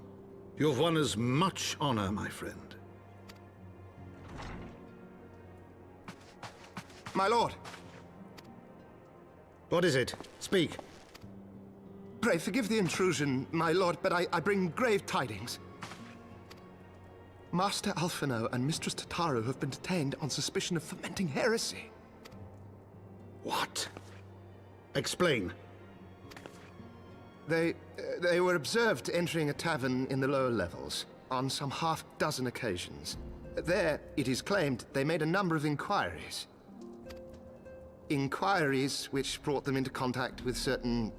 You've won us much honor, my friend. My lord. What is it? Speak. Pray forgive the intrusion, my lord, but I bring grave tidings. Master Alphino and Mistress Tataru have been detained on suspicion of fomenting heresy. What? Explain. They were observed entering a tavern in the lower levels on some half-dozen occasions. There, it is claimed, they made a number of inquiries. Inquiries which brought them into contact with certain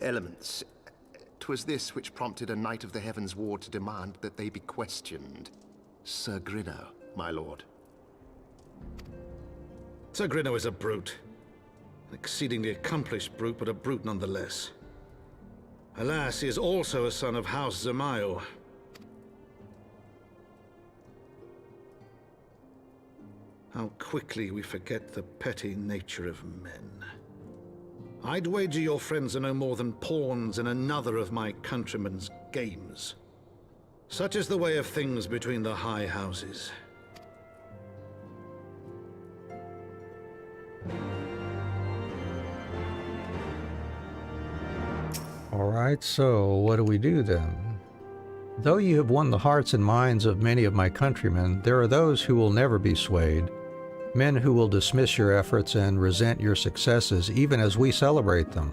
elements. 'Twas this which prompted a Knight of the Heavensward to demand that they be questioned. Sir Grinno, my lord. Sir Grinno is a brute. An exceedingly accomplished brute, but a brute nonetheless. Alas, he is also a son of House Zamail. How quickly we forget the petty nature of men. I'd wager your friends are no more than pawns in another of my countrymen's games. Such is the way of things between the high houses. All right, so what do we do then? Though you have won the hearts and minds of many of my countrymen, there are those who will never be swayed. Men who will dismiss your efforts and resent your successes even as we celebrate them.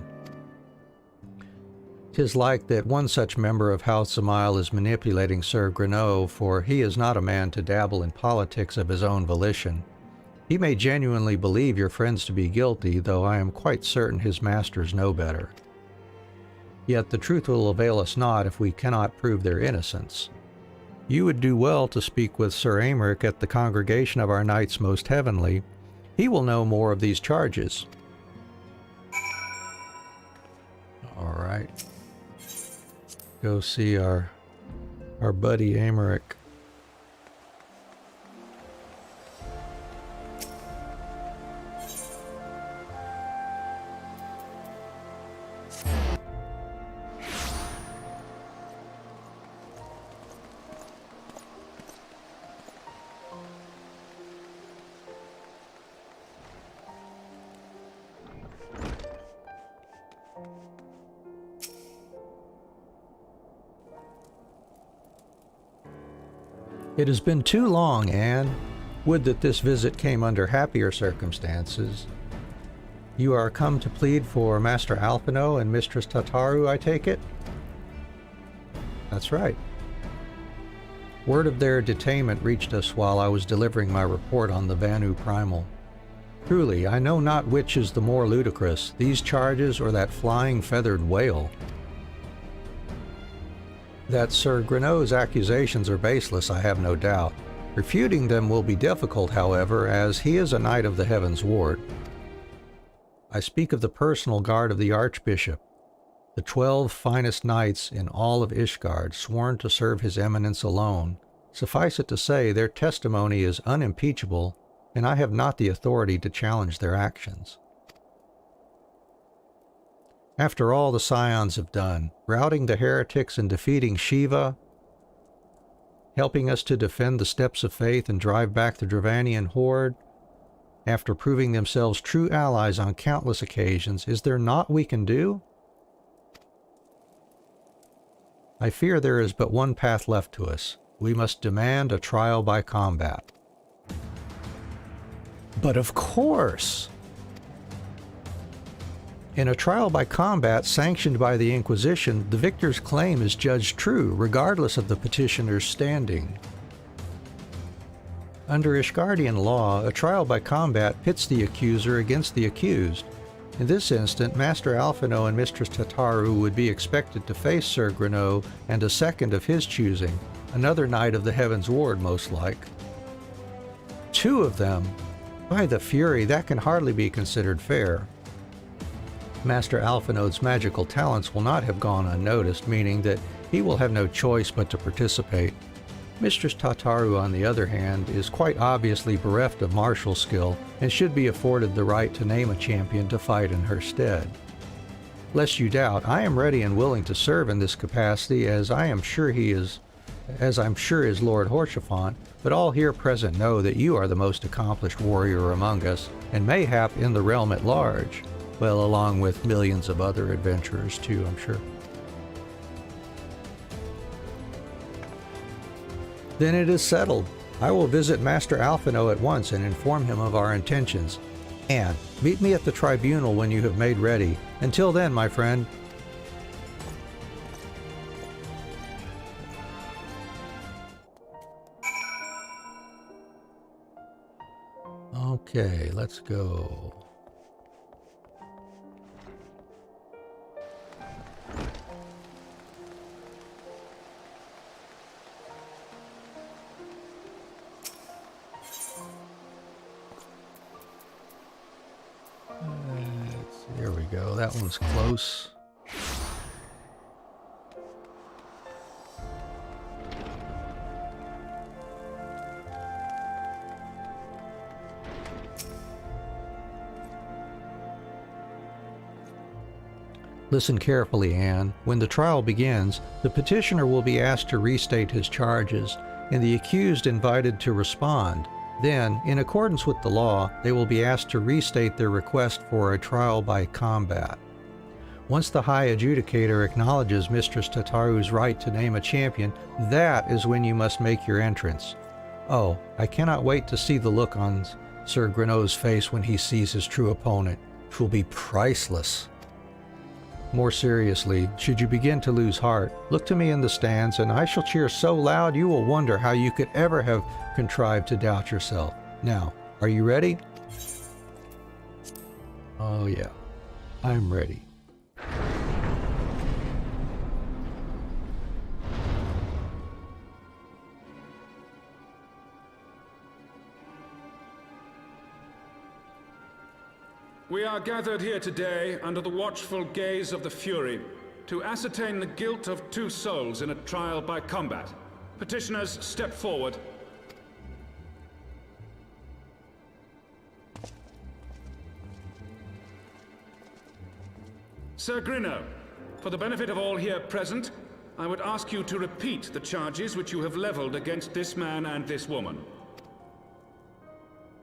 'Tis like that one such member of House Fortemps is manipulating Sir Greneau, for he is not a man to dabble in politics of his own volition. He may genuinely believe your friends to be guilty, though I am quite certain his masters know better. Yet the truth will avail us not if we cannot prove their innocence. You would do well to speak with Sir Aymeric at the congregation of our Knights Most Heavenly. He will know more of these charges. All right. Go see our buddy Aymeric. It has been too long, Anne. Would that this visit came under happier circumstances. You are come to plead for Master Alphino and Mistress Tataru, I take it? That's right. Word of their detainment reached us while I was delivering my report on the Vanu Primal. Truly, I know not which is the more ludicrous, these charges or that flying feathered whale. That Sir Greneau's accusations are baseless, I have no doubt. Refuting them will be difficult, however, as he is a knight of the Heavensward. I speak of the personal guard of the Archbishop, the 12 finest knights in all of Ishgard, sworn to serve His Eminence alone. Suffice it to say, their testimony is unimpeachable, and I have not the authority to challenge their actions. After all the Scions have done, routing the heretics and defeating Shiva, helping us to defend the steps of faith and drive back the Dravanian horde, after proving themselves true allies on countless occasions, is there naught we can do? I fear there is but one path left to us. We must demand a trial by combat. But of course! In a trial by combat sanctioned by the Inquisition, the victor's claim is judged true, regardless of the petitioner's standing. Under Ishgardian law, a trial by combat pits the accuser against the accused. In this instant, Master Alphino and Mistress Tataru would be expected to face Sir Greneau and a second of his choosing, another knight of the Heavensward most like. 2 of them? By the Fury, that can hardly be considered fair. Master Alphino's magical talents will not have gone unnoticed, meaning that he will have no choice but to participate. Mistress Tataru, on the other hand, is quite obviously bereft of martial skill and should be afforded the right to name a champion to fight in her stead. Lest you doubt, I am ready and willing to serve in this capacity, as I'm sure is Lord Horsefont, but all here present know that you are the most accomplished warrior among us, and mayhap in the realm at large. Well, along with millions of other adventurers too, I'm sure. Then it is settled. I will visit Master Alphino at once and inform him of our intentions. And meet me at the tribunal when you have made ready. Until then, my friend. Okay, let's go. There we go. That one's close. Listen carefully, Anne. When the trial begins, the petitioner will be asked to restate his charges, and the accused invited to respond. Then, in accordance with the law, they will be asked to restate their request for a trial by combat. Once the High Adjudicator acknowledges Mistress Tataru's right to name a champion, that is when you must make your entrance. Oh, I cannot wait to see the look on Sir Grenaud's face when he sees his true opponent. It will be priceless. More seriously, should you begin to lose heart, look to me in the stands, and I shall cheer so loud you will wonder how you could ever have contrived to doubt yourself. Now, are you ready? Oh yeah, I'm ready. We are gathered here today under the watchful gaze of the Fury to ascertain the guilt of 2 souls in a trial by combat. Petitioners, step forward. Sir Grenaud, for the benefit of all here present, I would ask you to repeat the charges which you have leveled against this man and this woman.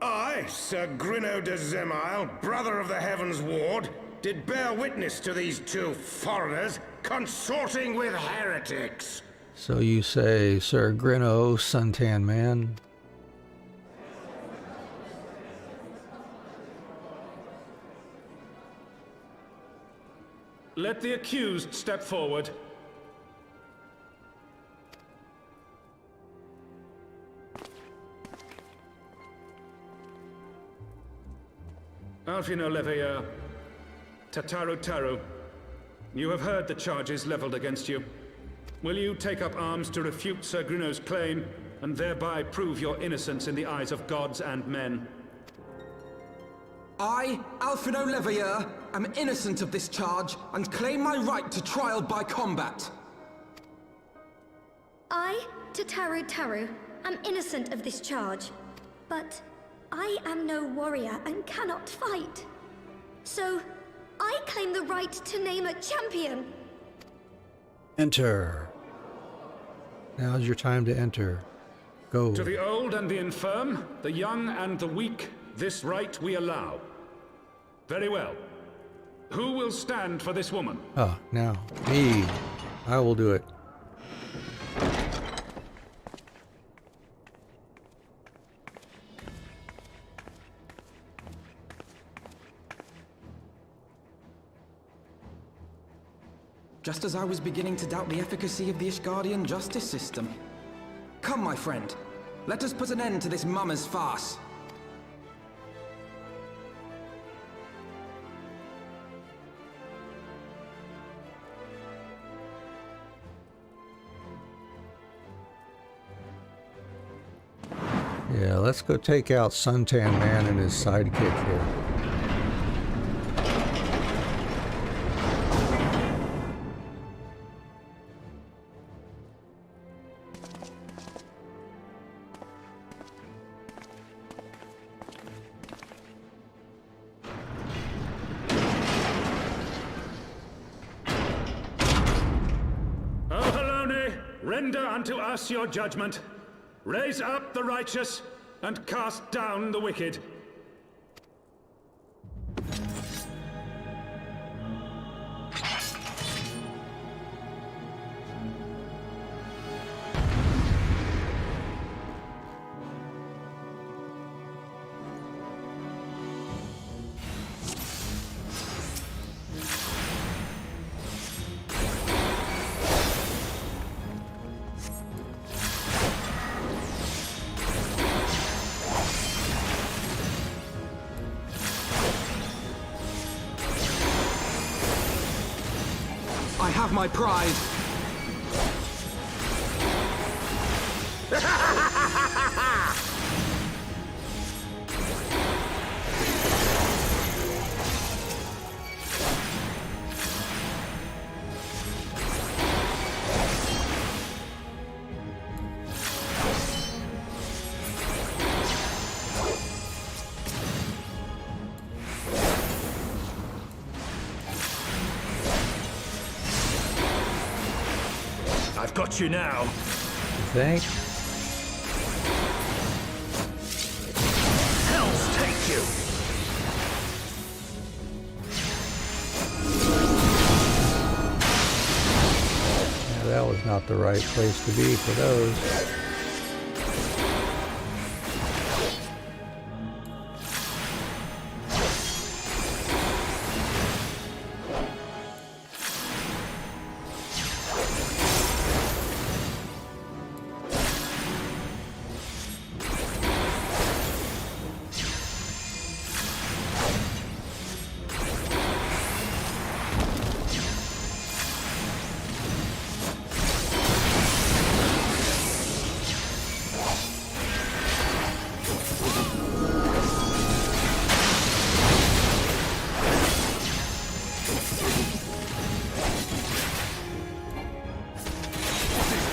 I, Sir Grenaud de Zemile, brother of the Heavensward, did bear witness to these 2 foreigners consorting with heretics. So you say, Sir Grenaud, suntan man? Let the accused step forward. Alfino Leveilleur, Tataru, you have heard the charges leveled against you. Will you take up arms to refute Sir Grenaud's claim, and thereby prove your innocence in the eyes of gods and men? I, Alfino Leveilleur, am innocent of this charge, and claim my right to trial by combat. I, Tataru, am innocent of this charge, but I am no warrior and cannot fight. So, I claim the right to name a champion. Enter. Now's your time to enter. Go. To the old and the infirm, the young and the weak, this right we allow. Very well. Who will stand for this woman? Ah, now, me. I will do it. Just as I was beginning to doubt the efficacy of the Ishgardian justice system. Come, my friend. Let us put an end to this mummer's farce. Yeah, let's go take out Suntan Man and his sidekick here. Render unto us your judgment. Raise up the righteous, and cast down the wicked. I have my pride. got you now. Think? Hells take you. Yeah, that was not the right place to be for those.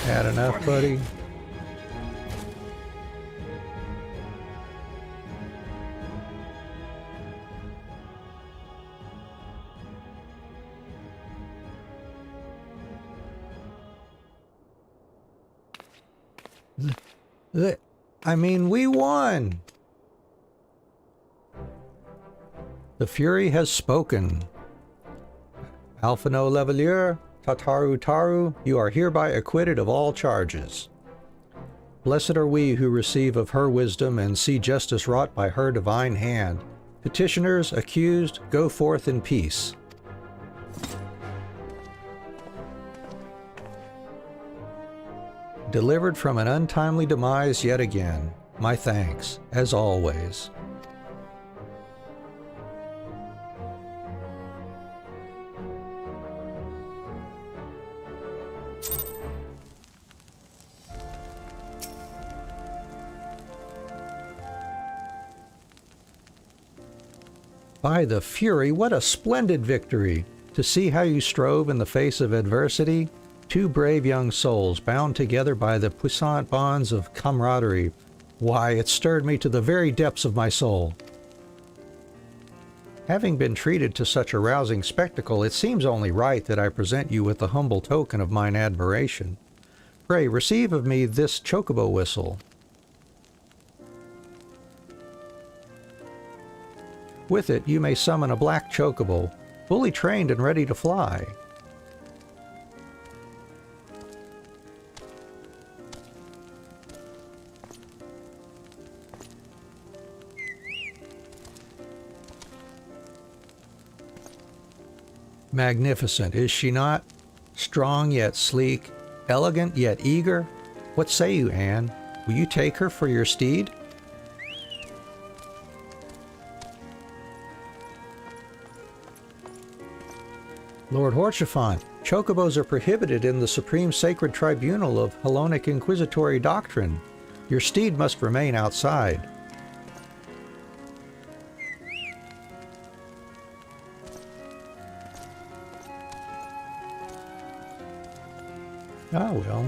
Had enough, buddy? I mean, we won! The Fury has spoken. Alphino Levelier, Tataru Taru, you are hereby acquitted of all charges. Blessed are we who receive of her wisdom and see justice wrought by her divine hand. Petitioners, accused, go forth in peace. Delivered from an untimely demise yet again. My thanks, as always. By the Fury, what a splendid victory! To see how you strove in the face of adversity, two brave young souls bound together by the puissant bonds of camaraderie. Why, it stirred me to the very depths of my soul. Having been treated to such a rousing spectacle, it seems only right that I present you with a humble token of mine admiration. Pray, receive of me this chocobo whistle. With it, you may summon a black chocobo, fully trained and ready to fly. Magnificent, is she not? Strong yet sleek, elegant yet eager. What say you, Anne? Will you take her for your steed? Lord Horchefant, chocobos are prohibited in the Supreme Sacred Tribunal of Hellenic Inquisitory Doctrine. Your steed must remain outside. Ah, well.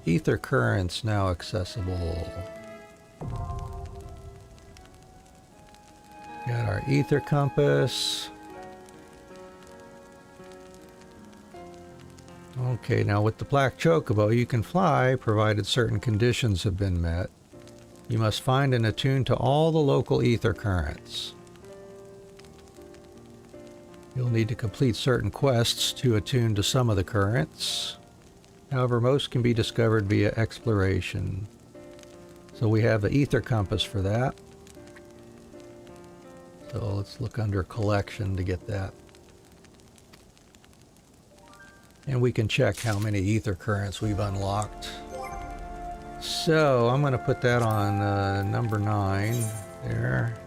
Ether currents now accessible. Got our ether compass. Okay, now with the black chocobo you can fly provided certain conditions have been met. You must find and attune to all the local ether currents. You'll need to complete certain quests to attune to some of the currents. However, most can be discovered via exploration. So we have the ether compass for that. So let's look under collection to get that. And we can check how many ether currents we've unlocked. So I'm going to put that on number 9 there.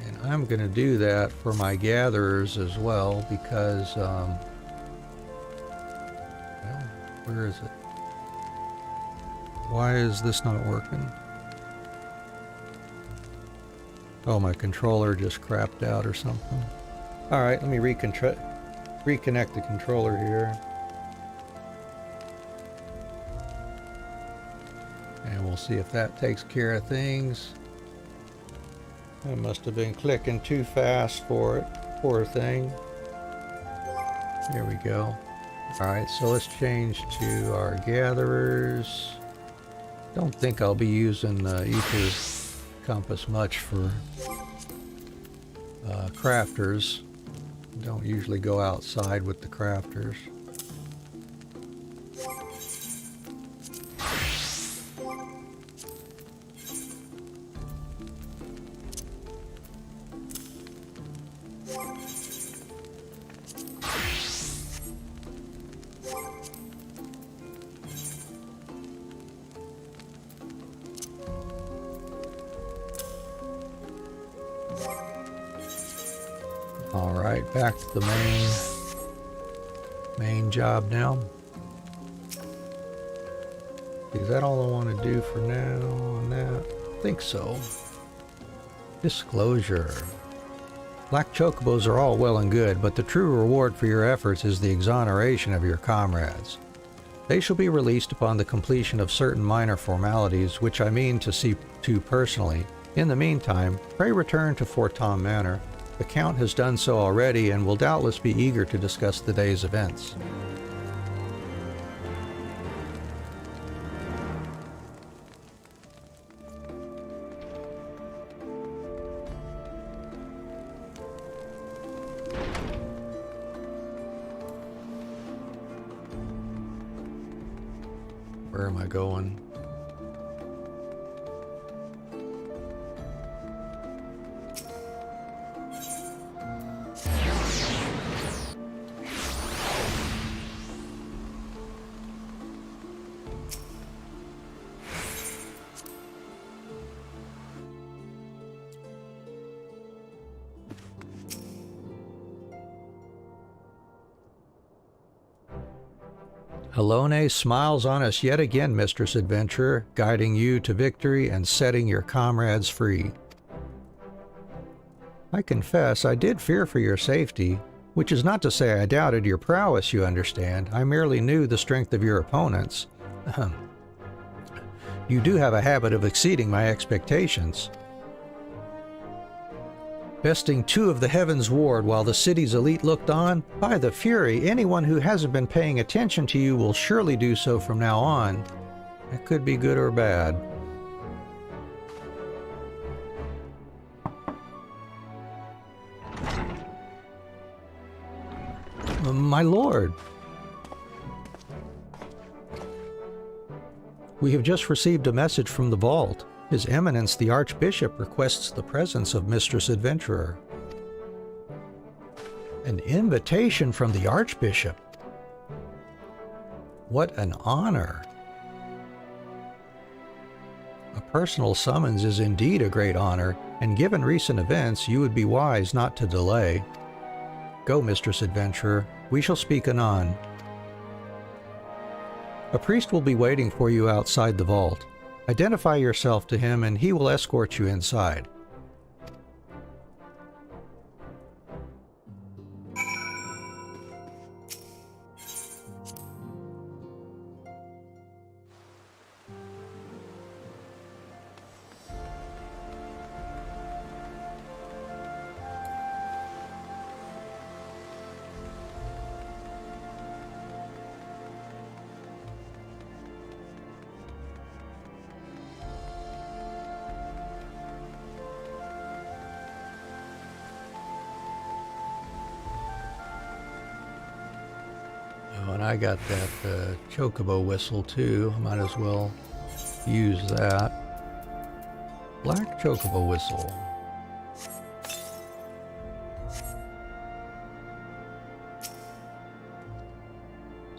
And I'm going to do that for my gatherers as well because, well, where is it? Why is this not working? Oh, my controller just crapped out or something. Alright, let me reconnect the controller here. We'll see if that takes care of things. I must have been clicking too fast for it. Poor thing. There we go. Alright, so let's change to our gatherers. Don't think I'll be using Ether Compass much for crafters. Don't usually go outside with the crafters. Alright, back to the main job now. Is that all I want to do for now on that? I think so. Disclosure. Black chocobos are all well and good, but the true reward for your efforts is the exoneration of your comrades. They shall be released upon the completion of certain minor formalities, which I mean to see to personally. In the meantime, pray return to Fortemps Manor. The Count has done so already and will doubtless be eager to discuss the day's events. Where am I going? Helone smiles on us yet again, Mistress Adventurer, guiding you to victory and setting your comrades free. I confess I did fear for your safety, which is not to say I doubted your prowess, you understand. I merely knew the strength of your opponents. You do have a habit of exceeding my expectations. Besting 2 of the Heavensward while the city's elite looked on? By the Fury, anyone who hasn't been paying attention to you will surely do so from now on. It could be good or bad. My lord! We have just received a message from the vault. His Eminence the Archbishop requests the presence of Mistress Adventurer. An invitation from the Archbishop? What an honor! A personal summons is indeed a great honor, and given recent events, you would be wise not to delay. Go, Mistress Adventurer. We shall speak anon. A priest will be waiting for you outside the vault. Identify yourself to him and he will escort you inside. And I got that chocobo whistle too. Might as well use that. Black chocobo whistle.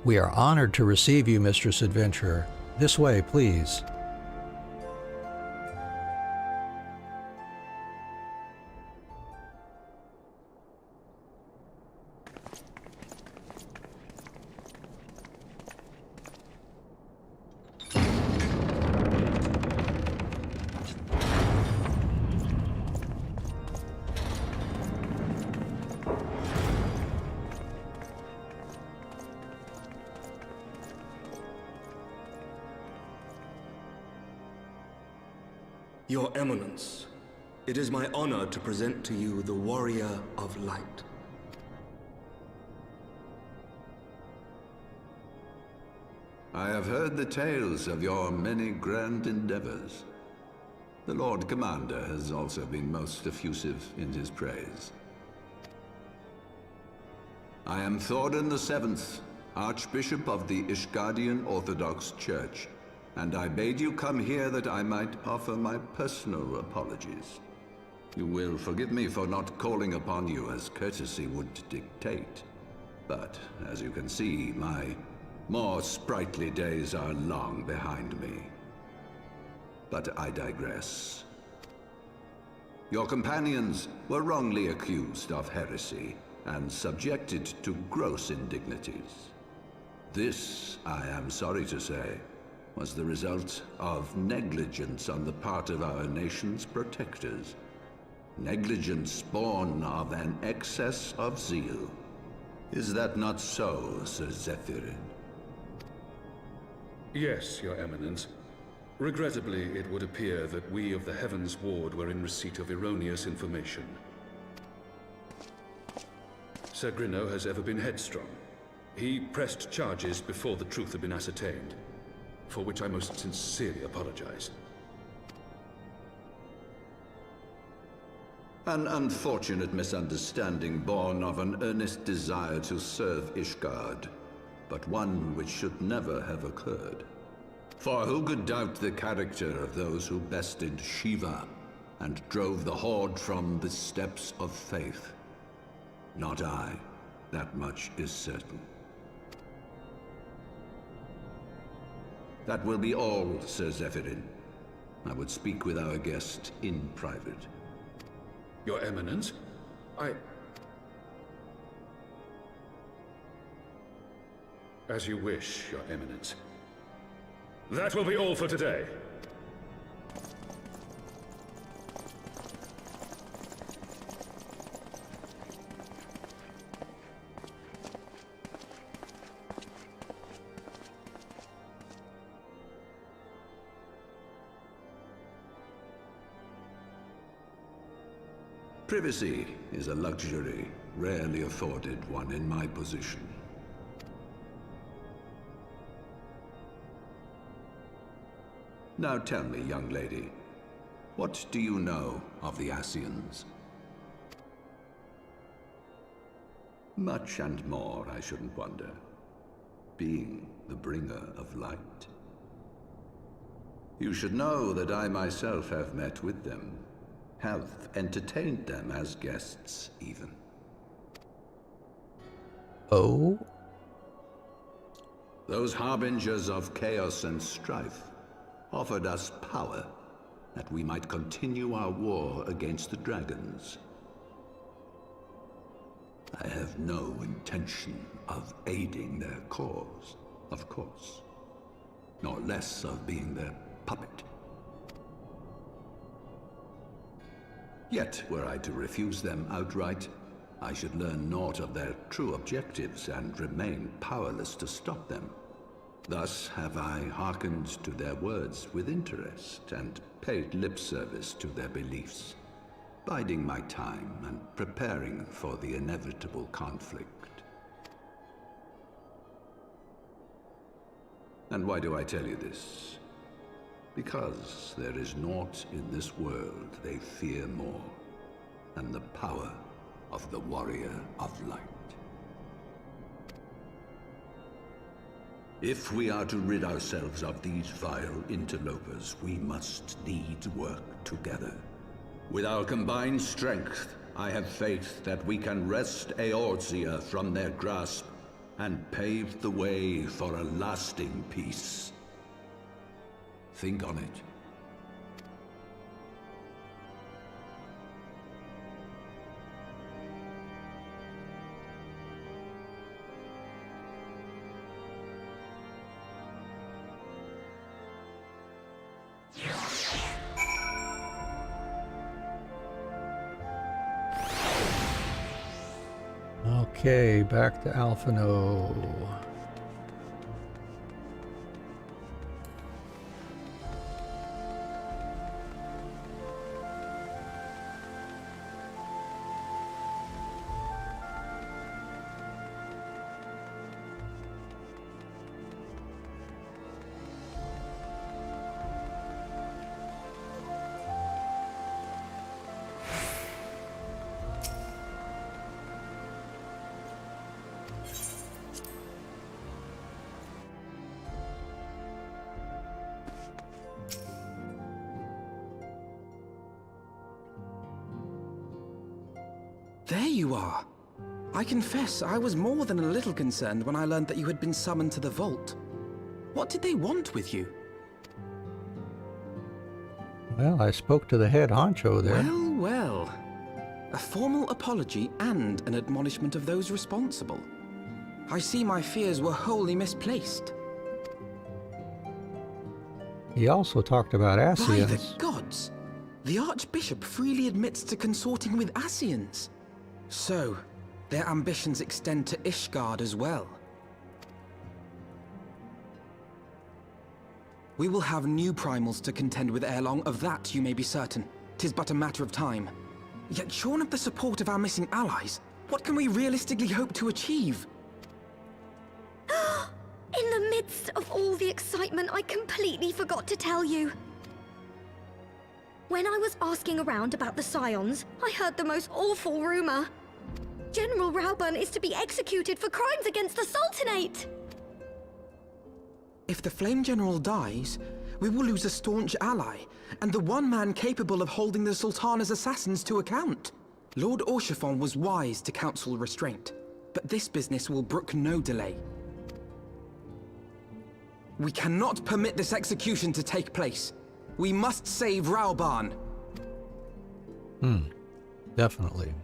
We are honored to receive you, Mistress Adventurer. This way, please. Your Eminence, it is my honor to present to you the Warrior of Light. I have heard the tales of your many grand endeavors. The Lord Commander has also been most effusive in his praise. I am Thordan VII, Archbishop of the Ishgardian Orthodox Church, and I bade you come here that I might offer my personal apologies. You will forgive me for not calling upon you as courtesy would dictate, but as you can see, my more sprightly days are long behind me. But I digress. Your companions were wrongly accused of heresy and subjected to gross indignities. This, I am sorry to say, was the result of negligence on the part of our nation's protectors. Negligence born of an excess of zeal. Is that not so, Sir Zephyrin? Yes, Your Eminence. Regrettably, it would appear that we of the Heavensward were in receipt of erroneous information. Sir Grinno has ever been headstrong. He pressed charges before the truth had been ascertained, for which I most sincerely apologize. An unfortunate misunderstanding born of an earnest desire to serve Ishgard, but one which should never have occurred. For who could doubt the character of those who bested Shiva and drove the Horde from the steps of faith? Not I. That much is certain. That will be all, Sir Zephyrin. I would speak with our guest in private. Your Eminence, As you wish, Your Eminence. That will be all for today. Privacy is a luxury rarely afforded one in my position. Now tell me, young lady, what do you know of the Ascians? Much and more, I shouldn't wonder, being the bringer of light. You should know that I myself have met with them, have entertained them as guests, even. Oh? Those harbingers of chaos and strife offered us power that we might continue our war against the dragons. I have no intention of aiding their cause, of course, nor less of being their puppet. Yet, were I to refuse them outright, I should learn naught of their true objectives and remain powerless to stop them. Thus have I hearkened to their words with interest and paid lip service to their beliefs, biding my time and preparing for the inevitable conflict. And why do I tell you this? Because there is naught in this world they fear more than the power of the Warrior of Light. If we are to rid ourselves of these vile interlopers, we must needs work together. With our combined strength, I have faith that we can wrest Eorzea from their grasp and pave the way for a lasting peace. Think on it. Okay, back to Alphino. There you are. I confess, I was more than a little concerned when I learned that you had been summoned to the vault. What did they want with you? Well, I spoke to the head honcho there. Well, well. A formal apology and an admonishment of those responsible. I see my fears were wholly misplaced. He also talked about By Ascians. the gods! The Archbishop freely admits to consorting with Ascians. So, their ambitions extend to Ishgard as well. We will have new primals to contend with ere long, of that you may be certain. 'Tis but a matter of time. Yet shorn of the support of our missing allies, what can we realistically hope to achieve? In the midst of all the excitement, I completely forgot to tell you. When I was asking around about the Scions, I heard the most awful rumor. General Rauburn is to be executed for crimes against the Sultanate! If the Flame General dies, we will lose a staunch ally, and the one man capable of holding the Sultana's assassins to account. Lord Orchiffon was wise to counsel restraint, but this business will brook no delay. We cannot permit this execution to take place. We must save Rauburn. Definitely.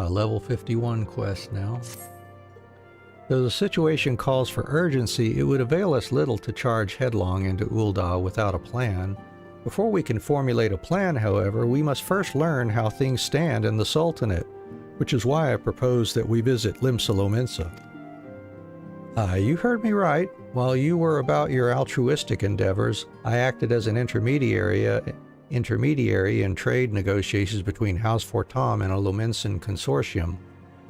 Level 51 quest now. Though the situation calls for urgency, it would avail us little to charge headlong into Ul'dah without a plan. Before we can formulate a plan, however, we must first learn how things stand in the Sultanate, which is why I propose that we visit Limsa Lominsa. You heard me right. While you were about your altruistic endeavors, I acted as an intermediary in trade negotiations between House Fortemps and a Lominsan consortium.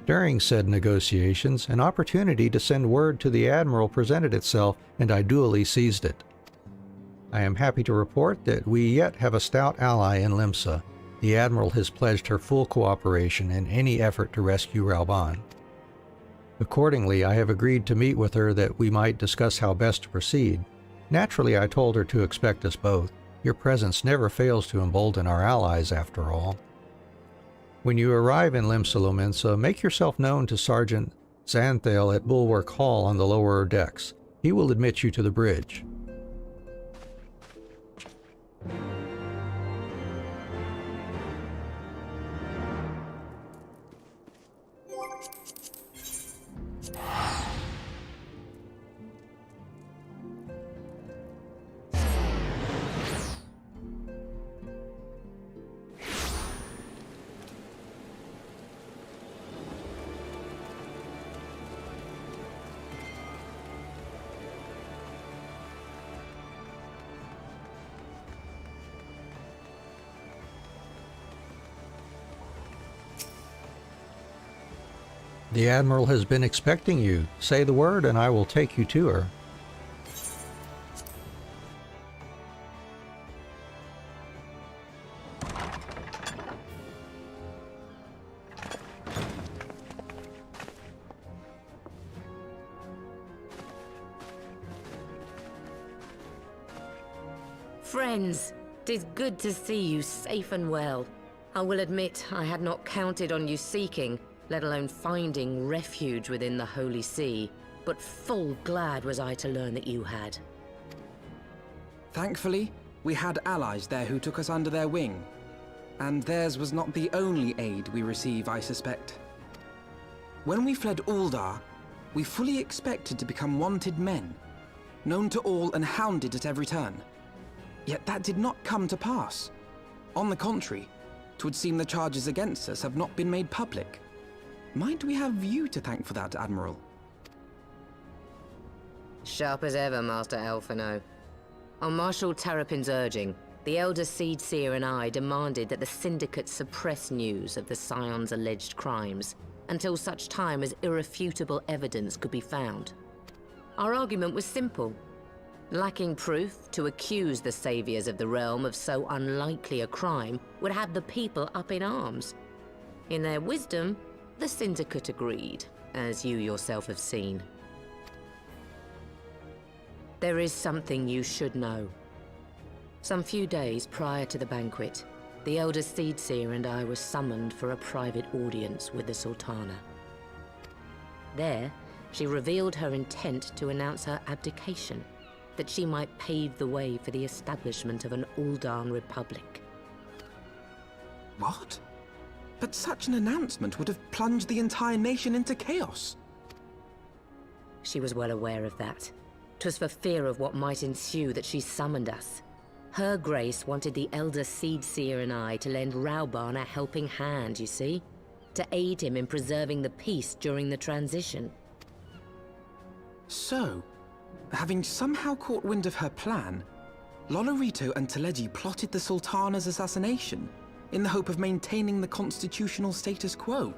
During said negotiations, an opportunity to send word to the Admiral presented itself, and I duly seized it. I am happy to report that we yet have a stout ally in Limsa. The Admiral has pledged her full cooperation in any effort to rescue Rauburn. Accordingly, I have agreed to meet with her that we might discuss how best to proceed. Naturally, I told her to expect us both. Your presence never fails to embolden our allies, after all. When you arrive in Limsa Lominsa, make yourself known to Sergeant Xanthale at Bulwark Hall on the lower decks. He will admit you to the bridge. The Admiral has been expecting you. Say the word and I will take you to her. Friends, 'tis good to see you safe and well. I will admit I had not counted on you seeking, let alone finding refuge within the Holy See, but full glad was I to learn that you had. Thankfully, we had allies there who took us under their wing. And theirs was not the only aid we receive, I suspect. When we fled Ul'dah, we fully expected to become wanted men, known to all and hounded at every turn. Yet that did not come to pass. On the contrary, 'twould seem the charges against us have not been made public. Might we have you to thank for that, Admiral? Sharp as ever, Master Alphino. On Marshal Terrapin's urging, the Elder Seed Seer and I demanded that the Syndicate suppress news of the Scion's alleged crimes until such time as irrefutable evidence could be found. Our argument was simple. Lacking proof, to accuse the saviors of the realm of so unlikely a crime would have the people up in arms. In their wisdom, The Syndicate agreed, as you yourself have seen. There is something you should know. Some few days prior to the banquet, the Elder Seedseer and I were summoned for a private audience with the Sultana. There, she revealed her intent to announce her abdication, that she might pave the way for the establishment of an Uldan Republic. What? But such an announcement would have plunged the entire nation into chaos. She was well aware of that. 'Twas for fear of what might ensue that she summoned us. Her Grace wanted the Elder Seedseer and I to lend Rauban a helping hand, you see? To aid him in preserving the peace during the transition. So, having somehow caught wind of her plan, Lolorito and Teleji plotted the Sultana's assassination in the hope of maintaining the constitutional status quo.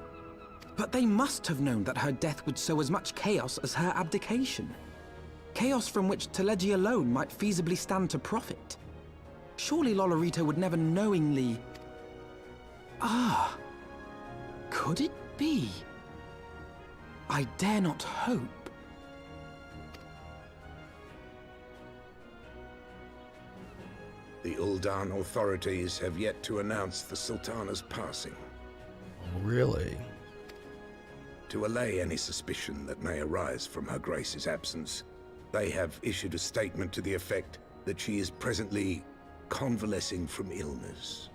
But they must have known that her death would sow as much chaos as her abdication. Chaos from which Teleji alone might feasibly stand to profit. Surely Lolorito would never knowingly... Could it be? I dare not hope. The Uldan authorities have yet to announce the Sultana's passing. Really? To allay any suspicion that may arise from Her Grace's absence, they have issued a statement to the effect that she is presently convalescing from illness.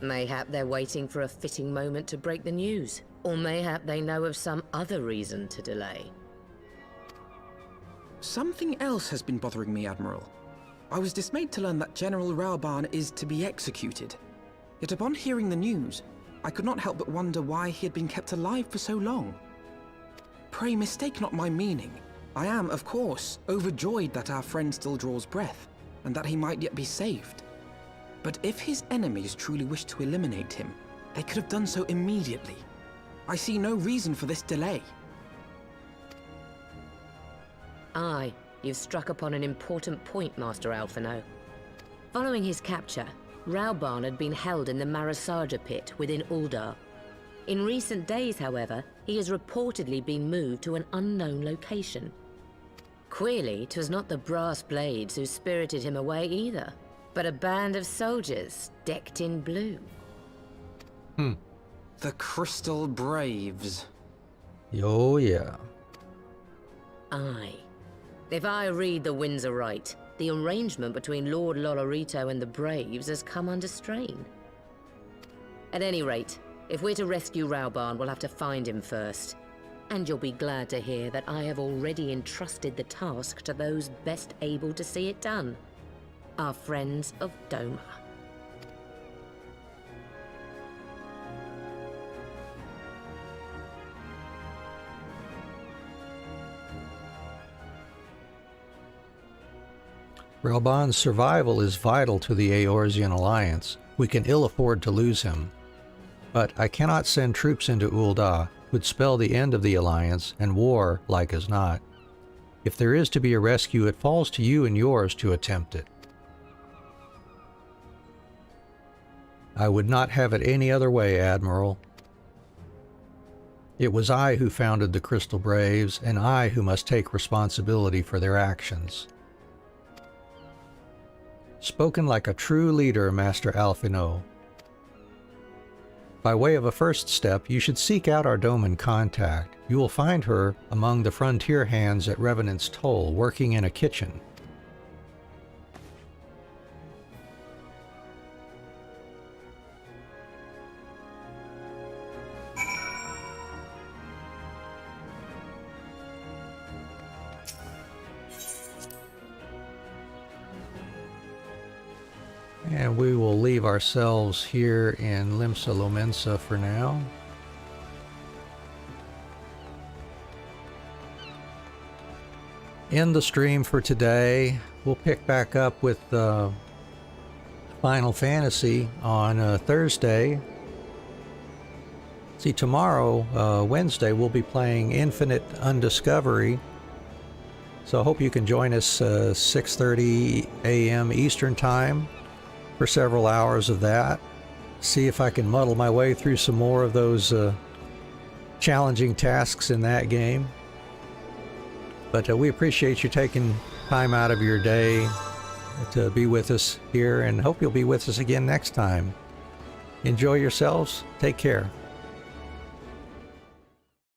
Mayhap they're waiting for a fitting moment to break the news. Or mayhap they know of some other reason to delay. Something else has been bothering me, Admiral. I was dismayed to learn that General Rauban is to be executed. Yet upon hearing the news, I could not help but wonder why he had been kept alive for so long. Pray mistake not my meaning. I am, of course, overjoyed that our friend still draws breath, and that he might yet be saved. But if his enemies truly wished to eliminate him, they could have done so immediately. I see no reason for this delay. Aye, you've struck upon an important point, Master Alphino. Following his capture, Rauban had been held in the Marasaja pit within Uldar. In recent days, however, he has reportedly been moved to an unknown location. Queerly, 'twas not the Brass Blades who spirited him away either, but a band of soldiers decked in blue. The Crystal Braves. Oh, yeah. Aye. If I read the winds aright, the arrangement between Lord Lolorito and the Braves has come under strain. At any rate, if we're to rescue Rauban, we'll have to find him first. And you'll be glad to hear that I have already entrusted the task to those best able to see it done. Our friends of Doma. Rauban's survival is vital to the Eorzean alliance. We can ill afford to lose him. But I cannot send troops into Ul'dah. Would spell the end of the alliance, and war, like as not. If there is to be a rescue, it falls to you and yours to attempt it. I would not have it any other way, Admiral. It was I who founded the Crystal Braves, and I who must take responsibility for their actions. Spoken like a true leader, Master Alphino. By way of a first step, you should seek out our Doman contact. You will find her among the frontier hands at Revenant's Toll, working in a kitchen. And we will leave ourselves here in Limsa Lominsa for now. End the stream for today. We'll pick back up with Final Fantasy on Thursday. See, tomorrow, Wednesday, we'll be playing Infinite Undiscovery. So I hope you can join us 6:30 a.m. Eastern Time for several hours of that. see if I can muddle my way through some more of those challenging tasks in that game. But we appreciate you taking time out of your day to be with us here, and hope you'll be with us again next time. Enjoy yourselves. Take care.